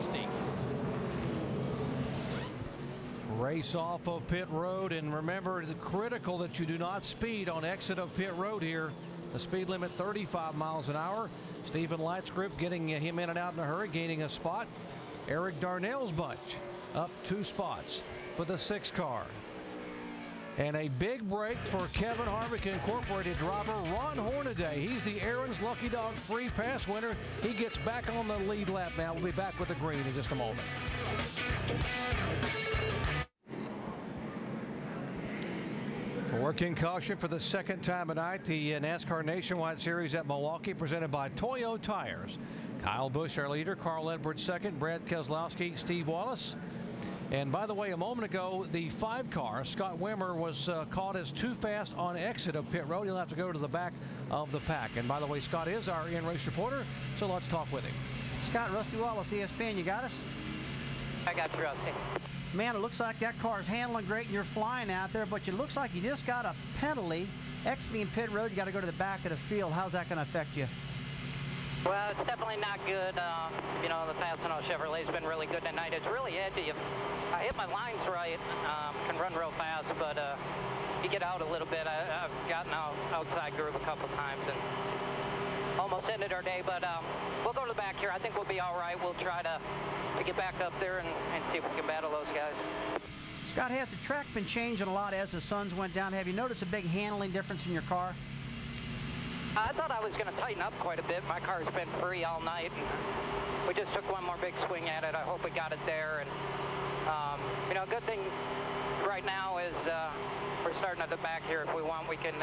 Speaker 12: Race off of pit road, and remember, the critical that you do not speed on exit of pit road here. The speed limit 35 miles an hour. Stephen Light's group getting him in and out in a hurry, gaining a spot. Eric Darnell's bunch up 2 spots for the 6 car. And a big break for Kevin Harvick Incorporated driver Ron Hornaday. He's the Aaron's Lucky Dog free pass winner. He gets back on the lead lap now. We'll be back with the green in just a moment. Working caution for the second time tonight. The NASCAR Nationwide Series at Milwaukee presented by Toyo Tires. Kyle Busch, our leader. Carl Edwards second. Brad Keselowski, Steve Wallace. And by the way, a moment ago, the 5 car, Scott Wimmer, was caught as too fast on exit of pit road. He'll have to go to the back of the pack. And by the way, Scott is our in-race reporter, so let's talk with him.
Speaker 3: Scott, Rusty Wallace, ESPN, you got us?
Speaker 18: I got you, Rusty.
Speaker 3: Man, it looks like that car's handling great and you're flying out there, but it looks like you just got a penalty exiting pit road. You got to go to the back of the field. How's that going to affect you?
Speaker 18: Well, it's definitely not good. You know, the Fastenal Chevrolet's been really good tonight. It's really edgy. If I hit my lines right, can run real fast, but you get out a little bit. I've gotten outside groove a couple times and almost ended our day, but we'll go to the back here. I think we'll be all right. We'll try to get back up there and see if we can battle those guys.
Speaker 3: Scott, has the track been changing a lot as the suns went down? Have you noticed a big handling difference in your car?
Speaker 18: I thought I was going to tighten up quite a bit. My car's been free all night, and we just took one more big swing at it. I hope we got it there. And you know, a good thing right now is we're starting at the back here. If we want, we can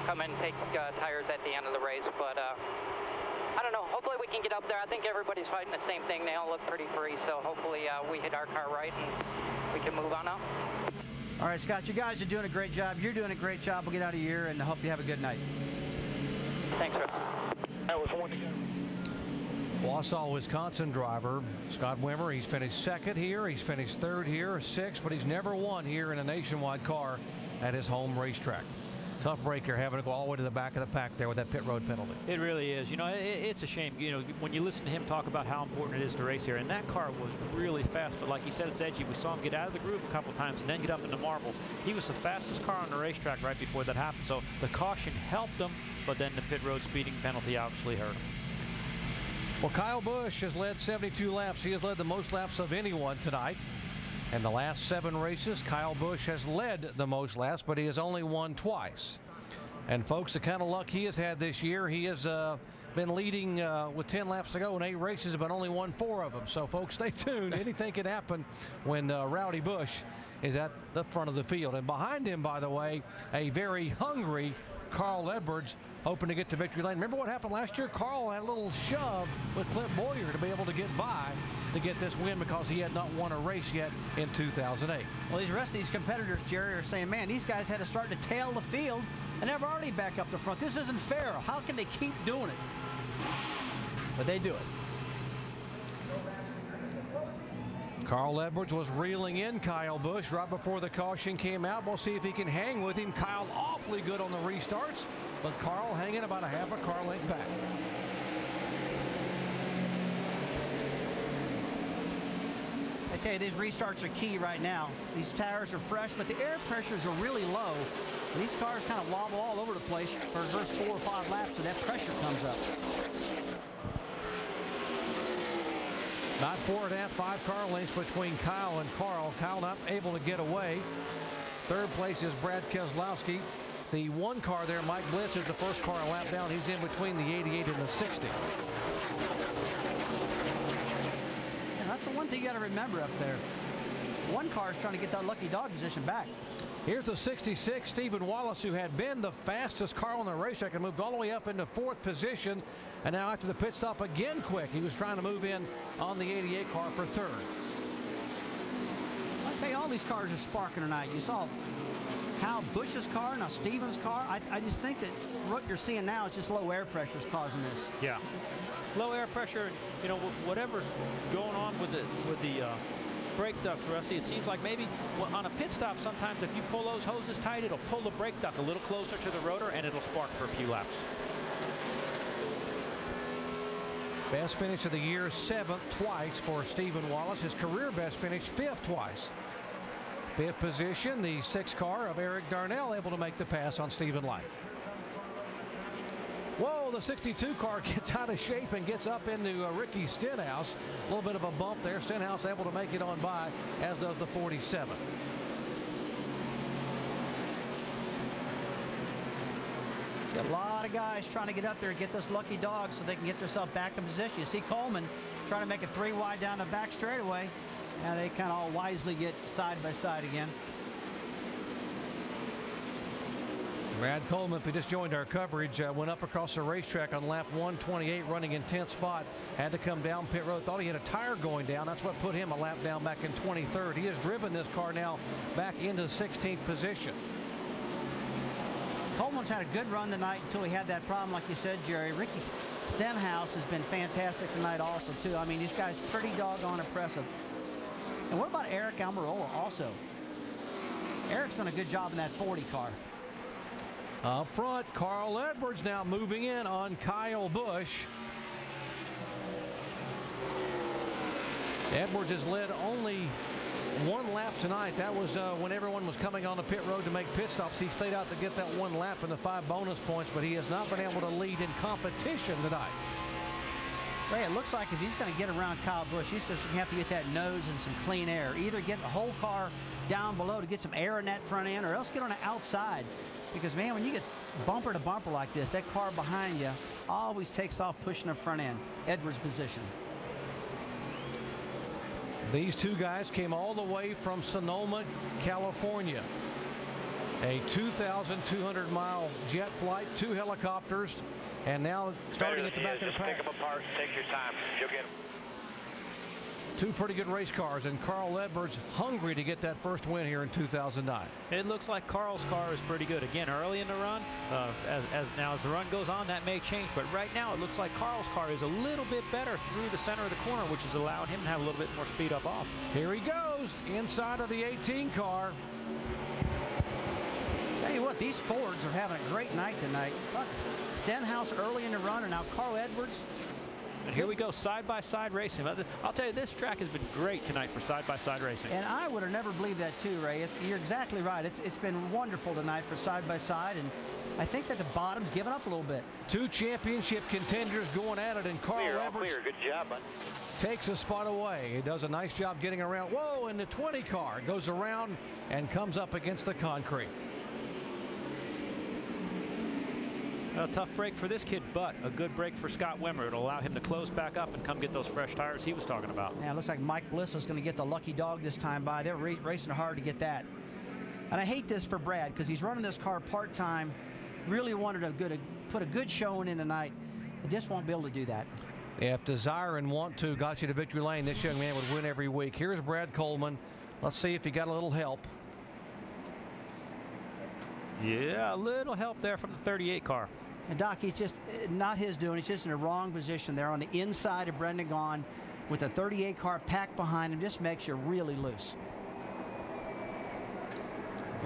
Speaker 18: come in and take tires at the end of the race. But I don't know. Hopefully we can get up there. I think everybody's fighting the same thing. They all look pretty free. So hopefully we hit our car right and we can move on up.
Speaker 3: All right, Scott, you guys are doing a great job. You're doing a great job. We'll get out of here, and I hope you have a good night.
Speaker 18: Thanks, Russ. That was one.
Speaker 12: Wausau, Wisconsin driver Scott Wimmer. He's finished second here. He's finished third here, 6th, but he's never won here in a nationwide car at his home racetrack. Tough breaker having to go all the way to the back of the pack there with that pit road penalty.
Speaker 15: It really is. You know, it's a shame. You know, when you listen to him talk about how important it is to race here, and that car was really fast, but like he said, it's edgy. We saw him get out of the groove a couple times and then get up into marble. He was the fastest car on the racetrack right before that happened, so the caution helped him, but then the pit road speeding penalty obviously hurt him.
Speaker 12: Well, Kyle Busch has led 72 laps. He has led the most laps of anyone tonight. In the last 7 races, Kyle Busch has led the most laps, but he has only won twice. And folks, the kind of luck he has had this year, he has been leading with 10 laps to go in 8 races, but only won 4 of them. So folks, stay tuned. Anything can happen when Rowdy Busch is at the front of the field. And behind him, by the way, a very hungry Carl Edwards, hoping to get to victory lane. Remember what happened last year? Carl had a little shove with Clint Boyer to be able to get by to get this win because he had not won a race yet in 2008.
Speaker 3: Well, these rest of these competitors, Jerry, are saying, man, these guys had to start to tail the field, and they're already back up the front. This isn't fair. How can they keep doing it? But they do it.
Speaker 12: Carl Edwards was reeling in Kyle Busch right before the caution came out. We'll see if he can hang with him. Kyle awfully good on the restarts, but Carl hanging about a half a car length back.
Speaker 3: I tell you, these restarts are key right now. These tires are fresh, but the air pressures are really low. And these cars kind of wobble all over the place for the first 4 or 5 laps, so that pressure comes up.
Speaker 12: Not 4.5, 5 car lengths between Kyle and Carl. Kyle not able to get away. Third place is Brad Keselowski. The one car there, Mike Bliss, is the first car a lap down. He's in between the 88 and the 60.
Speaker 3: And that's the one thing you got to remember up there. One car is trying to get that lucky dog position back.
Speaker 12: Here's the 66, Stephen Wallace, who had been the fastest car on the racetrack and moved all the way up into 4th position. And now after the pit stop again quick, he was trying to move in on the 88 car for 3rd.
Speaker 3: I'll tell you, all these cars are sparking tonight. You saw Kyle Busch's car, now Stevens' car. I just think that what you're seeing now is just low air pressures causing this.
Speaker 15: Yeah. Low air pressure, you know, whatever's going on with the brake ducts, Rusty, it seems like maybe on a pit stop sometimes if you pull those hoses tight, it'll pull the brake duct a little closer to the rotor and it'll spark for a few laps.
Speaker 12: Best finish of the year, 7th twice for Stephen Wallace. His career best finish, 5th twice. 5th position, the 6th car of Eric Darnell, able to make the pass on Stephen Light. Whoa, the 62 car gets out of shape and gets up into Ricky Stenhouse. A little bit of a bump there. Stenhouse able to make it on by, as does the 47.
Speaker 3: See a lot of guys trying to get up there and get this lucky dog so they can get themselves back in position. You see Coleman trying to make it 3 wide down the back straightaway. Now they kind of all wisely get side by side again.
Speaker 12: Brad Coleman, if he just joined our coverage, went up across the racetrack on lap 128, running in 10th spot. Had to come down pit road. Thought he had a tire going down. That's what put him a lap down back in 23rd. He has driven this car now back into the 16th position.
Speaker 3: Coleman's had a good run tonight until he had that problem, like you said, Jerry. Ricky Stenhouse has been fantastic tonight also, too. I mean, these guys pretty doggone impressive. And what about Eric Almirola also? Eric's done a good job in that 40 car.
Speaker 12: Up front, Carl Edwards now moving in on Kyle Busch. Edwards has led only 1 lap tonight. That was when everyone was coming on the pit road to make pit stops. He stayed out to get that 1 lap and the 5 bonus points, but he has not been able to lead in competition tonight.
Speaker 3: Ray, it looks like if he's going to get around Kyle Busch, he's just going to have to get that nose and some clean air. Either get the whole car down below to get some air in that front end, or else get on the outside. Because, man, when you get bumper to bumper like this, that car behind you always takes off pushing the front end. Edwards' position.
Speaker 12: These 2 guys came all the way from Sonoma, California. A 2,200-mile jet flight, 2 helicopters, and now starting at the back of the pack.
Speaker 14: Pick them apart, take your time. You'll get them.
Speaker 12: 2 pretty good race cars, and Carl Edwards hungry to get that first win here in 2009.
Speaker 15: It looks like Carl's car is pretty good. Again, early in the run, as the run goes on, that may change. But right now, it looks like Carl's car is a little bit better through the center of the corner, which is allowing him to have a little bit more speed up off.
Speaker 12: Here he goes, inside of the 18 car.
Speaker 3: Tell you what, these Fords are having a great night tonight. Stenhouse early in the run, and now Carl Edwards.
Speaker 15: And here we go, side-by-side racing. I'll tell you, this track has been great tonight for side-by-side racing.
Speaker 3: And I would have never believed that too, Ray. You're exactly right. It's been wonderful tonight for side-by-side, and I think that the bottom's given up a little bit.
Speaker 12: 2 championship contenders going at it, and Carl Edwards
Speaker 14: Good job, bud.
Speaker 12: takes a spot away. He does a nice job getting around. Whoa, and the 20 car goes around and comes up against the concrete.
Speaker 15: A tough break for this kid, but a good break for Scott Wimmer. It'll allow him to close back up and come get those fresh tires he was talking about.
Speaker 3: Yeah, it looks like Mike Bliss is going to get the lucky dog this time by. They're racing hard to get that. And I hate this for Brad because he's running this car part-time really wanted to put a good showing in tonight. They just won't be able to do that.
Speaker 12: If desire and want to got you to victory lane, this young man would win every week. Here's Brad Coleman. Let's see if he got a little help.
Speaker 15: Yeah, a little help there from the 38 car.
Speaker 3: And Doc, he's just not his doing. He's just in the wrong position there on the inside of Brendan Gaughan with a 38 car packed behind him. Just makes you really loose.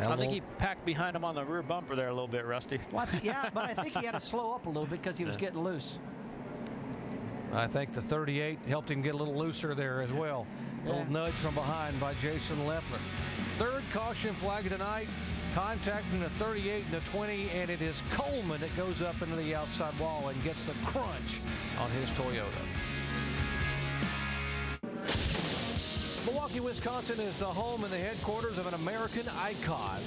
Speaker 15: I think he packed behind him on the rear bumper there a little bit, Rusty.
Speaker 3: Well, yeah, but I think he had to slow up a little bit because he was getting loose.
Speaker 12: I think the 38 helped him get a little looser there as well. A little nudge from behind by Jason Leffler. Third caution flag tonight, contacting the 38 and the 20, and it is Coleman that goes up into the outside wall and gets the crunch on his Toyota. Milwaukee, Wisconsin is the home and the headquarters of an American icon,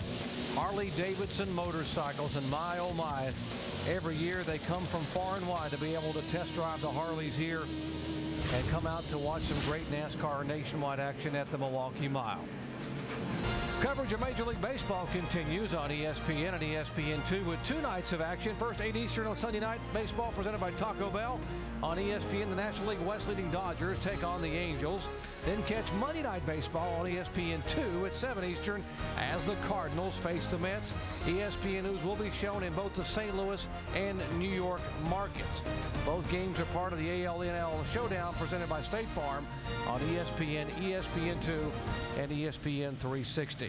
Speaker 12: Harley-Davidson motorcycles, and my, oh my, every year they come from far and wide to be able to test drive the Harleys here and come out to watch some great NASCAR nationwide action at the Milwaukee Mile. Coverage of Major League Baseball continues on ESPN and ESPN2 with 2 nights of action. First, 8 Eastern on Sunday night baseball presented by Taco Bell. On ESPN, the National League West leading Dodgers take on the Angels. Then catch Monday Night Baseball on ESPN2 at 7 Eastern as the Cardinals face the Mets. ESPN News will be shown in both the St. Louis and New York markets. Both games are part of the AL-NL Showdown presented by State Farm on ESPN, ESPN2, and ESPN 360.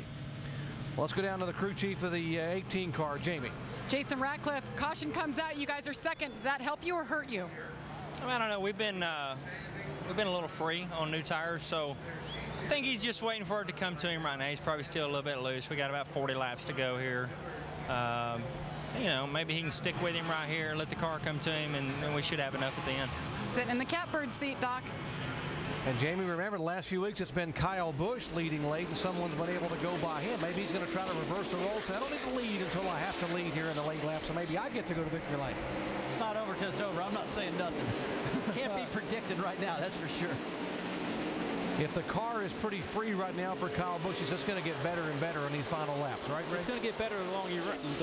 Speaker 12: Let's go down to the crew chief of the 18 car, Jamie.
Speaker 6: Jason Ratcliffe, caution comes out. You guys are second. Did that help you or hurt you?
Speaker 19: I don't know. We've been a little free on new tires, so I think he's just waiting for it to come to him right now. He's probably still a little bit loose. We got about 40 laps to go here. So, maybe he can stick with him right here, let the car come to him, and we should have enough at the end.
Speaker 6: Sitting in the catbird seat, Doc.
Speaker 12: And Jamie, remember the last few weeks it's been Kyle Busch leading late, and someone's been able to go by him. Maybe he's going to try to reverse the role. So I don't need to lead until I have to lead here in the late lap. So maybe I get to go to victory lane.
Speaker 3: It's not over till it's over. I'm not saying nothing. Can't be predicted right now, that's for sure.
Speaker 12: If the car is pretty free right now for Kyle Busch, it's just going to get better and better in these final laps, right, Ray?
Speaker 15: It's going to get better the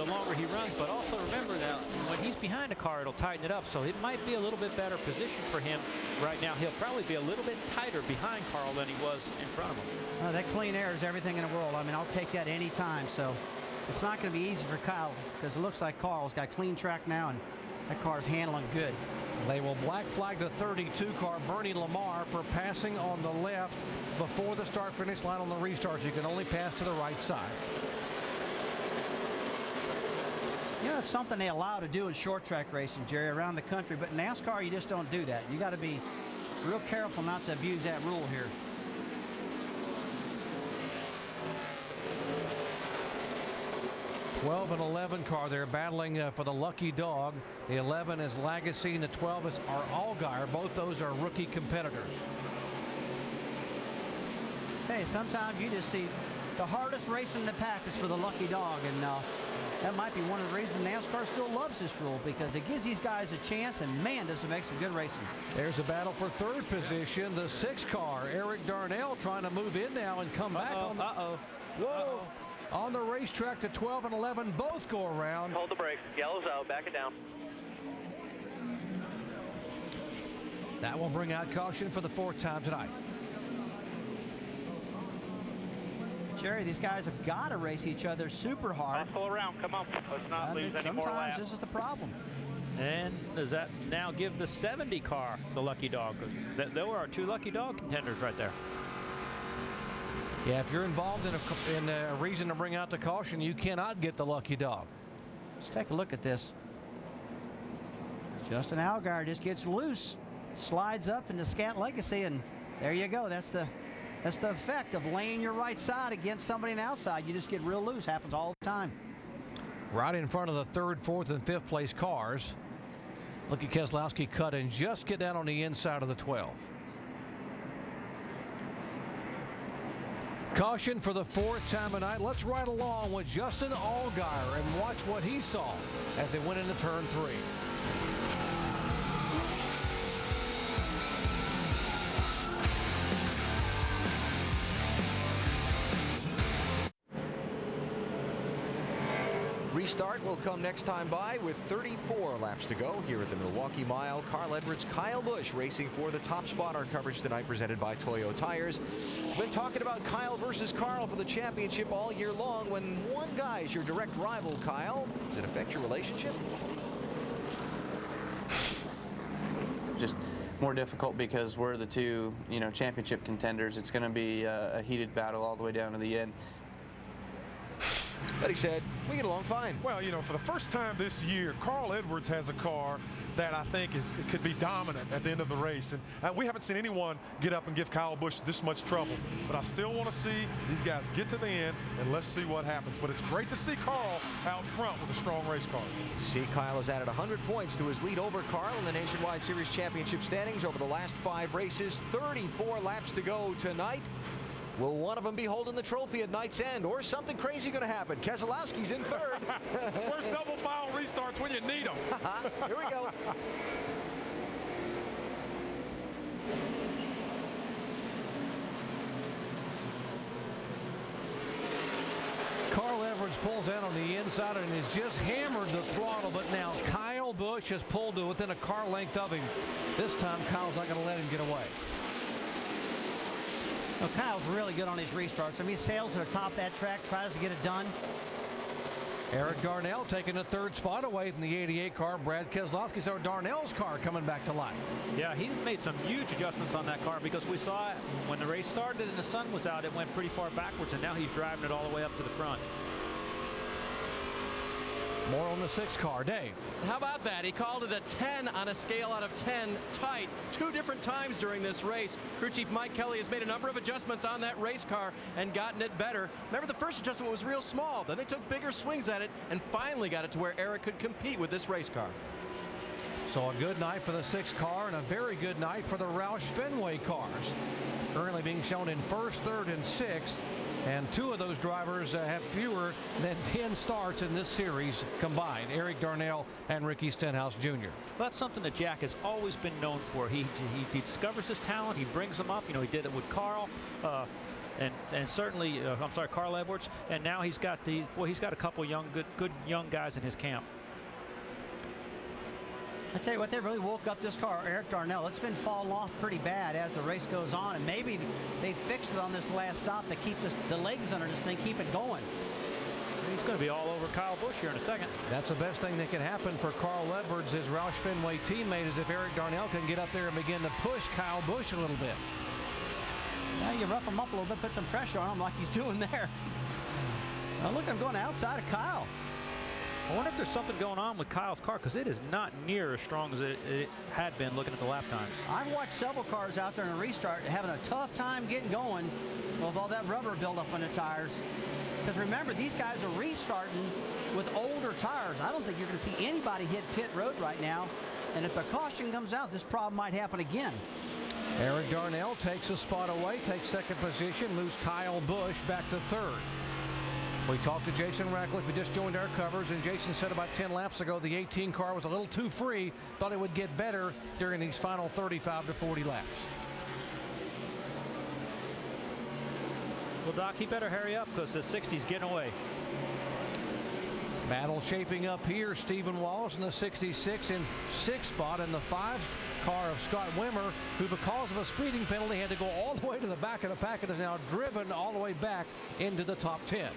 Speaker 15: longer he runs, but also remember that when he's behind a car, it'll tighten it up, so it might be a little bit better position for him right now. He'll probably be a little bit tighter behind Carl than he was in front of him.
Speaker 3: That clean air is everything in the world. I mean, I'll take that any time, so it's not going to be easy for Kyle because it looks like Carl's got clean track now, and that car's handling good.
Speaker 12: They will black flag the 32 car, Bernie Lamar, for passing on the left before the start-finish line on the restart. You can only pass to the right side.
Speaker 3: You know, it's something they allow to do in short track racing, Jerry, around the country, but in NASCAR, you just don't do that. You got to be real careful not to abuse that rule here.
Speaker 12: '12 and 11 car, they're battling for the lucky dog. The 11 is Lagacy and the 12 is Allgaier. Both those are rookie competitors.
Speaker 3: Hey, sometimes you just see the hardest race in the pack is for the lucky dog, and that might be one of the reasons NASCAR still loves this rule, because it gives these guys a chance, and man, does it make some good racing.
Speaker 12: There's a battle for third position. The 6 car, Eric Darnell, trying to move in now and come back on the... Whoa! On the racetrack to 12 and 11, both go around.
Speaker 21: Hold the brakes. Yellow's out. Back it down.
Speaker 12: That will bring out caution for the 4th time tonight.
Speaker 3: Jerry, these guys have got to race each other super hard.
Speaker 21: Let's pull around. Come on. Let's not lose any more laps.
Speaker 3: Sometimes this is the problem.
Speaker 15: And does that now give the 70 car the lucky dog? There are 2 lucky dog contenders right there.
Speaker 12: Yeah, if you're involved in a reason to bring out the caution, you cannot get the lucky dog.
Speaker 3: Let's take a look at this. Justin Allgaier just gets loose, slides up into Scat Legacy, and there you go. That's the effect of laying your right side against somebody on the outside. You just get real loose. Happens all the time.
Speaker 12: Right in front of the 3rd, 4th, and 5th place cars. Look at Keselowski cut and just get down on the inside of the 12. Caution for the 4th time tonight. Let's ride along with Justin Allgaier and watch what he saw as they went into turn 3.
Speaker 1: restart will come next time by with 34 laps to go here at the Milwaukee Mile. Carl Edwards, Kyle Busch racing for the top spot. Our coverage tonight presented by Toyo Tires. We've been talking about Kyle versus Carl for the championship all year long. When one guy is your direct rival, Kyle, does it affect your relationship?
Speaker 8: Just more difficult because we're the two, championship contenders. It's going to be a heated battle all the way down to the end.
Speaker 1: But he said, we get along fine.
Speaker 4: Well, for the first time this year, Carl Edwards has a car that I think could be dominant at the end of the race. And we haven't seen anyone get up and give Kyle Busch this much trouble. But I still want to see these guys get to the end, and let's see what happens. But it's great to see Carl out front with a strong race car.
Speaker 1: See, Kyle has added 100 points to his lead over Carl in the Nationwide Series Championship standings over the last 5 races. 34 laps to go tonight. Will one of them be holding the trophy at night's end, or something crazy going to happen? Keselowski's in third.
Speaker 4: Where's double file restarts when you need them?
Speaker 1: Here we go.
Speaker 12: Carl Edwards pulls down on the inside and has just hammered the throttle, but now Kyle Busch has pulled to within a car length of him. This time, Kyle's not going to let him get away.
Speaker 3: Well, Kyle's really good on his restarts. I mean, he sails to the top of that track, tries to get it done.
Speaker 12: Eric Darnell taking the 3rd spot away from the 88 car, Brad Keselowski. So Darnell's car coming back to life.
Speaker 15: Yeah, he made some huge adjustments on that car because we saw it when the race started and the sun was out, it went pretty far backwards, and now he's driving it all the way up to the front.
Speaker 12: More on the 6 car, Dave.
Speaker 7: How about that? He called it a 10 on a scale out of 10 tight 2 different times during this race. Crew Chief Mike Kelly has made a number of adjustments on that race car and gotten it better. Remember, the first adjustment was real small. Then they took bigger swings at it and finally got it to where Eric could compete with this race car.
Speaker 12: So a good night for the 6 car and a very good night for the Roush Fenway cars. Currently being shown in 1st, 3rd, and 6th. And 2 of those drivers have fewer than 10 starts in this series combined, Eric Darnell and Ricky Stenhouse Jr.
Speaker 15: Well, that's something that Jack has always been known for. He discovers his talent. He brings them up. He did it with Carl. And certainly, I'm sorry, Carl Edwards. And now he's got he's got a couple good young guys in his camp.
Speaker 3: I tell you what, they really woke up this car, Eric Darnell. It's been falling off pretty bad as the race goes on, and maybe they fixed it on this last stop to keep the legs under this thing, keep it going.
Speaker 15: He's going to be all over Kyle Busch here in a second.
Speaker 12: That's the best thing that can happen for Carl Edwards, his Roush Fenway teammate, is if Eric Darnell can get up there and begin to push Kyle Busch a little bit.
Speaker 3: Now you rough him up a little bit, put some pressure on him like he's doing there. Now look, I'm going outside of Kyle.
Speaker 15: I wonder if there's something going on with Kyle's car, because it is not near as strong as it had been looking at the lap times.
Speaker 3: I've watched several cars out there in a restart having a tough time getting going with all that rubber buildup on the tires. Because remember, these guys are restarting with older tires. I don't think you're going to see anybody hit pit road right now. And if the caution comes out, this problem might happen again.
Speaker 12: Eric Darnell takes a spot away, takes 2nd position, moves Kyle Busch back to 3rd. We talked to Jason Ratcliffe, who just joined our covers, and Jason said about 10 laps ago the 18 car was a little too free, thought it would get better during these final 35 to 40 laps.
Speaker 15: Well, Doc, he better hurry up because the 60's getting away.
Speaker 12: Battle shaping up here. Stephen Wallace in the 66 in 6th spot, in the 5 car of Scott Wimmer, who because of a speeding penalty had to go all the way to the back of the pack and is now driven all the way back into the top 10.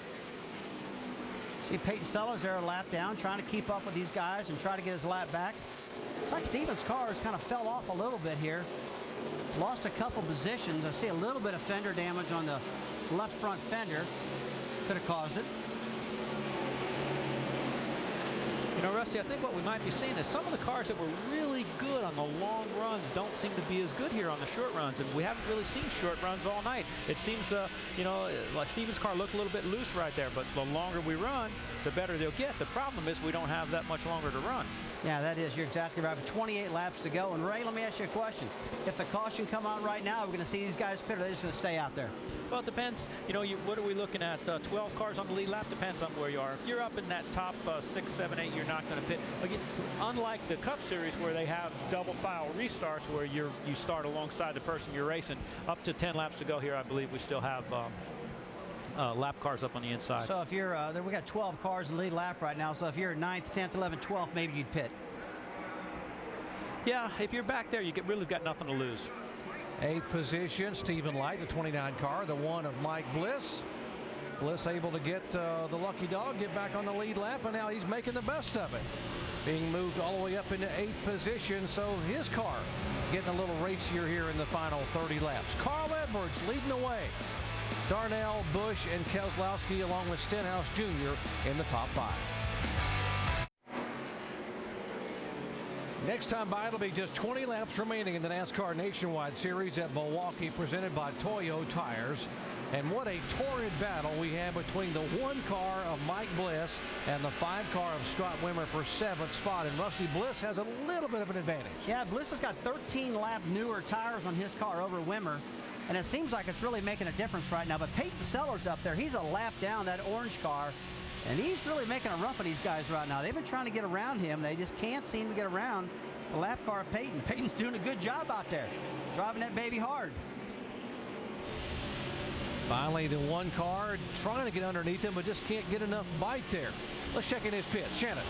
Speaker 3: See Peyton Sellers there a lap down, trying to keep up with these guys and try to get his lap back. It's like Stevens' car has kind of fell off a little bit here. Lost a couple positions. I see a little bit of fender damage on the left front fender. Could have caused it.
Speaker 15: Rusty, I think what we might be seeing is some of the cars that were really good on the long runs don't seem to be as good here on the short runs, and we haven't really seen short runs all night. It seems, like Stevens' car looked a little bit loose right there, but the longer we run, the better they'll get. The problem is we don't have that much longer to run.
Speaker 3: Yeah, that is. You're exactly right. 28 laps to go. And Ray, let me ask you a question. If the caution come out right now, we're going to see these guys pit, or they're just going to stay out there?
Speaker 15: Well, it depends. What are we looking at? 12 cars on the lead lap? Depends on where you are. If you're up in that top 6, 7, 8, you're not going to pit. Again, unlike the Cup Series where they have double file restarts where you start alongside the person you're racing, up to 10 laps to go here, I believe we still have lap cars up on the inside.
Speaker 3: So if you're, we got 12 cars in the lead lap right now. So if you're 9th, 10th, 11th, 12th, maybe you'd pit.
Speaker 15: Yeah, if you're back there, you really got nothing to lose.
Speaker 12: 8th position, Stephen Light, the 29 car, the one of Mike Bliss. Bliss able to get the lucky dog, get back on the lead lap, and now he's making the best of it. Being moved all the way up into 8th position, so his car getting a little racier here in the final 30 laps. Carl Edwards leading the way. Darnell, Busch, and Keselowski along with Stenhouse Jr. in the top 5. Next time by, it'll be just 20 laps remaining in the NASCAR Nationwide Series at Milwaukee, presented by Toyo Tires. And what a torrid battle we have between the 1 car of Mike Bliss and the 5 car of Scott Wimmer for 7th spot. And Rusty Bliss has a little bit of an advantage.
Speaker 3: Yeah, Bliss has got 13-lap newer tires on his car over Wimmer. And it seems like it's really making a difference right now. But Peyton Sellers up there, he's a lap down that orange car. And he's really making a rough of these guys right now. They've been trying to get around him. They just can't seem to get around the lap car of Peyton. Peyton's doing a good job out there, driving that baby hard.
Speaker 12: Finally, the 1 car trying to get underneath him, but just can't get enough bite there. Let's check in his pits. Shannon.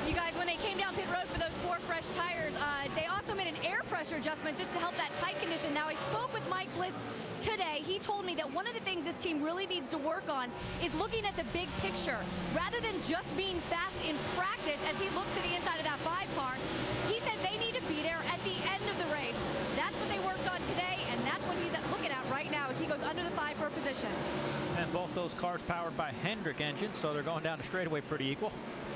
Speaker 5: You guys, when they came down pit road for those 4 fresh tires, they also made an air pressure adjustment just to help that tight condition. Now, I spoke with Mike Bliss today. He told me that one of the things this team really needs to work on is looking at the big picture. Rather than just being fast in practice as he looks to the inside of that 5 car, he says they need to be there at the end of the race. That's what they worked on today, and that's what he's looking at right now as he goes under the 5 car position.
Speaker 15: And both those cars powered by Hendrick engines, so they're going down the straightaway pretty equal.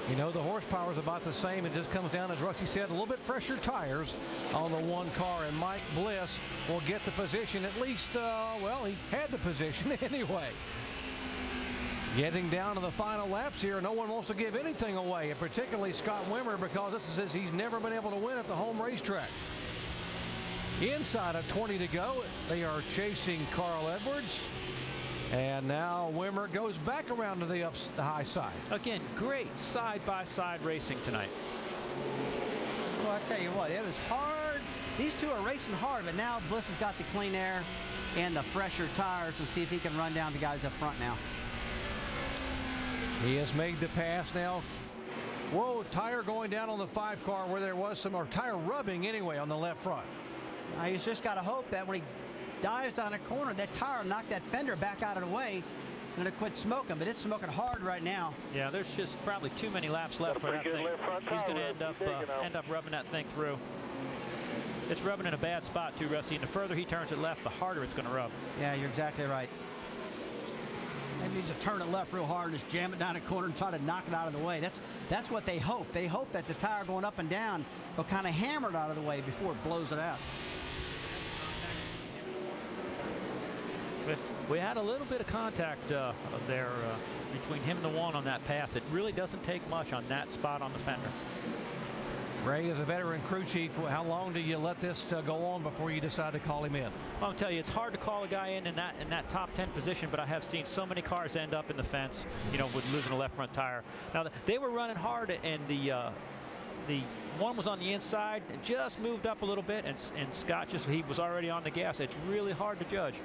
Speaker 12: You know, the horsepower is about the same. It just comes down, as Rusty said, a little bit fresher tires on the 1 car. And Mike Bliss will get the position. At least, well, he had the position anyway. Getting down to the final laps here, no one wants to give anything away, and particularly Scott Wimmer, because this says he's never been able to win at the home racetrack. Inside of 20 to go, they are chasing Carl Edwards. And now Wimmer goes back around to the high side.
Speaker 15: Again, great side-by-side racing tonight.
Speaker 3: Well, I tell you what, it was hard. These two are racing hard, but now Bliss has got the clean air and the fresher tires to see if he can run down the guys up front now.
Speaker 12: He has made the pass now. Whoa, tire going down on the 5 car where there was some, or tire rubbing anyway on the left front.
Speaker 3: He's just got to hope that when he dives down a corner, that tire knocked that fender back out of the way and it'll quit smoking, but it's smoking hard right now.
Speaker 15: Yeah, there's just probably too many laps left for that thing. He's going to end up rubbing that thing through. It's rubbing in a bad spot too, Rusty, and the further he turns it left, the harder it's going to rub.
Speaker 3: Yeah, you're exactly right. Maybe he needs to turn it left real hard and just jam it down a corner and try to knock it out of the way. That's what they hope. They hope that the tire going up and down will kind of hammer it out of the way before it blows it out.
Speaker 15: We had a little bit of contact there between him and the 1 on that pass. It really doesn't take much on that spot on the fender.
Speaker 12: Ray, as a veteran crew chief, how long do you let this go on before you decide to call him in?
Speaker 15: I'll tell you, it's hard to call a guy in that top 10 position, but I have seen so many cars end up in the fence, you know, with losing a left front tire. Now, they were running hard, and the 1 was on the inside and just moved up a little bit, and Scott he was already on the gas. It's really hard to judge.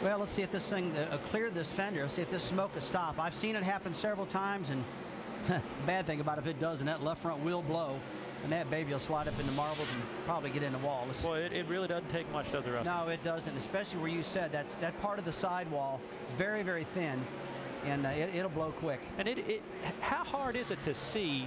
Speaker 3: Well, let's see if this thing cleared this fender. Let's see if this smoke will stop. I've seen it happen several times, and the bad thing about it, if it doesn't, that left front will blow, and that baby will slide up into marbles and probably get in the wall.
Speaker 15: Well, it really doesn't take much, does it, Rusty?
Speaker 3: No, it doesn't, especially where you said that part of the sidewall is very, very thin, and it'll blow quick.
Speaker 15: And how hard is it to see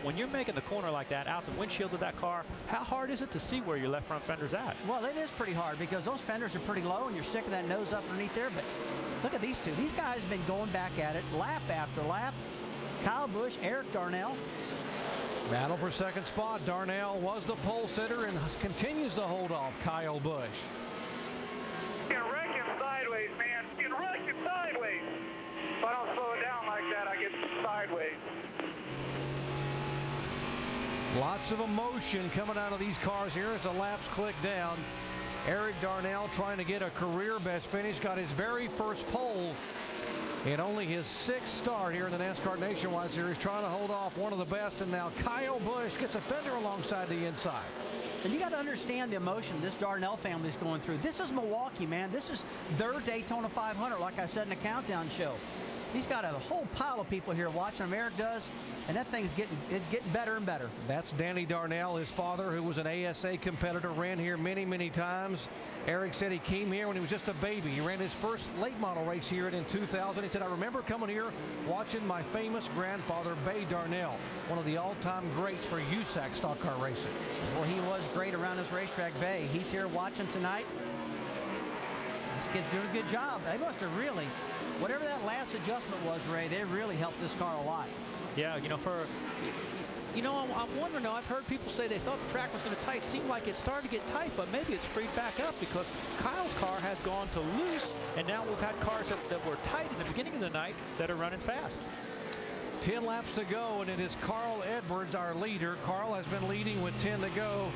Speaker 15: when you're making the corner like that out the windshield of that car? How hard is it to see where your left front fender's at?
Speaker 3: Well, it is pretty hard because those fenders are pretty low and you're sticking that nose up underneath there. But look at these two. These guys have been going back at it lap after lap. Kyle Busch, Eric Darnell.
Speaker 12: Battle for 2nd spot. Darnell was the pole sitter and continues to hold off Kyle Busch.
Speaker 14: You can wreck him sideways, man. You can wreck him sideways. If I don't slow it down like that, I get sideways.
Speaker 12: Lots of emotion coming out of these cars here as the laps click down. Eric Darnell trying to get a career best finish, got his very first pole In only his 6th start here in the NASCAR Nationwide Series, trying to hold off one of the best, and now Kyle Busch gets a fender alongside the inside.
Speaker 3: And you got to understand the emotion this Darnell family is going through. This is Milwaukee, man. This is their Daytona 500, like I said in the countdown show. He's got a whole pile of people here watching him. Eric does, and that thing's getting better and better.
Speaker 12: That's Danny Darnell, his father, who was an ASA competitor, ran here many, many times. Eric said he came here when he was just a baby. He ran his first late model race here in 2000. He said, I remember coming here watching my famous grandfather, Bay Darnell, one of the all-time greats for USAC stock car racing.
Speaker 3: Well, he was great around this racetrack, Bay. He's here watching tonight. This kid's doing a good job. They must have really, whatever that last adjustment was, Ray, they really helped this car a lot.
Speaker 15: Yeah, I'm wondering now, I've heard people say they thought the track was going to tight. Seemed like it started to get tight, but maybe it's freed back up because Kyle's car has gone to loose, and now we've had cars that were tight in the beginning of the night that are running fast.
Speaker 12: 10 laps to go, and it is Carl Edwards, our leader. Carl has been leading with 10 to go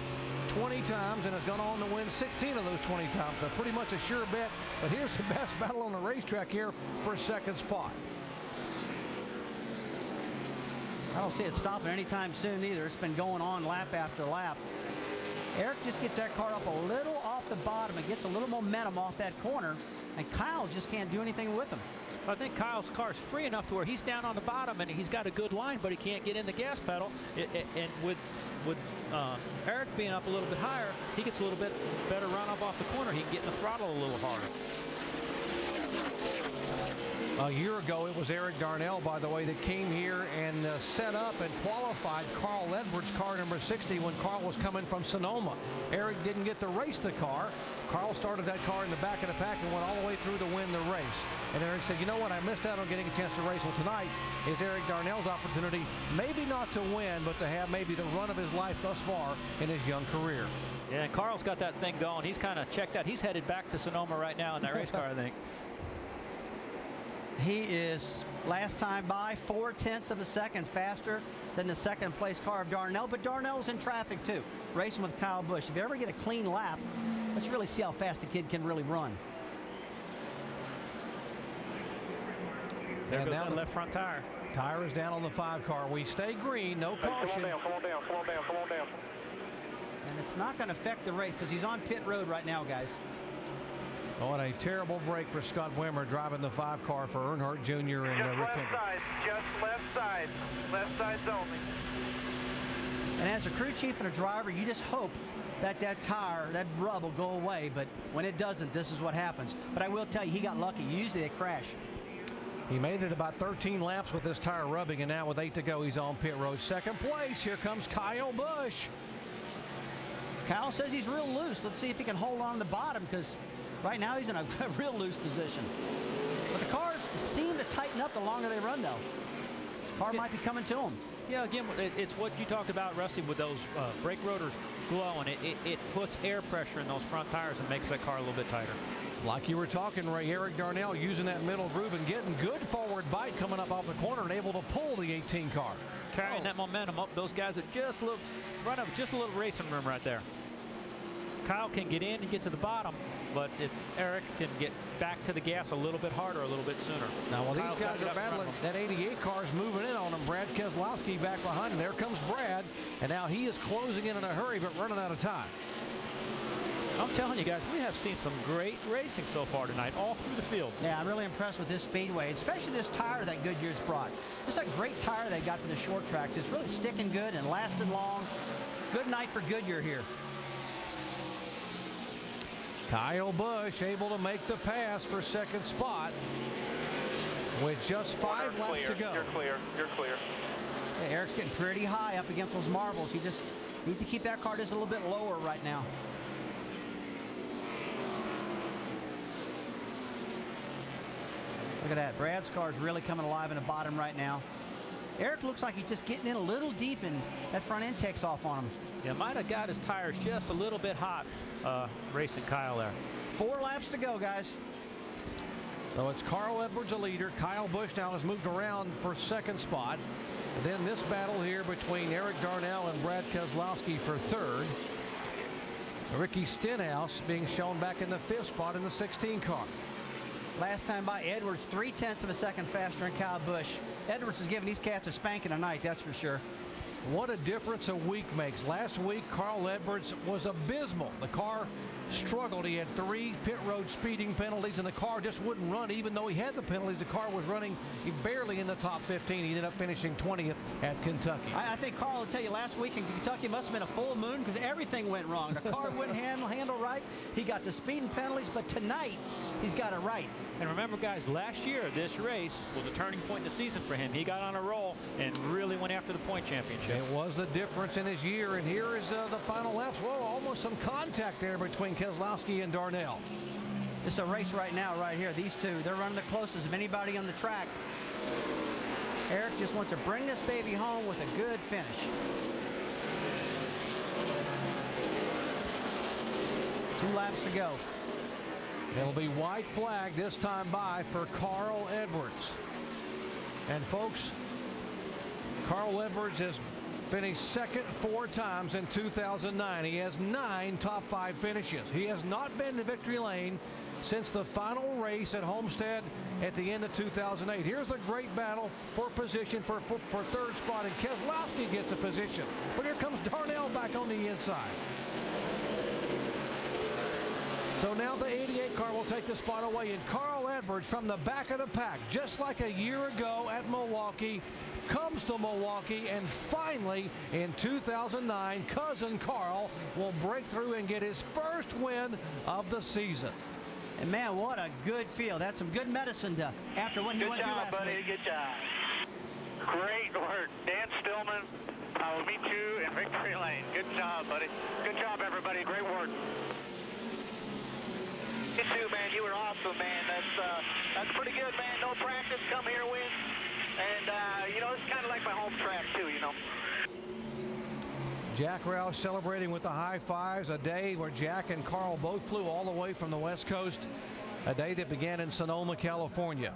Speaker 12: 20 times and has gone on to win 16 of those 20 times. So pretty much a sure bet, but here's the best battle on the racetrack here for second spot.
Speaker 3: I don't see it stopping anytime soon either. It's been going on lap after lap. Eric just gets that car up a little off the bottom and gets a little momentum off that corner, and Kyle just can't do anything with him.
Speaker 15: I think Kyle's car's free enough to where he's down on the bottom and he's got a good line, but he can't get in the gas pedal. And with Eric being up a little bit higher, he gets a little bit better run up off the corner. He can get in the throttle a little harder.
Speaker 12: A year ago, it was Eric Darnell, by the way, that came here and set up and qualified Carl Edwards' car number 60 when Carl was coming from Sonoma. Eric didn't get to race the car. Carl started that car in the back of the pack and went all the way through to win the race. And Eric said, you know what, I missed out on getting a chance to race. Well, tonight is Eric Darnell's opportunity, maybe not to win, but to have maybe the run of his life thus far in his young career.
Speaker 15: Yeah, and Carl's got that thing going. He's kind of checked out. He's headed back to Sonoma right now in that race car, I think.
Speaker 3: He is, last time by, 0.4 of a second faster than the second place car of Darnell, but Darnell's in traffic too, racing with Kyle Busch. If you ever get a clean lap, let's really see how fast the kid can really run.
Speaker 15: There goes that left front tire.
Speaker 12: Tire is down on the 5 car. We stay green, no caution.
Speaker 14: Come on down.
Speaker 3: And it's not going to affect the race because he's on pit road right now, guys.
Speaker 12: Oh, and a terrible break for Scott Wimmer driving the 5 car for Earnhardt Jr. and Rick Hendrick.
Speaker 14: Just left side. Left side's only.
Speaker 3: And as a crew chief and a driver, you just hope that tire, that rub will go away. But when it doesn't, this is what happens. But I will tell you, he got lucky. Usually they crash.
Speaker 12: He made it about 13 laps with this tire rubbing, and now with 8 to go, he's on pit road. Second place, here comes Kyle Busch.
Speaker 3: Kyle says he's real loose. Let's see if he can hold on the bottom, because right now he's in a real loose position. But the cars seem to tighten up the longer they run, though. Car might be coming to him.
Speaker 15: Yeah, again, it's what you talked about, Rusty, with those brake rotors glowing. It puts air pressure in those front tires and makes that car a little bit tighter.
Speaker 12: Like you were talking, Ray, Eric Darnell using that middle groove and getting good forward bite coming up off the corner and able to pull the 18 car.
Speaker 15: Carrying that momentum up. Those guys that just run up just a little racing room right there. Kyle can get in and get to the bottom, but if Eric can get back to the gas a little bit harder, a little bit sooner.
Speaker 12: Now, while these guys are battling, that 88 car is moving in on him. Brad Keselowski back behind him. There comes Brad, and now he is closing in a hurry, but running out of time.
Speaker 15: I'm telling you guys, we have seen some great racing so far tonight, all through the field.
Speaker 3: Yeah, I'm really impressed with this speedway, especially this tire that Goodyear's brought. This is a great tire they got for the short tracks. It's really sticking good and lasting long. Good night for Goodyear here.
Speaker 12: Kyle Busch able to make the pass for second spot with just 5 laps to go.
Speaker 14: You're clear.
Speaker 3: Yeah, Eric's getting pretty high up against those marbles. He just needs to keep that car just a little bit lower right now. Look at that. Brad's car is really coming alive in the bottom right now. Eric looks like he's just getting in a little deep, and that front end takes off on him.
Speaker 15: Yeah, might have got his tires just a little bit hot racing Kyle there.
Speaker 3: 4 laps to go, guys.
Speaker 12: So it's Carl Edwards a leader. Kyle Busch now has moved around for second spot. And then this battle here between Eric Darnell and Brad Keselowski for third. Ricky Stenhouse being shown back in the 5th spot in the 16 car.
Speaker 3: Last time by, Edwards 0.3 of a second faster than Kyle Busch. Edwards is giving these cats a spanking tonight, that's for sure.
Speaker 12: What a difference a week makes. Last week, Carl Edwards was abysmal. The car struggled. He had 3 pit road speeding penalties, and the car just wouldn't run. Even though he had the penalties, the car was running barely in the top 15. He ended up finishing 20th at Kentucky.
Speaker 3: I think Carl will tell you last week in Kentucky must have been a full moon because everything went wrong. The car wouldn't handle right. He got the speeding penalties, but tonight he's got it right.
Speaker 15: And remember, guys, last year this race was a turning point in the season for him. He got on a roll and really went after the point championship.
Speaker 12: It was the difference in his year, and here is the final laps. Whoa, almost some contact there between Keselowski and Darnell.
Speaker 3: It's a race right now, right here. These two, they're running the closest of anybody on the track. Eric just wants to bring this baby home with a good finish. 2 laps to go.
Speaker 12: It'll be white flag this time by for Carl Edwards. And folks, Carl Edwards has finished second 4 times in 2009. He has 9 top 5 finishes. He has not been to victory lane since the final race at Homestead at the end of 2008. Here's the great battle for position for third spot, and Keselowski gets a position. But here comes Darnell back on the inside. So now the 88 car will take the spot away, and Carl Edwards from the back of the pack, just like a year ago at Milwaukee, comes to Milwaukee, and finally in 2009, cousin Carl will break through and get his first win of the season.
Speaker 3: And man, what a good field. That's some good medicine after what he went through last week.
Speaker 21: Good job. Great work. Dan Stillman, I will meet you in victory lane. Good job, buddy. Good job, everybody. Great work. You too, man. You were awesome, man. That's pretty good, man. No practice, come here, win. And, you know, it's kind of like my home track, too, you know.
Speaker 12: Jack Roush celebrating with the high fives, a day where Jack and Carl both flew all the way from the West Coast, a day that began in Sonoma, California.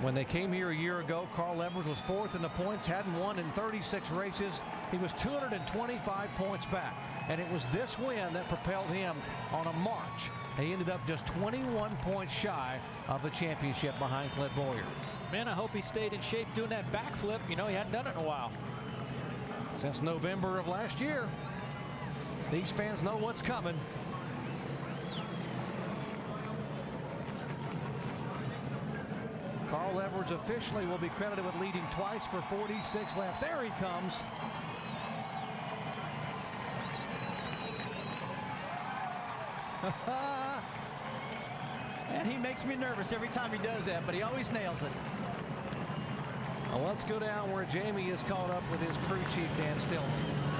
Speaker 12: When they came here a year ago, Carl Edwards was 4th in the points, hadn't won in 36 races. He was 225 points back, and it was this win that propelled him on a march. He ended up just 21 points shy of the championship behind Clint Bowyer.
Speaker 15: Man, I hope he stayed in shape doing that backflip. You know, he hadn't done it in a while.
Speaker 12: Since November of last year, these fans know what's coming. Carl Edwards officially will be credited with leading twice for 46 laps. There he comes.
Speaker 3: And he makes me nervous every time he does that, but he always nails it.
Speaker 12: Well, let's go down where Jamie is caught up with his crew chief, Dan Stillman.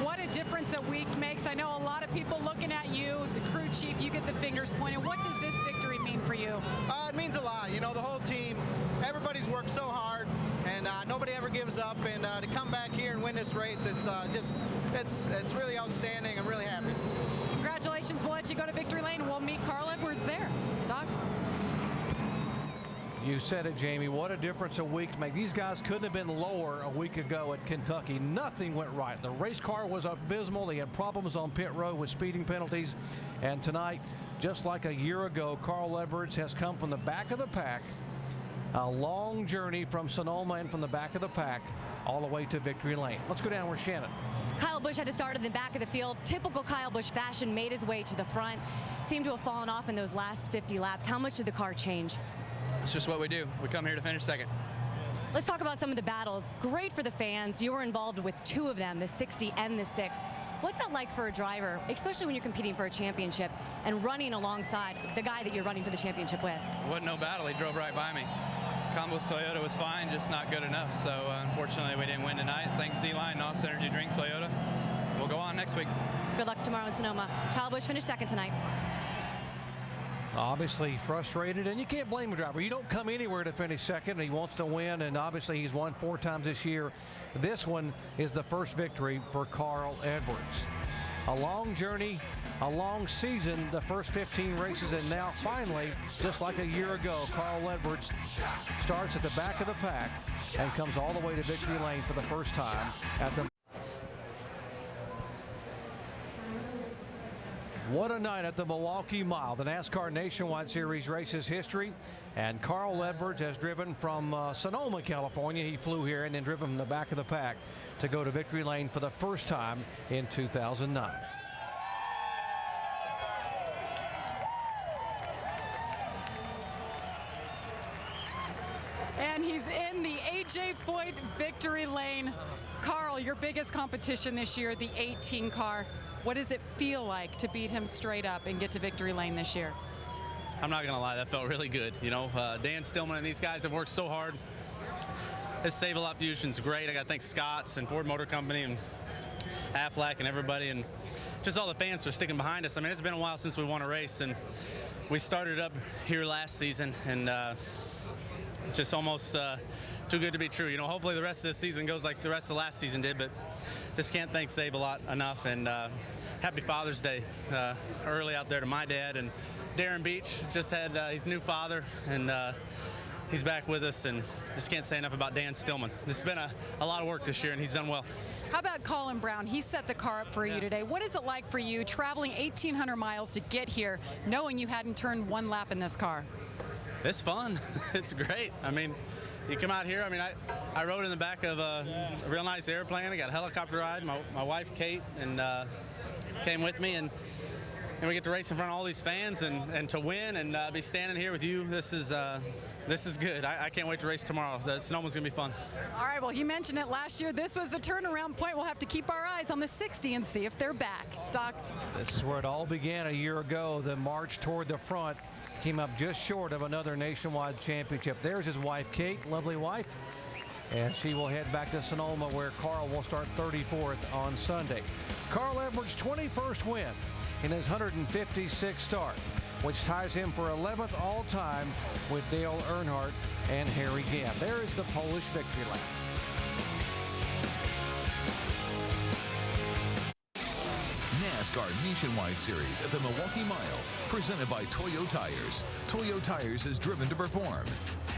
Speaker 6: What a difference a week makes. I know a lot of people looking at you, the crew chief, you get the fingers pointed. What does this victory mean for you?
Speaker 10: It means a lot. You know, the whole team, everybody's worked so hard, and nobody ever gives up. And to come back here and win this race, it's really outstanding. I'm really happy.
Speaker 6: Congratulations. We'll let you go to victory lane. We'll meet Carl Edwards there. Doc?
Speaker 12: You said it, Jamie. What a difference a week makes. These guys couldn't have been lower a week ago at Kentucky. Nothing went right. The race car was abysmal. They had problems on pit road with speeding penalties. And tonight, just like a year ago, Carl Edwards has come from the back of the pack. A long journey from Sonoma and from the back of the pack all the way to victory lane. Let's go down where Shannon.
Speaker 5: Kyle Busch had to start in the back of the field. Typical Kyle Busch fashion, made his way to the front. Seemed to have fallen off in those last 50 laps. How much did the car change?
Speaker 20: It's just what we do. We come here to finish second.
Speaker 5: Let's talk about some of the battles. Great for the fans. You were involved with 2 of them, the 60 and the 6. What's that like for a driver, especially when you're competing for a championship and running alongside the guy that you're running for the championship with?
Speaker 20: It wasn't no battle. He drove right by me. Combo's Toyota was fine, just not good enough. So unfortunately, we didn't win tonight. Thanks Z-Line, NOS Energy Drink, Toyota. We'll go on next week.
Speaker 5: Good luck tomorrow in Sonoma. Kyle Busch finished second tonight.
Speaker 12: Obviously frustrated, and you can't blame a driver. You don't come anywhere to finish second, and he wants to win, and obviously he's won 4 times this year. This one is the first victory for Carl Edwards. A long journey, a long season, the first 15 races, and now finally, just like a year ago, Carl Edwards starts at the back of the pack and comes all the way to victory lane for the first time at the What a night at the Milwaukee Mile. The NASCAR Nationwide Series races history. And Carl Edwards has driven from Sonoma, California. He flew here and then driven from the back of the pack to go to victory lane for the first time in 2009.
Speaker 6: And he's in the A.J. Foyt victory lane. Carl, your biggest competition this year, the 18 car. What does it feel like to beat him straight up and get to victory lane this year?
Speaker 20: I'm not going to lie, that felt really good. You know, Dan Stillman and these guys have worked so hard. This Save-A-Lot Fusion's great. I got to thank Scott's and Ford Motor Company and Aflac and everybody, and just all the fans for sticking behind us. I mean, it's been a while since we won a race, and we started up here last season, and it's just almost too good to be true. You know, hopefully the rest of this season goes like the rest of last season did, but just can't thank Save-A-Lot enough. And happy Father's Day early out there to my dad. And Darren Beach just had his new father, and he's back with us, and just can't say enough about Dan Stillman. This has been a lot of work this year, and he's done well.
Speaker 6: How about Colin Brown? He set the car up for you today. What is it like for you traveling 1,800 miles to get here, knowing you hadn't turned one lap in this car?
Speaker 20: It's fun. It's great. I mean, you come out here, I mean, I rode in the back of a real nice airplane. I got a helicopter ride. My wife, Kate, and came with me, and we get to race in front of all these fans and to win and be standing here with you. This is good. I can't wait to race tomorrow. Sonoma's going to be fun.
Speaker 6: All right, well, you mentioned it last year. This was the turnaround point. We'll have to keep our eyes on the 60 and see if they're back. Doc?
Speaker 12: This is where it all began a year ago. The march toward the front came up just short of another nationwide championship. There's his wife, Kate, lovely wife. And she will head back to Sonoma, where Carl will start 34th on Sunday. Carl Edwards' 21st win in his 156th start, which ties him for 11th all-time with Dale Earnhardt and Harry Gant. There is the Polish victory lap.
Speaker 11: NASCAR Nationwide Series at the Milwaukee Mile, presented by Toyo Tires. Toyo Tires is driven to perform.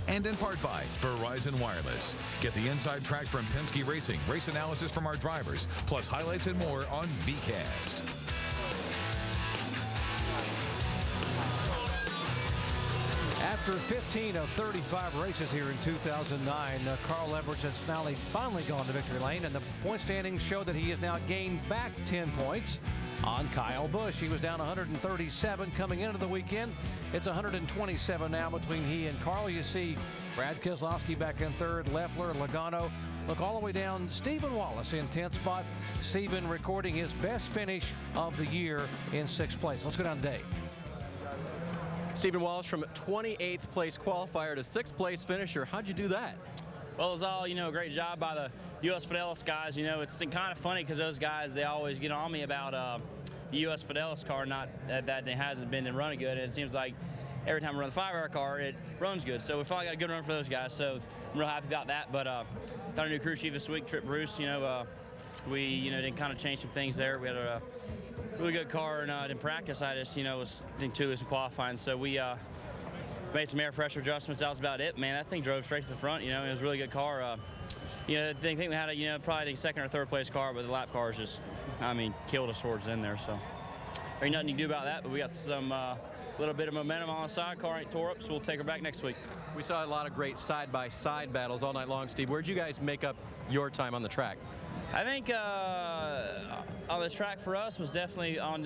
Speaker 11: And in part by Verizon Wireless. Get the inside track from Penske Racing, race analysis from our drivers, plus highlights and more on VCast.
Speaker 12: After 15 of 35 races here in 2009, Carl Edwards has finally gone to victory lane, and the point standings show that he has now gained back 10 points on Kyle Busch. He was down 137 coming into the weekend. It's 127 now between he and Carl. You see Brad Keselowski back in third, Leffler, Logano. Look all the way down, Stephen Wallace in 10th spot. Stephen recording his best finish of the year in 6th place. Let's go down to Dave.
Speaker 7: Stephen Wallace from 28th place qualifier to 6th place finisher. How'd you do that?
Speaker 2: Well, it was all, a great job by the U.S. Fidelis guys. It's kind of funny because those guys, they always get on me about the U.S. Fidelis car, not that it hasn't been running good. And it seems like every time I run the 5-hour car, it runs good. So we finally got a good run for those guys. So I'm real happy about that. But got a new crew chief this week, Trip Bruce. We, did kind of change some things there. We had a really good car and in practice. I just, was too-less in qualifying. So we made some air pressure adjustments. That was about it, man. That thing drove straight to the front. It was a really good car. I think we had a, probably a 2nd or 3rd place car, but the lap cars just, killed us towards in there. So there ain't nothing you can do about that. But we got some little bit of momentum on the side. Car ain't tore up, so we'll take her back next week.
Speaker 7: We saw a lot of great side-by-side battles all night long, Steve. Where'd you guys make up your time on the track?
Speaker 2: I think on the track for us was definitely on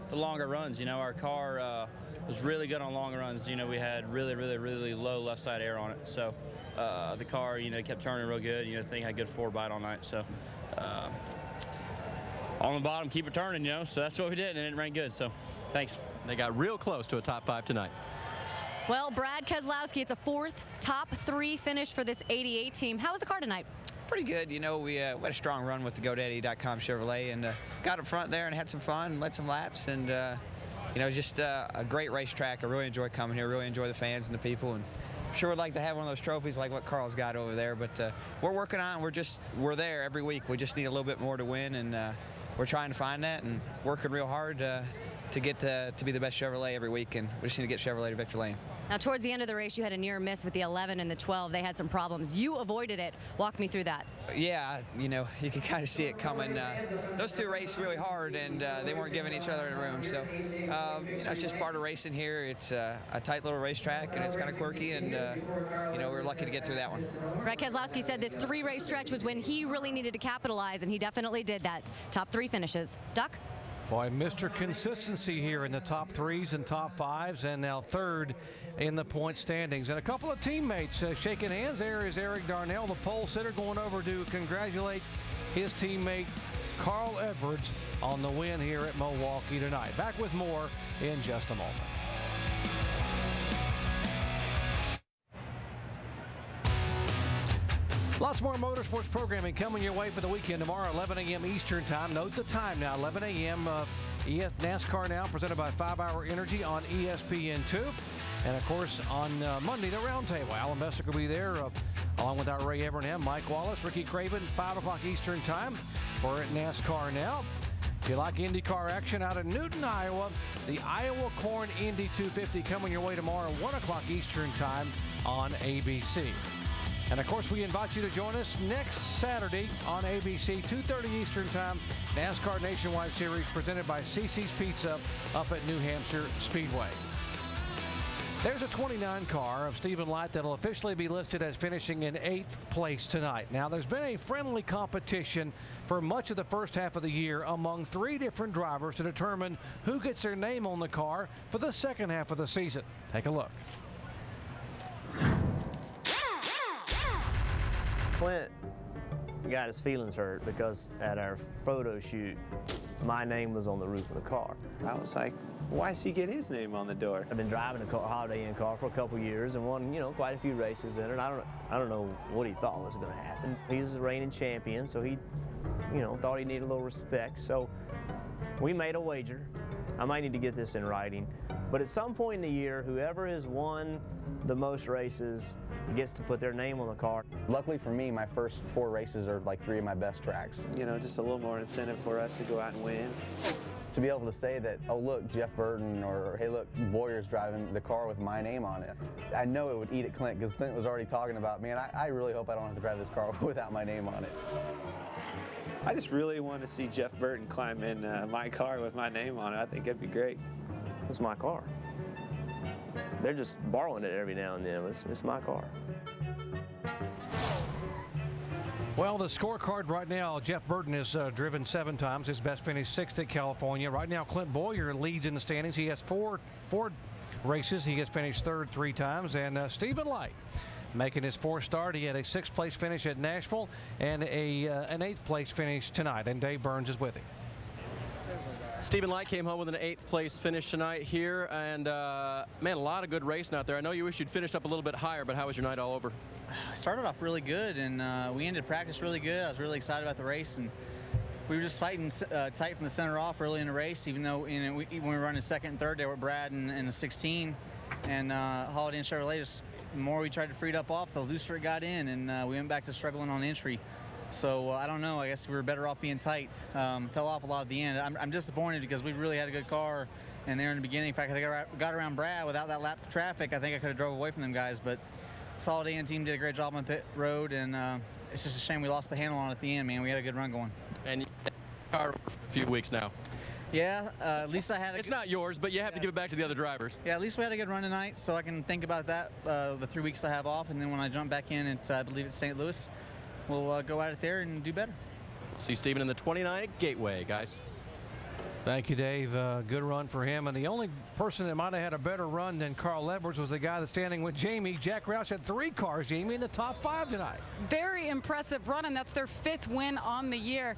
Speaker 2: the longer runs. Our car was really good on long runs. We had really low left side air on it. So the car, kept turning real good. The thing had good forward bite all night. So on the bottom, keep it turning, So that's what we did, and it ran good. So thanks.
Speaker 7: They got real close to a top 5 tonight.
Speaker 5: Well, Brad Keselowski, it's a 4th top 3 finish for this 88 team. How was the car tonight?
Speaker 23: Pretty good. We had a strong run with the GoDaddy.com Chevrolet, and got up front there and had some fun, led some laps, and just a great racetrack. I really enjoy coming here, really enjoy the fans and the people, and sure would like to have one of those trophies like what Carl's got over there, but we're working on it. We're there every week. We just need a little bit more to win, and we're trying to find that and working real hard to get to be the best Chevrolet every week, and we just need to get Chevrolet to victory lane.
Speaker 5: Now, towards the end of the race, you had a near miss with the 11 and the 12. They had some problems. You avoided it. Walk me through that.
Speaker 23: Yeah, you know, you can kind of see it coming. Those two raced really hard, and they weren't giving each other room. So, you know, it's just part of racing here. It's a tight little racetrack, and it's kind of quirky, and, you know, we're lucky to get through that one.
Speaker 5: Brad Keselowski said this 3-race stretch was when he really needed to capitalize, and he definitely did that. Top 3 finishes. Duck?
Speaker 12: Boy, Mr. Consistency here in the top 3s and top 5s, and now 3rd in the point standings. And a couple of teammates shaking hands. There is Eric Darnell, the pole sitter, going over to congratulate his teammate Carl Edwards on the win here at Milwaukee tonight. Back with more in just a moment. Lots more motorsports programming coming your way for the weekend tomorrow, 11 a.m. Eastern time. Note the time now, 11 a.m. NASCAR Now, presented by 5 Hour Energy on ESPN2. And, of course, on Monday, the Roundtable. Alan Messick will be there, along with our Ray Evernham, Mike Wallace, Ricky Craven, 5 o'clock Eastern time for NASCAR Now. If you like IndyCar action out of Newton, Iowa, the Iowa Corn Indy 250 coming your way tomorrow, 1 o'clock Eastern time on ABC. And, of course, we invite you to join us next Saturday on ABC, 2:30 Eastern Time, NASCAR Nationwide Series presented by CC's Pizza up at New Hampshire Speedway. There's a 29 car of Stephen Light that will officially be listed as finishing in 8th place tonight. Now, there's been a friendly competition for much of the first half of the year among 3 different drivers to determine who gets their name on the car for the second half of the season. Take a look.
Speaker 13: Clint got his feelings hurt because at our photo shoot, my name was on the roof of the car.
Speaker 8: I was like, why does he get his name on the door?
Speaker 13: I've been driving a Holiday Inn car for a couple years and won, you know, quite a few races in it. I don't know what he thought was going to happen. He was the reigning champion, so he, you know, thought he needed a little respect. So we made a wager. I might need to get this in writing, but at some point in the year, whoever has won the most races gets to put their name on the car.
Speaker 23: Luckily for me, my first 4 races are like 3 of my best tracks.
Speaker 8: You know, just a little more incentive for us to go out and win.
Speaker 23: To be able to say that, oh look, Jeff Burton, or hey look, Boyer's driving the car with my name on it. I know it would eat at Clint, because Clint was already talking about, man, I really hope I don't have to drive this car without my name on it.
Speaker 8: I just really want to see Jeff Burton climb in my car with my name on it. I think it'd be great.
Speaker 13: It's my car. They're just borrowing it every now and then. It's my car.
Speaker 12: Well, the scorecard right now, Jeff Burton has driven 7 times. His best finish 6th at California. Right now, Clint Boyer leads in the standings. He has 4 races. He has finished 3rd 3 times. And Stephen Light making his 4th start. He had a 6th place finish at Nashville and an 8th place finish tonight. And Dave Burns is with him.
Speaker 7: Stephen Light came home with an 8th place finish tonight here, and man, a lot of good racing out there. I know you wish you'd finished up a little bit higher, but how was your night all over?
Speaker 16: I started off really good, and we ended practice really good. I was really excited about the race, and we were just fighting tight from the center off early in the race, even though when we were running 2nd and 3rd there with Brad in the 16, and Holiday Inn Chevrolet, just the more we tried to free it up off, the looser it got in, and we went back to struggling on entry. So I don't know. I guess we were better off being tight. Fell off a lot at the end. I'm disappointed because we really had a good car, and there in the beginning, if I could have got around Brad without that lap of traffic, I think I could have drove away from them guys. But Solid A and team did a great job on pit road, and it's just a shame we lost the handle on it at the end, man. We had a good run going.
Speaker 7: And you had a car for a few weeks now.
Speaker 16: Yeah, at least I had.
Speaker 7: It's not yours, but you have to give it back to the other drivers.
Speaker 16: Yeah, at least we had a good run tonight, so I can think about that the 3 weeks I have off, and then when I jump back in at I believe it's St. Louis. We'll go at it there and do better.
Speaker 7: See Stephen in the 29 at Gateway, guys.
Speaker 12: Thank you, Dave. Good run for him. And the only person that might have had a better run than Carl Edwards was the guy that's standing with Jamie. Jack Roush had 3 cars, Jamie, in the top 5 tonight.
Speaker 6: Very impressive run, and that's their 5th win on the year.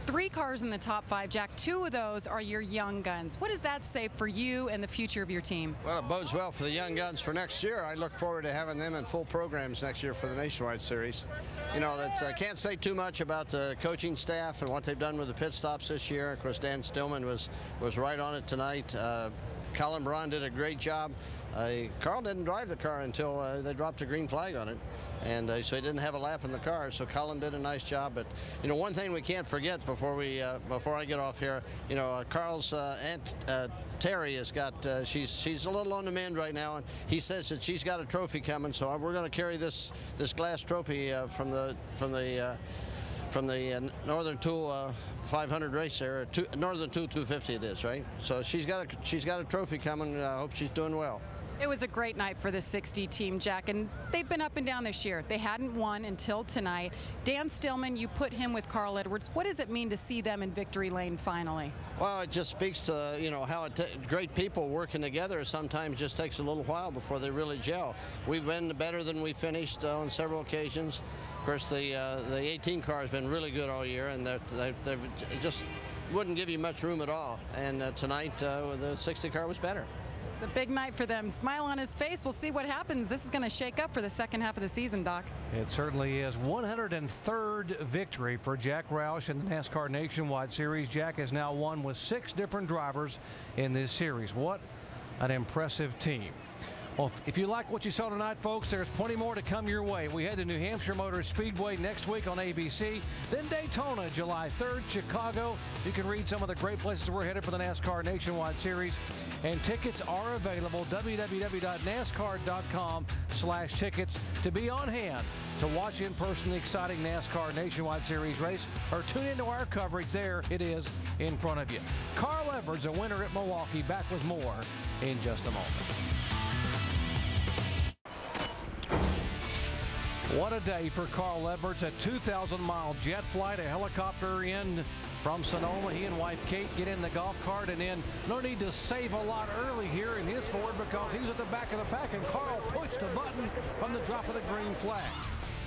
Speaker 6: 3 cars in the top 5, Jack. 2 of those are your young guns. What does that say for you and the future of your team?
Speaker 22: Well, it bodes well for the young guns for next year. I look forward to having them in full programs next year for the Nationwide Series. You know, I can't say too much about the coaching staff and what they've done with the pit stops this year. Of course, Dan Stillman was right on it tonight. Colin Braun did a great job. Carl didn't drive the car until they dropped a green flag on it, and so he didn't have a lap in the car. So Colin did a nice job. But you know, one thing we can't forget before I get off here, you know, Carl's aunt Terry has got, she's a little on the mend right now, and he says that she's got a trophy coming. So we're going to carry this glass trophy from the Northern Tool 500 race there, Northern Tool 250 it is, right? So she's got a trophy coming. I hope she's doing well.
Speaker 6: It was a great night for the 60 team, Jack, and they've been up and down this year. They hadn't won until tonight. Dan Stillman, you put him with Carl Edwards. What does it mean to see them in victory lane finally?
Speaker 22: Well, it just speaks to, you know, how great people working together sometimes just takes a little while before they really gel. We've been better than we finished on several occasions. Of course, the 18 car has been really good all year, and they just wouldn't give you much room at all. And tonight, the 60 car was better.
Speaker 6: It's a big night for them. Smile on his face. We'll see what happens. This is going to shake up for the second half of the season, Doc.
Speaker 12: It certainly is. 103rd victory for Jack Roush in the NASCAR Nationwide Series. Jack has now won with 6 different drivers in this series. What an impressive team. Well, if you like what you saw tonight, folks, there's plenty more to come your way. We head to New Hampshire Motor Speedway next week on ABC. Then Daytona, July 3rd, Chicago. You can read some of the great places we're headed for the NASCAR Nationwide Series. And tickets are available, www.nascar.com/tickets, to be on hand to watch in person the exciting NASCAR Nationwide Series race, or tune into our coverage. There it is in front of you. Carl Edwards, a winner at Milwaukee, back with more in just a moment. What a day for Carl Edwards. A 2,000-mile jet flight, a helicopter in from Sonoma. He and wife Kate get in the golf cart, and then no need to save a lot early here in his Ford because he's at the back of the pack, and Carl pushed a button from the drop of the green flag.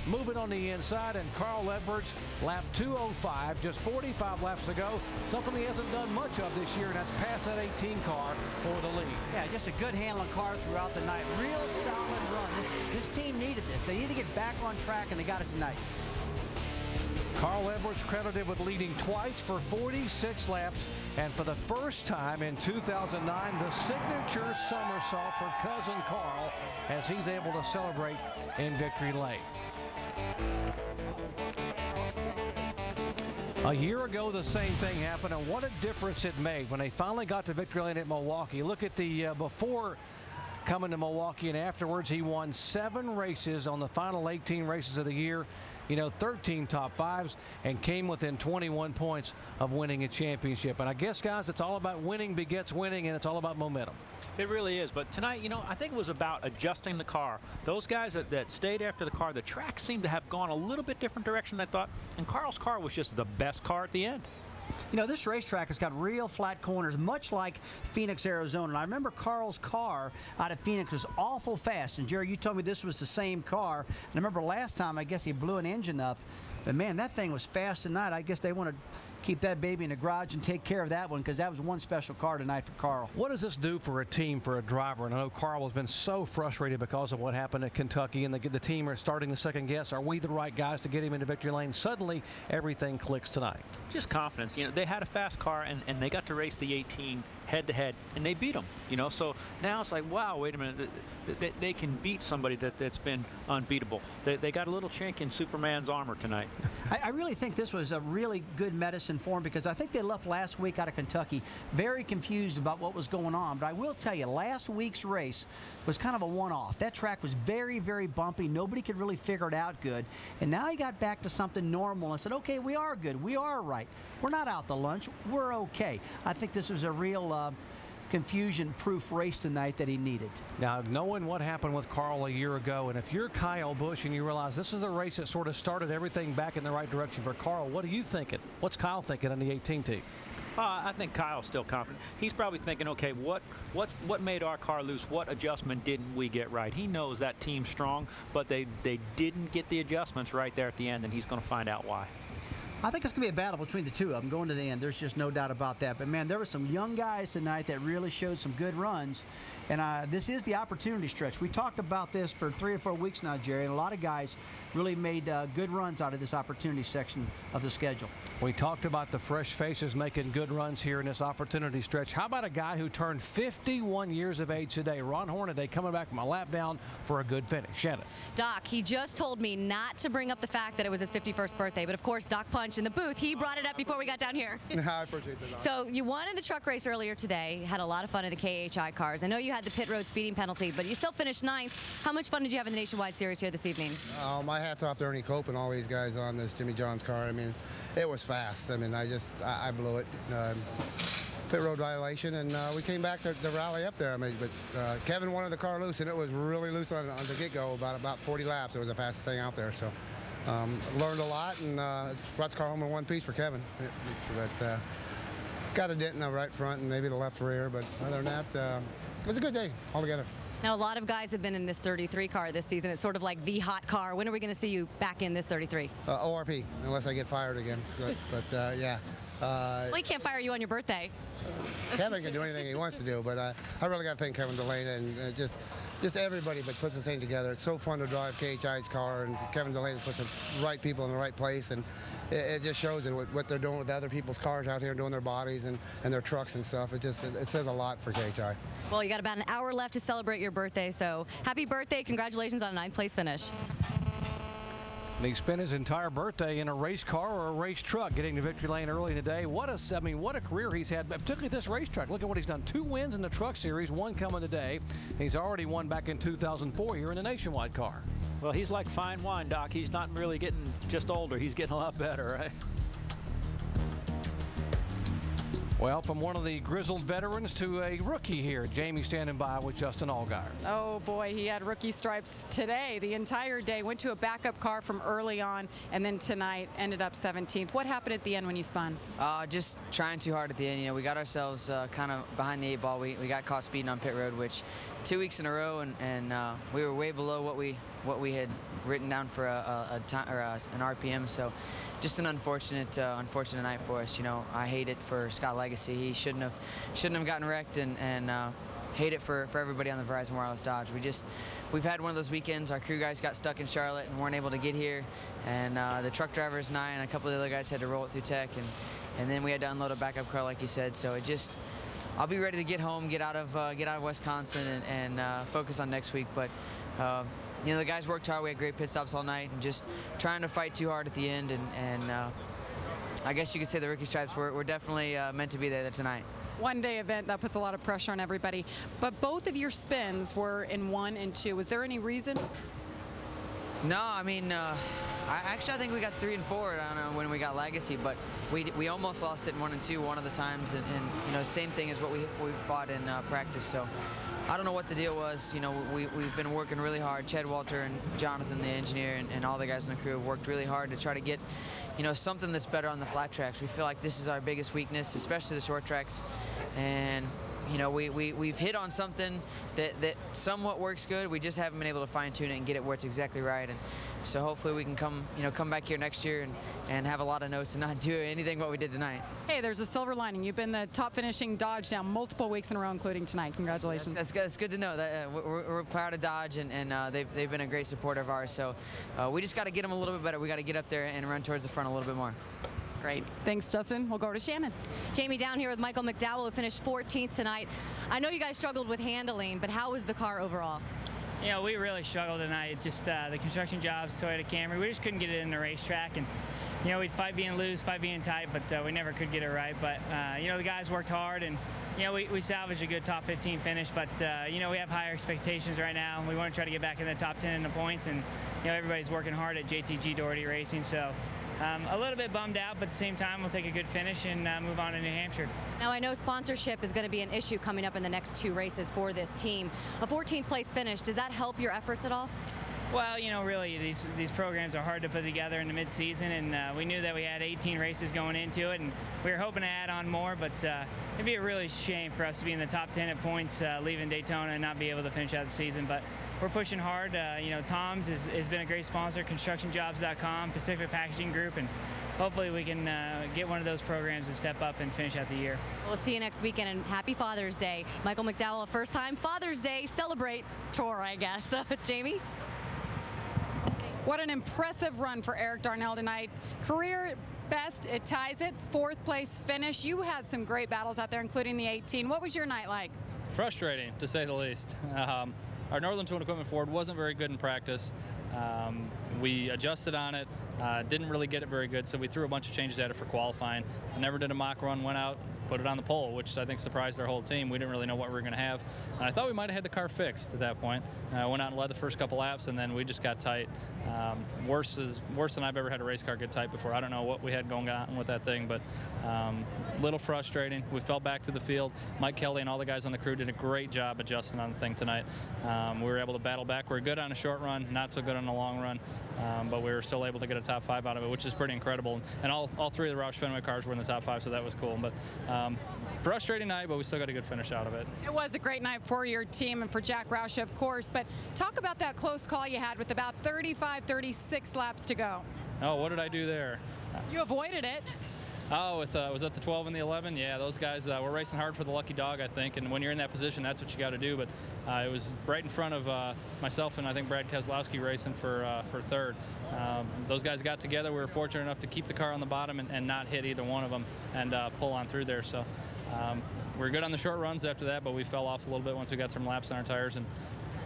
Speaker 12: Moving on the inside, and Carl Edwards, lap 205, just 45 laps to go. Something he hasn't done much of this year, and that's pass that 18 car for the lead.
Speaker 3: Yeah, just a good handling car throughout the night. Real solid run. This team needed this. They need to get back on track, and they got it tonight.
Speaker 12: Carl Edwards credited with leading twice for 46 laps, and for the first time in 2009, the signature somersault for cousin Carl as he's able to celebrate in victory lane. A year ago, the same thing happened, and what a difference it made when they finally got to victory lane at Milwaukee. Look at the before coming to Milwaukee, and afterwards he won 7 races on the final 18 races of the year. You know, 13 top 5s, and came within 21 points of winning a championship. And I guess, guys, it's all about winning begets winning, and it's all about momentum.
Speaker 15: It really is. But tonight, you know, I think it was about adjusting the car. Those guys that stayed after the car, the track seemed to have gone a little bit different direction than I thought. And Carl's car was just the best car at the end.
Speaker 3: You know, this racetrack has got real flat corners, much like Phoenix, Arizona. And I remember Carl's car out of Phoenix was awful fast. And, Jerry, you told me this was the same car. And I remember last time, I guess he blew an engine up. But, man, that thing was fast tonight. I guess they want to keep that baby in the garage and take care of that one, because that was one special car tonight for Carl.
Speaker 12: What does this do for a team, for a driver? And I know Carl has been so frustrated because of what happened at Kentucky, and the team are starting to second guess. Are we the right guys to get him into victory lane? Suddenly, everything clicks tonight.
Speaker 15: Just confidence. You know, they had a fast car, and they got to race the 18 head-to-head, and they beat them. You know, so now it's like, wow, wait a minute. They can beat somebody that's been unbeatable. They got a little chink in Superman's armor tonight.
Speaker 3: I really think this was a really good medicine for him, because I think they left last week out of Kentucky very confused about what was going on. But I will tell you, last week's race was kind of a one-off. That track was very, very bumpy. Nobody could really figure it out good. And now he got back to something normal and said, okay, we are good. We are right. We're not out to lunch. We're okay. I think this was a real confusion-proof race tonight that he needed.
Speaker 12: Now, knowing what happened with Carl a year ago, and if you're Kyle Busch and you realize this is a race that sort of started everything back in the right direction for Carl, what are you thinking? What's Kyle thinking on the 18 team?
Speaker 15: I think Kyle's still confident. He's probably thinking, okay, what made our car loose? What adjustment didn't we get right? He knows that team's strong, but they didn't get the adjustments right there at the end, and he's going to find out why.
Speaker 3: I think it's going to be a battle between the two of them going to the end. There's just no doubt about that. But, man, there were some young guys tonight that really showed some good runs. And this is the opportunity stretch. We talked about this for 3 or 4 weeks now, Jerry, and a lot of guys really made good runs out of this opportunity section of the schedule.
Speaker 12: We talked about the fresh faces making good runs here in this opportunity stretch. How about a guy who turned 51 years of age today? Ron Hornaday coming back from a lap down for a good finish. Shannon.
Speaker 5: Doc, he just told me not to bring up the fact that it was his 51st birthday, but of course, Doc Punch in the booth, he brought it up before we got down here.
Speaker 9: I appreciate that, Doc.
Speaker 5: So you won in the truck race earlier today, had a lot of fun in the KHI cars. I know you had the pit road speeding penalty, but you still finished 9th. How much fun did you have in the Nationwide Series here this evening?
Speaker 9: My hat's off to Ernie Cope and all these guys on this Jimmy John's car. I mean, it was fast. I mean, I blew it. Pit road violation, and we came back to rally up there. I mean, but Kevin wanted the car loose, and it was really loose on the get-go. About 40 laps, it was the fastest thing out there. So learned a lot, and brought the car home in one piece for Kevin. But got a dent in the right front and maybe the left rear. But other than that, it was a good day altogether.
Speaker 5: Now, a lot of guys have been in this 33 car this season. It's sort of like the hot car. When are we going to see you back in this 33?
Speaker 9: ORP, unless I get fired again. But yeah.
Speaker 5: Well, he can't fire you on your birthday.
Speaker 9: Kevin can do anything he wants to do, but I really got to thank Kevin Delaney and just everybody that puts this thing together. It's so fun to drive KHI's car, and Kevin Delaney puts the right people in the right place, and it just shows it what they're doing with other people's cars out here doing their bodies and their trucks and stuff. It says a lot for KHI.
Speaker 5: Well, you got about an hour left to celebrate your birthday, so happy birthday. Congratulations on a 9th place finish.
Speaker 12: He spent his entire birthday in a race car or a race truck, getting to victory lane early today. What a career he's had, particularly this racetrack. Look at what he's done. 2 wins in the truck series, 1 coming today. He's already won back in 2004 here in the Nationwide car.
Speaker 15: Well, he's like fine wine, Doc. He's not really getting just older. He's getting a lot better, right?
Speaker 12: Well, from one of the grizzled veterans to a rookie here, Jamie standing by with Justin Allgaier.
Speaker 6: Oh boy, he had rookie stripes today. The entire day, went to a backup car from early on, and then tonight ended up 17th. What happened at the end when you spun?
Speaker 17: Just trying too hard at the end. You know, we got ourselves kind of behind the 8 ball. We got caught speeding on pit road, which 2 weeks in a row, and we were way below what we had written down for a time or an RPM. So just an unfortunate night for us. You know, I hate it for Scott Legacy. He shouldn't have gotten wrecked, and hate it for everybody on the Verizon Wireless Dodge. We've had one of those weekends. Our crew guys got stuck in Charlotte and weren't able to get here, and the truck drivers and I and a couple of the other guys had to roll it through tech, and then we had to unload a backup car, like you said. So I'll be ready to get home, get out of Wisconsin, and focus on next week. But you know, the guys worked hard. We had great pit stops all night, and just trying to fight too hard at the end. And I guess you could say the rookie stripes were definitely meant to be there tonight.
Speaker 6: One-day event, that puts a lot of pressure on everybody. But both of your spins were in 1 and 2. Was there any reason?
Speaker 17: No, I mean, I think we got 3 and 4. I don't know when we got Legacy, but we almost lost it in 1 and 2 one of the times, and you know, same thing as what we fought in practice. So I don't know what the deal was. You know, we've been working really hard. Chad Walter and Jonathan, the engineer, and all the guys in the crew have worked really hard to try to get, you know, something that's better on the flat tracks. We feel like this is our biggest weakness, especially the short tracks. And you know, we've hit on something that somewhat works good. We just haven't been able to fine-tune it and get it where it's exactly right. And so hopefully we can come back here next year and have a lot of notes and not do anything what we did tonight.
Speaker 6: Hey, there's a silver lining. You've been the top finishing Dodge now multiple weeks in a row, including tonight. Congratulations.
Speaker 17: That's good to know. That we're proud of Dodge, and they've been a great supporter of ours. So we just got to get them a little bit better. We got to get up there and run towards the front a little bit more.
Speaker 6: Great. Thanks, Justin. We'll go over to Shannon.
Speaker 5: Jamie, down here with Michael McDowell, who finished 14th tonight. I know you guys struggled with handling, but how was the car overall?
Speaker 18: You know, we really struggled tonight. Just the construction jobs, Toyota Camry, we just couldn't get it in the racetrack. And, you know, we'd fight being loose, fight being tight, but we never could get it right. But, you know, the guys worked hard, and, you know, we salvaged a good top 15 finish. But, you know, we have higher expectations right now, and we want to try to get back in the top 10 in the points. And, you know, everybody's working hard at JTG Doherty Racing. So a little bit bummed out, but at the same time, we'll take a good finish and move on to New Hampshire.
Speaker 5: Now, I know sponsorship is going to be an issue coming up in the next 2 races for this team. A 14th place finish, does that help your efforts at all?
Speaker 18: Well, you know, really, these programs are hard to put together in the mid-season, and we knew that we had 18 races going into it, and we were hoping to add on more, but it'd be a really shame for us to be in the top 10 at points leaving Daytona and not be able to finish out the season. But we're pushing hard. You know, Tom's has been a great sponsor, ConstructionJobs.com, Pacific Packaging Group, and hopefully we can get one of those programs to step up and finish out the year.
Speaker 5: We'll see you next weekend, and happy Father's Day. Michael McDowell, first time Father's Day celebrate tour, I guess. Jamie?
Speaker 6: What an impressive run for Eric Darnell tonight. Career best, it ties it, 4th place finish. You had some great battles out there, including the 18. What was your night like?
Speaker 1: Frustrating, to say the least. Our Northern Tool Equipment Ford wasn't very good in practice. We adjusted on it, didn't really get it very good, so we threw a bunch of changes at it for qualifying. I never did a mock run, went out, put it on the pole, which I think surprised our whole team. We didn't really know what we were going to have. And I thought we might have had the car fixed at that point. Went out and led the first couple laps, and then we just got tight. Worse than I've ever had a race car get tight before. I don't know what we had going on with that thing, but a little frustrating. We fell back to the field. Mike Kelly and all the guys on the crew did a great job adjusting on the thing tonight. We were able to battle back. We were good on a short run, not so good on a long run, but we were still able to get a top 5 out of it, which is pretty incredible. And all 3 of the Roush Fenway cars were in the top 5, so that was cool. But frustrating night, but we still got a good finish out of it.
Speaker 6: It was a great night for your team and for Jack Roush, of course. But talk about that close call you had with about 35, 36 laps to go.
Speaker 1: Oh, what did I do there?
Speaker 6: You avoided it.
Speaker 1: Oh, was that the 12 and the 11? Yeah, those guys were racing hard for the lucky dog, I think. And when you're in that position, that's what you got to do. But it was right in front of myself and I think Brad Keselowski racing for 3rd. Those guys got together. We were fortunate enough to keep the car on the bottom and not hit either one of them and pull on through there. So we were good on the short runs after that, but we fell off a little bit once we got some laps on our tires. And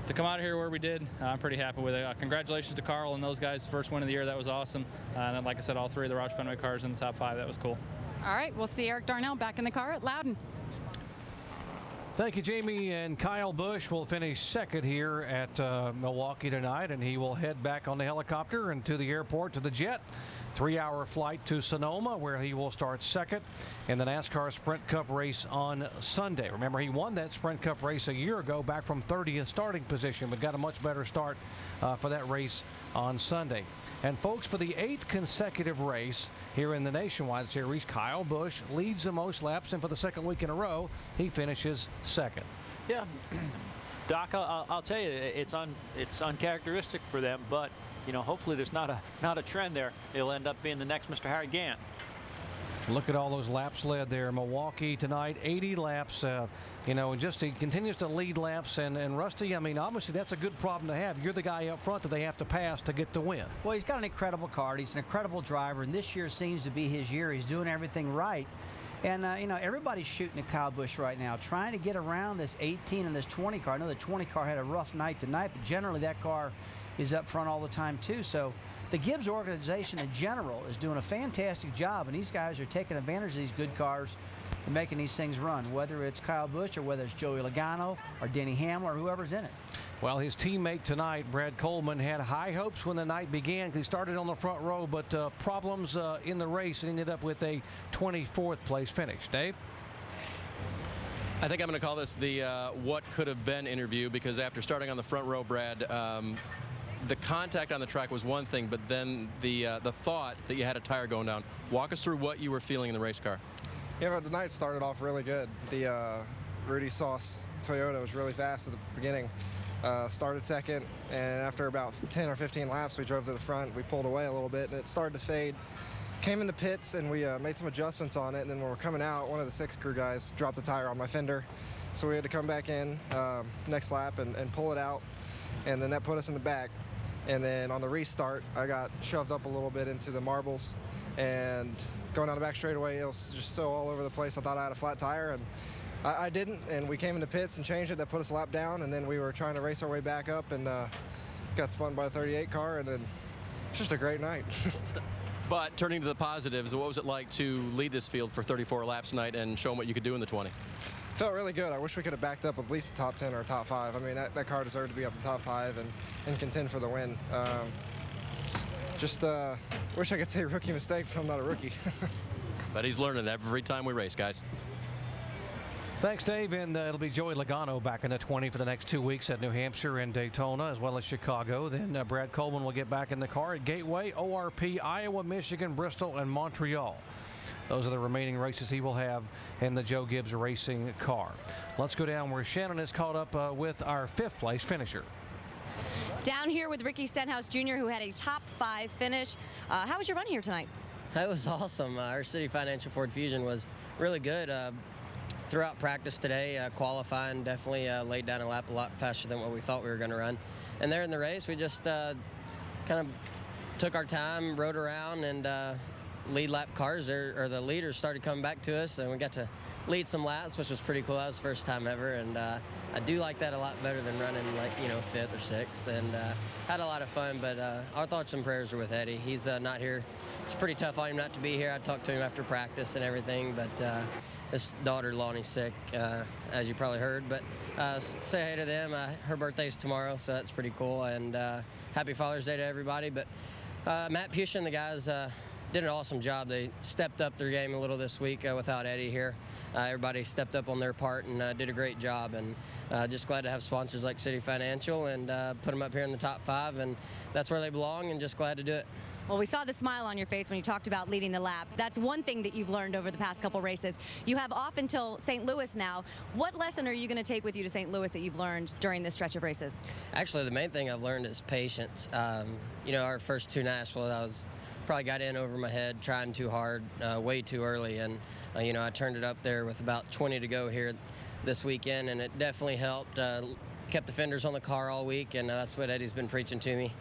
Speaker 1: to come out of here where we did, I'm pretty happy with it. Congratulations to Carl and those guys. First win of the year, that was awesome. And like I said, all 3 of the Roush Fenway cars in the top 5. That was cool.
Speaker 6: All right, we'll see Eric Darnell back in the car at Loudon.
Speaker 12: Thank you, Jamie. And Kyle Busch will finish 2nd here at Milwaukee tonight, and he will head back on the helicopter and to the airport to the jet. 3-hour flight to Sonoma, where he will start 2nd in the NASCAR Sprint Cup race on Sunday. Remember, he won that Sprint Cup race a year ago, back from 30th starting position, but got a much better start for that race on Sunday. And folks, for the 8th consecutive race here in the Nationwide Series, Kyle Busch leads the most laps, and for the 2nd week in a row, he finishes 2nd.
Speaker 15: Yeah, Doc, I'll tell you, it's uncharacteristic for them, but you know, hopefully there's not a trend there. It'll end up being the next Mr. Harry Gant.
Speaker 12: Look at all those laps led there. Milwaukee tonight, 80 laps. You know, and just he continues to lead laps. And Rusty, I mean, obviously that's a good problem to have. You're the guy up front that they have to pass to get the win.
Speaker 3: Well, he's got an incredible car. He's an incredible driver, and this year seems to be his year. He's doing everything right. And, you know, everybody's shooting at Kyle Busch right now, trying to get around this 18 and this 20 car. I know the 20 car had a rough night tonight, but generally that car is up front all the time, too. So the Gibbs organization in general is doing a fantastic job, and these guys are taking advantage of these good cars and making these things run, whether it's Kyle Busch or whether it's Joey Logano or Denny Hamlin or whoever's in it.
Speaker 12: Well, his teammate tonight, Brad Coleman, had high hopes when the night began. He started on the front row, but problems in the race and ended up with a 24th place finish. Dave?
Speaker 7: I think I'm going to call this the what could have been interview, because after starting on the front row, Brad, the contact on the track was one thing, but then the thought that you had a tire going down. Walk us through what you were feeling in the race car.
Speaker 4: Yeah, but the night started off really good. The Rudy Sauce Toyota was really fast at the beginning. Started 2nd, and after about 10 or 15 laps, we drove to the front. We pulled away a little bit, and it started to fade. Came in the pits, and we made some adjustments on it, and then when we're coming out, one of the 6 crew guys dropped the tire on my fender. So we had to come back in next lap and pull it out, and then that put us in the back. And then on the restart, I got shoved up a little bit into the marbles, and going down the back straightaway, it was just so all over the place. I thought I had a flat tire, and I didn't, and we came into pits and changed it. That put us a lap down, and then we were trying to race our way back up, and got spun by a 38 car, and then it's just a great night.
Speaker 7: But turning to the positives, what was it like to lead this field for 34 laps tonight and show them what you could do in the 20?
Speaker 4: Felt really good. I wish we could have backed up at least the top 10 or top 5. I mean, that car deserved to be up in the top 5 and contend for the win. Just wish I could say rookie mistake, but I'm not a rookie.
Speaker 7: But he's learning every time we race, guys.
Speaker 12: Thanks, Dave. And it'll be Joey Logano back in the 20 for the next 2 weeks at New Hampshire and Daytona, as well as Chicago. Then Brad Coleman will get back in the car at Gateway, ORP, Iowa, Michigan, Bristol, and Montreal. Those are the remaining races he will have in the Joe Gibbs Racing car. Let's go down where Shannon is caught up with our 5th place finisher.
Speaker 5: Down here with Ricky Stenhouse Jr., who had a top 5 finish. How was your run here tonight?
Speaker 19: That was awesome. Our City Financial Ford Fusion was really good. Throughout practice today, qualifying definitely laid down a lap a lot faster than what we thought we were going to run. And there in the race, we just kind of took our time, rode around, and lead lap cars or the leaders started coming back to us, and we got to lead some laps, which was pretty cool. That was the first time ever, and I do like that a lot better than running like 5th or 6th, and had a lot of fun. But our thoughts and prayers are with Eddie. He's not here. It's pretty tough on him not to be here. I talked to him after practice and everything, but his daughter Lonnie's sick, as you probably heard. But say hey to them. Her birthday's tomorrow, so that's pretty cool. And happy Father's Day to everybody. But Matt Busch and the guys did an awesome job. They stepped up their game a little this week without Eddie here. Everybody stepped up on their part and did a great job. And just glad to have sponsors like City Financial and put them up here in the top 5. And that's where they belong, and just glad to do it.
Speaker 5: Well, we saw the smile on your face when you talked about leading the laps. That's one thing that you've learned over the past couple races. You have off until St. Louis now. What lesson are you going to take with you to St. Louis that you've learned during this stretch of races? Actually, the main thing I've learned is patience. Our first 2 Nashville, I probably got in over my head, trying too hard, way too early. And, I turned it up there with about 20 to go here this weekend, and it definitely helped. Kept the fenders on the car all week, and that's what Eddie's been preaching to me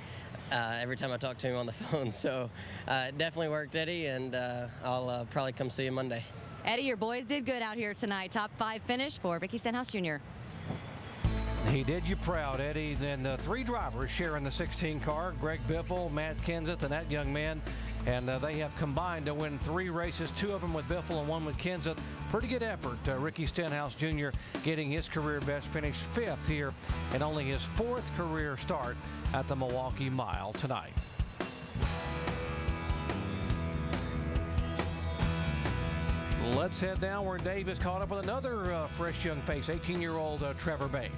Speaker 5: every time I talk to him on the phone. So it definitely worked, Eddie, and I'll probably come see you Monday. Eddie, your boys did good out here tonight. Top 5 finish for Ricky Stenhouse Jr.
Speaker 12: He did you proud, Eddie. Then 3 drivers sharing the 16 car, Greg Biffle, Matt Kenseth, and that young man. And they have combined to win 3 races, 2 of them with Biffle and 1 with Kenseth. Pretty good effort. Ricky Stenhouse Jr. getting his career best, finished 5th here, and only his 4th career start at the Milwaukee Mile tonight. Let's head down where Dave is caught up with another fresh young face, 18-year-old Trevor Bayne.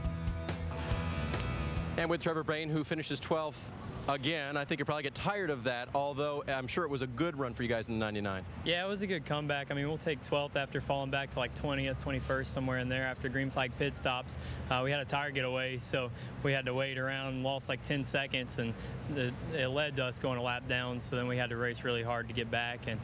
Speaker 7: And with Trevor Bayne, who finishes 12th again, I think you'll probably get tired of that, although I'm sure it was a good run for you guys in the 99.
Speaker 10: Yeah, it was a good comeback. I mean, we'll take 12th after falling back to like 20th, 21st, somewhere in there after green flag pit stops. We had a tire get away, so we had to wait around and lost like 10 seconds, and it led to us going a lap down, so then we had to race really hard to get back. And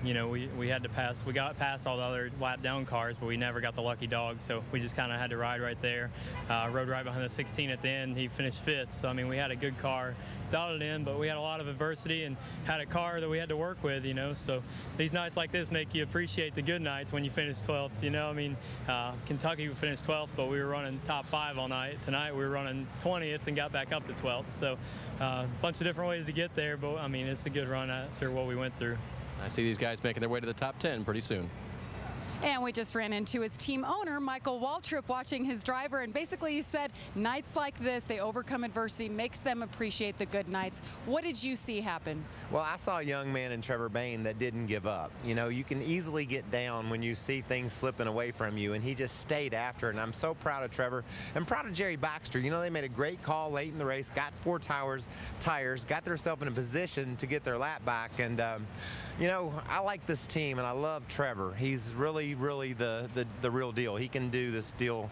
Speaker 10: we had to pass. We got past all the other lap down cars, but we never got the lucky dog, so we just kind of had to ride right there. Rode right behind the 16 at the end. He finished 5th, so I mean, we had a good car. Dialed it in, but we had a lot of adversity and had a car that we had to work with, so these nights like this make you appreciate the good nights when you finish 12th. I mean, Kentucky we finished 12th, but we were running top 5 all night. Tonight we were running 20th and got back up to 12th, so a bunch of different ways to get there, but I mean, it's a good run after what we went through.
Speaker 7: I see these guys making their way to the top 10 pretty soon.
Speaker 6: And we just ran into his team owner, Michael Waltrip, watching his driver, and basically he said nights like this, they overcome adversity, makes them appreciate the good nights. What did you see happen?
Speaker 14: Well, I saw a young man in Trevor Bayne that didn't give up. You can easily get down when you see things slipping away from you, and he just stayed after it. And I'm so proud of Trevor and proud of Jerry Baxter. They made a great call late in the race, got 4 tires, got themselves in a position to get their lap back. And I like this team, and I love Trevor. He's really the real deal. He can do this deal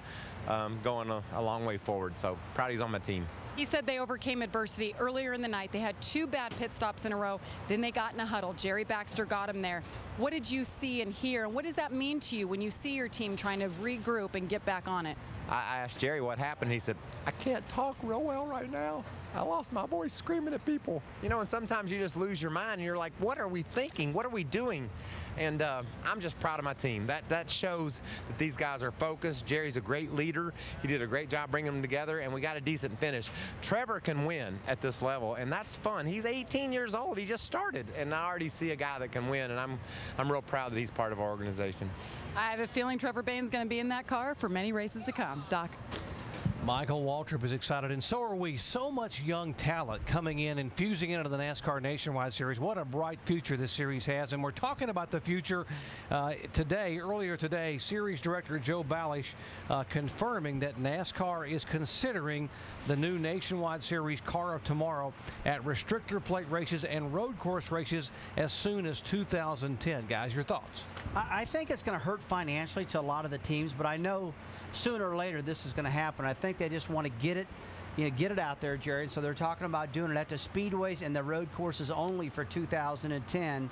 Speaker 14: going a long way forward. So proud he's on my team.
Speaker 6: He said they overcame adversity earlier in the night. They had 2 bad pit stops in a row. Then they got in a huddle. Jerry Baxter got him there. What did you see and hear? And what does that mean to you when you see your team trying to regroup and get back on it?
Speaker 14: I asked Jerry what happened. He said, I can't talk real well right now. I lost my voice screaming at people. And sometimes you just lose your mind and you're like, what are we thinking? What are we doing? And I'm just proud of my team. That shows that these guys are focused. Jerry's a great leader. He did a great job bringing them together, and we got a decent finish. Trevor can win at this level, and that's fun. He's 18 years old. He just started, and I already see a guy that can win, and I'm real proud that he's part of our organization.
Speaker 6: I have a feeling Trevor Bayne's going to be in that car for many races to come. Doc.
Speaker 12: Michael Waltrip is excited, and so are we. So much young talent coming in, infusing into the NASCAR Nationwide Series. What a bright future this series has, and we're talking about the future earlier today, Series Director Joe Ballish confirming that NASCAR is considering the new Nationwide Series Car of Tomorrow at restrictor plate races and road course races as soon as 2010. Guys, your thoughts?
Speaker 3: I think it's going to hurt financially to a lot of the teams, but I know sooner or later this is going to happen. I think they just want to get it out there, Jared. So they're talking about doing it at the speedways and the road courses only for 2010.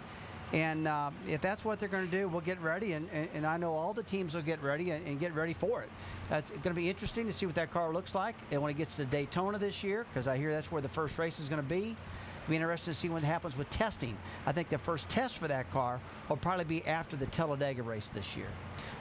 Speaker 3: And if that's what they're going to do, we'll get ready. And I know all the teams will get ready and get ready for it. That's going to be interesting to see what that car looks like. And when it gets to Daytona this year, because I hear that's where the first race is going to be. It'll be interesting to see what happens with testing. I think the first test for that car will probably be after the Talladega race this year.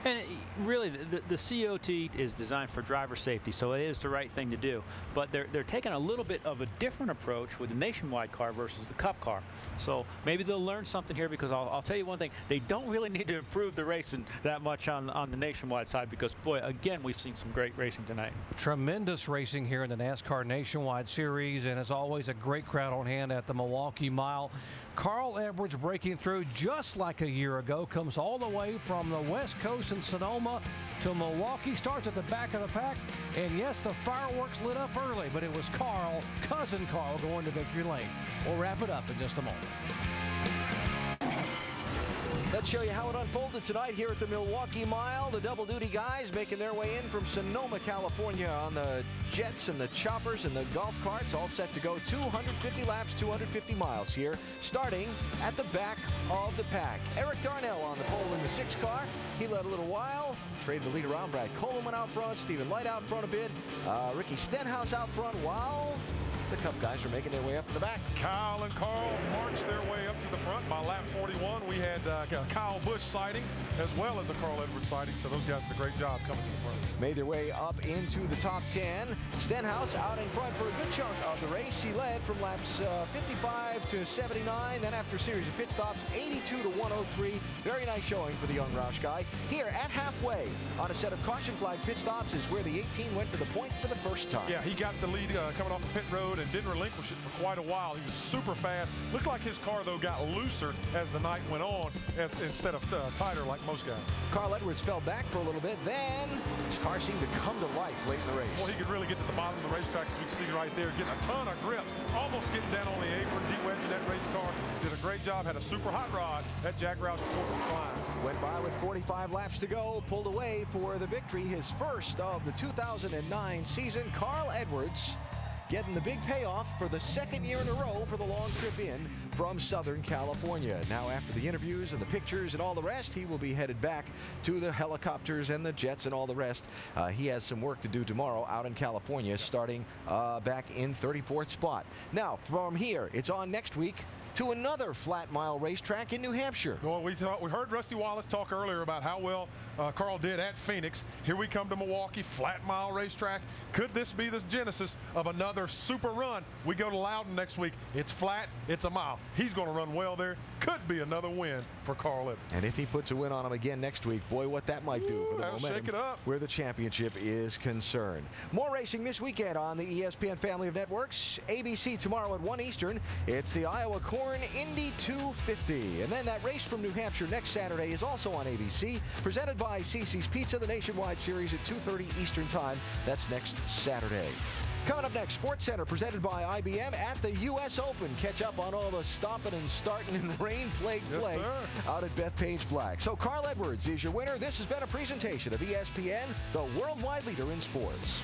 Speaker 15: And really, the COT is designed for driver safety, so it is the right thing to do. But they're taking a little bit of a different approach with the Nationwide car versus the Cup car. So maybe they'll learn something here, because I'll tell you one thing, they don't really need to improve the racing that much on the Nationwide side, because, boy, again, we've seen some great racing tonight.
Speaker 12: Tremendous racing here in the NASCAR Nationwide Series, and as always, a great crowd on hand at the Milwaukee Mile. Carl Edwards breaking through just like a year ago, comes all the way from the West Coast in Sonoma to Milwaukee, starts at the back of the pack, and yes, the fireworks lit up early, but it was Carl, cousin Carl, going to victory lane. We'll wrap it up in just a moment.
Speaker 11: Let's show you how it unfolded tonight here at the Milwaukee Mile. The double duty guys making their way in from Sonoma, California on the jets and the choppers and the golf carts, all set to go 250 laps, 250 miles here, starting at the back of the pack. Eric Darnell on the pole in the 6 car. He led a little while, traded the lead around. Brad Coleman out front, Stephen Light out front a bit, Ricky Stenhouse out front, while the Cup guys are making their way up to the back.
Speaker 20: Kyle and Carl marched their way up to the front. By lap 41, we had a Kyle Busch sighting as well as a Carl Edwards sighting, so those guys did a great job coming to the front.
Speaker 11: Made their way up into the top 10. Stenhouse out in front for a good chunk of the race. He led from laps 55 to 79. Then after a series of pit stops, 82 to 103. Very nice showing for the young Roush guy. Here at halfway on a set of caution flag pit stops is where the 18 went to the point for the first time.
Speaker 20: Yeah, he got the lead coming off the pit road and didn't relinquish it for quite a while. He was super fast. Looked like his car, though, got looser as the night went on instead of tighter like most guys.
Speaker 11: Carl Edwards fell back for a little bit. Then his car seemed to come to life late in the race.
Speaker 20: Well, he could really get to the bottom of the racetrack, as we can see right there, getting a ton of grip, almost getting down on the apron, deep wedge in that race car. Did a great job, had a super hot rod. That Jack Roush report was flying.
Speaker 11: Went by with 45 laps to go, pulled away for the victory, his first of the 2009 season. Carl Edwards getting the big payoff for the second year in a row for the long trip in from Southern California. Now, after the interviews and the pictures and all the rest, he will be headed back to the helicopters and the jets and all the rest. He has some work to do tomorrow out in California, starting back in 34th spot. Now, from here, it's on next week to another flat mile racetrack in New Hampshire.
Speaker 20: Well, we heard Rusty Wallace talk earlier about how well Carl did at Phoenix. Here we come to Milwaukee, flat mile racetrack. Could this be the genesis of another super run? We go to Loudon next week. It's flat, it's a mile. He's going to run well there. Could be another win for Carl Edwards.
Speaker 11: And if he puts a win on him again next week, boy, what that might do for the momentum
Speaker 20: shake it up
Speaker 11: where the championship is concerned. More racing this weekend on the ESPN family of networks. ABC tomorrow at 1 Eastern. It's the Iowa Corn Indy 250. And then that race from New Hampshire next Saturday is also on ABC, presented by CC's Pizza, the Nationwide Series at 2:30 Eastern Time. That's next Saturday. Coming up next, Sports Center presented by IBM at the U.S. Open. Catch up on all the stopping and starting in rain-plagued play out at Bethpage Black. So Carl Edwards is your winner. This has been a presentation of ESPN, the worldwide leader in sports.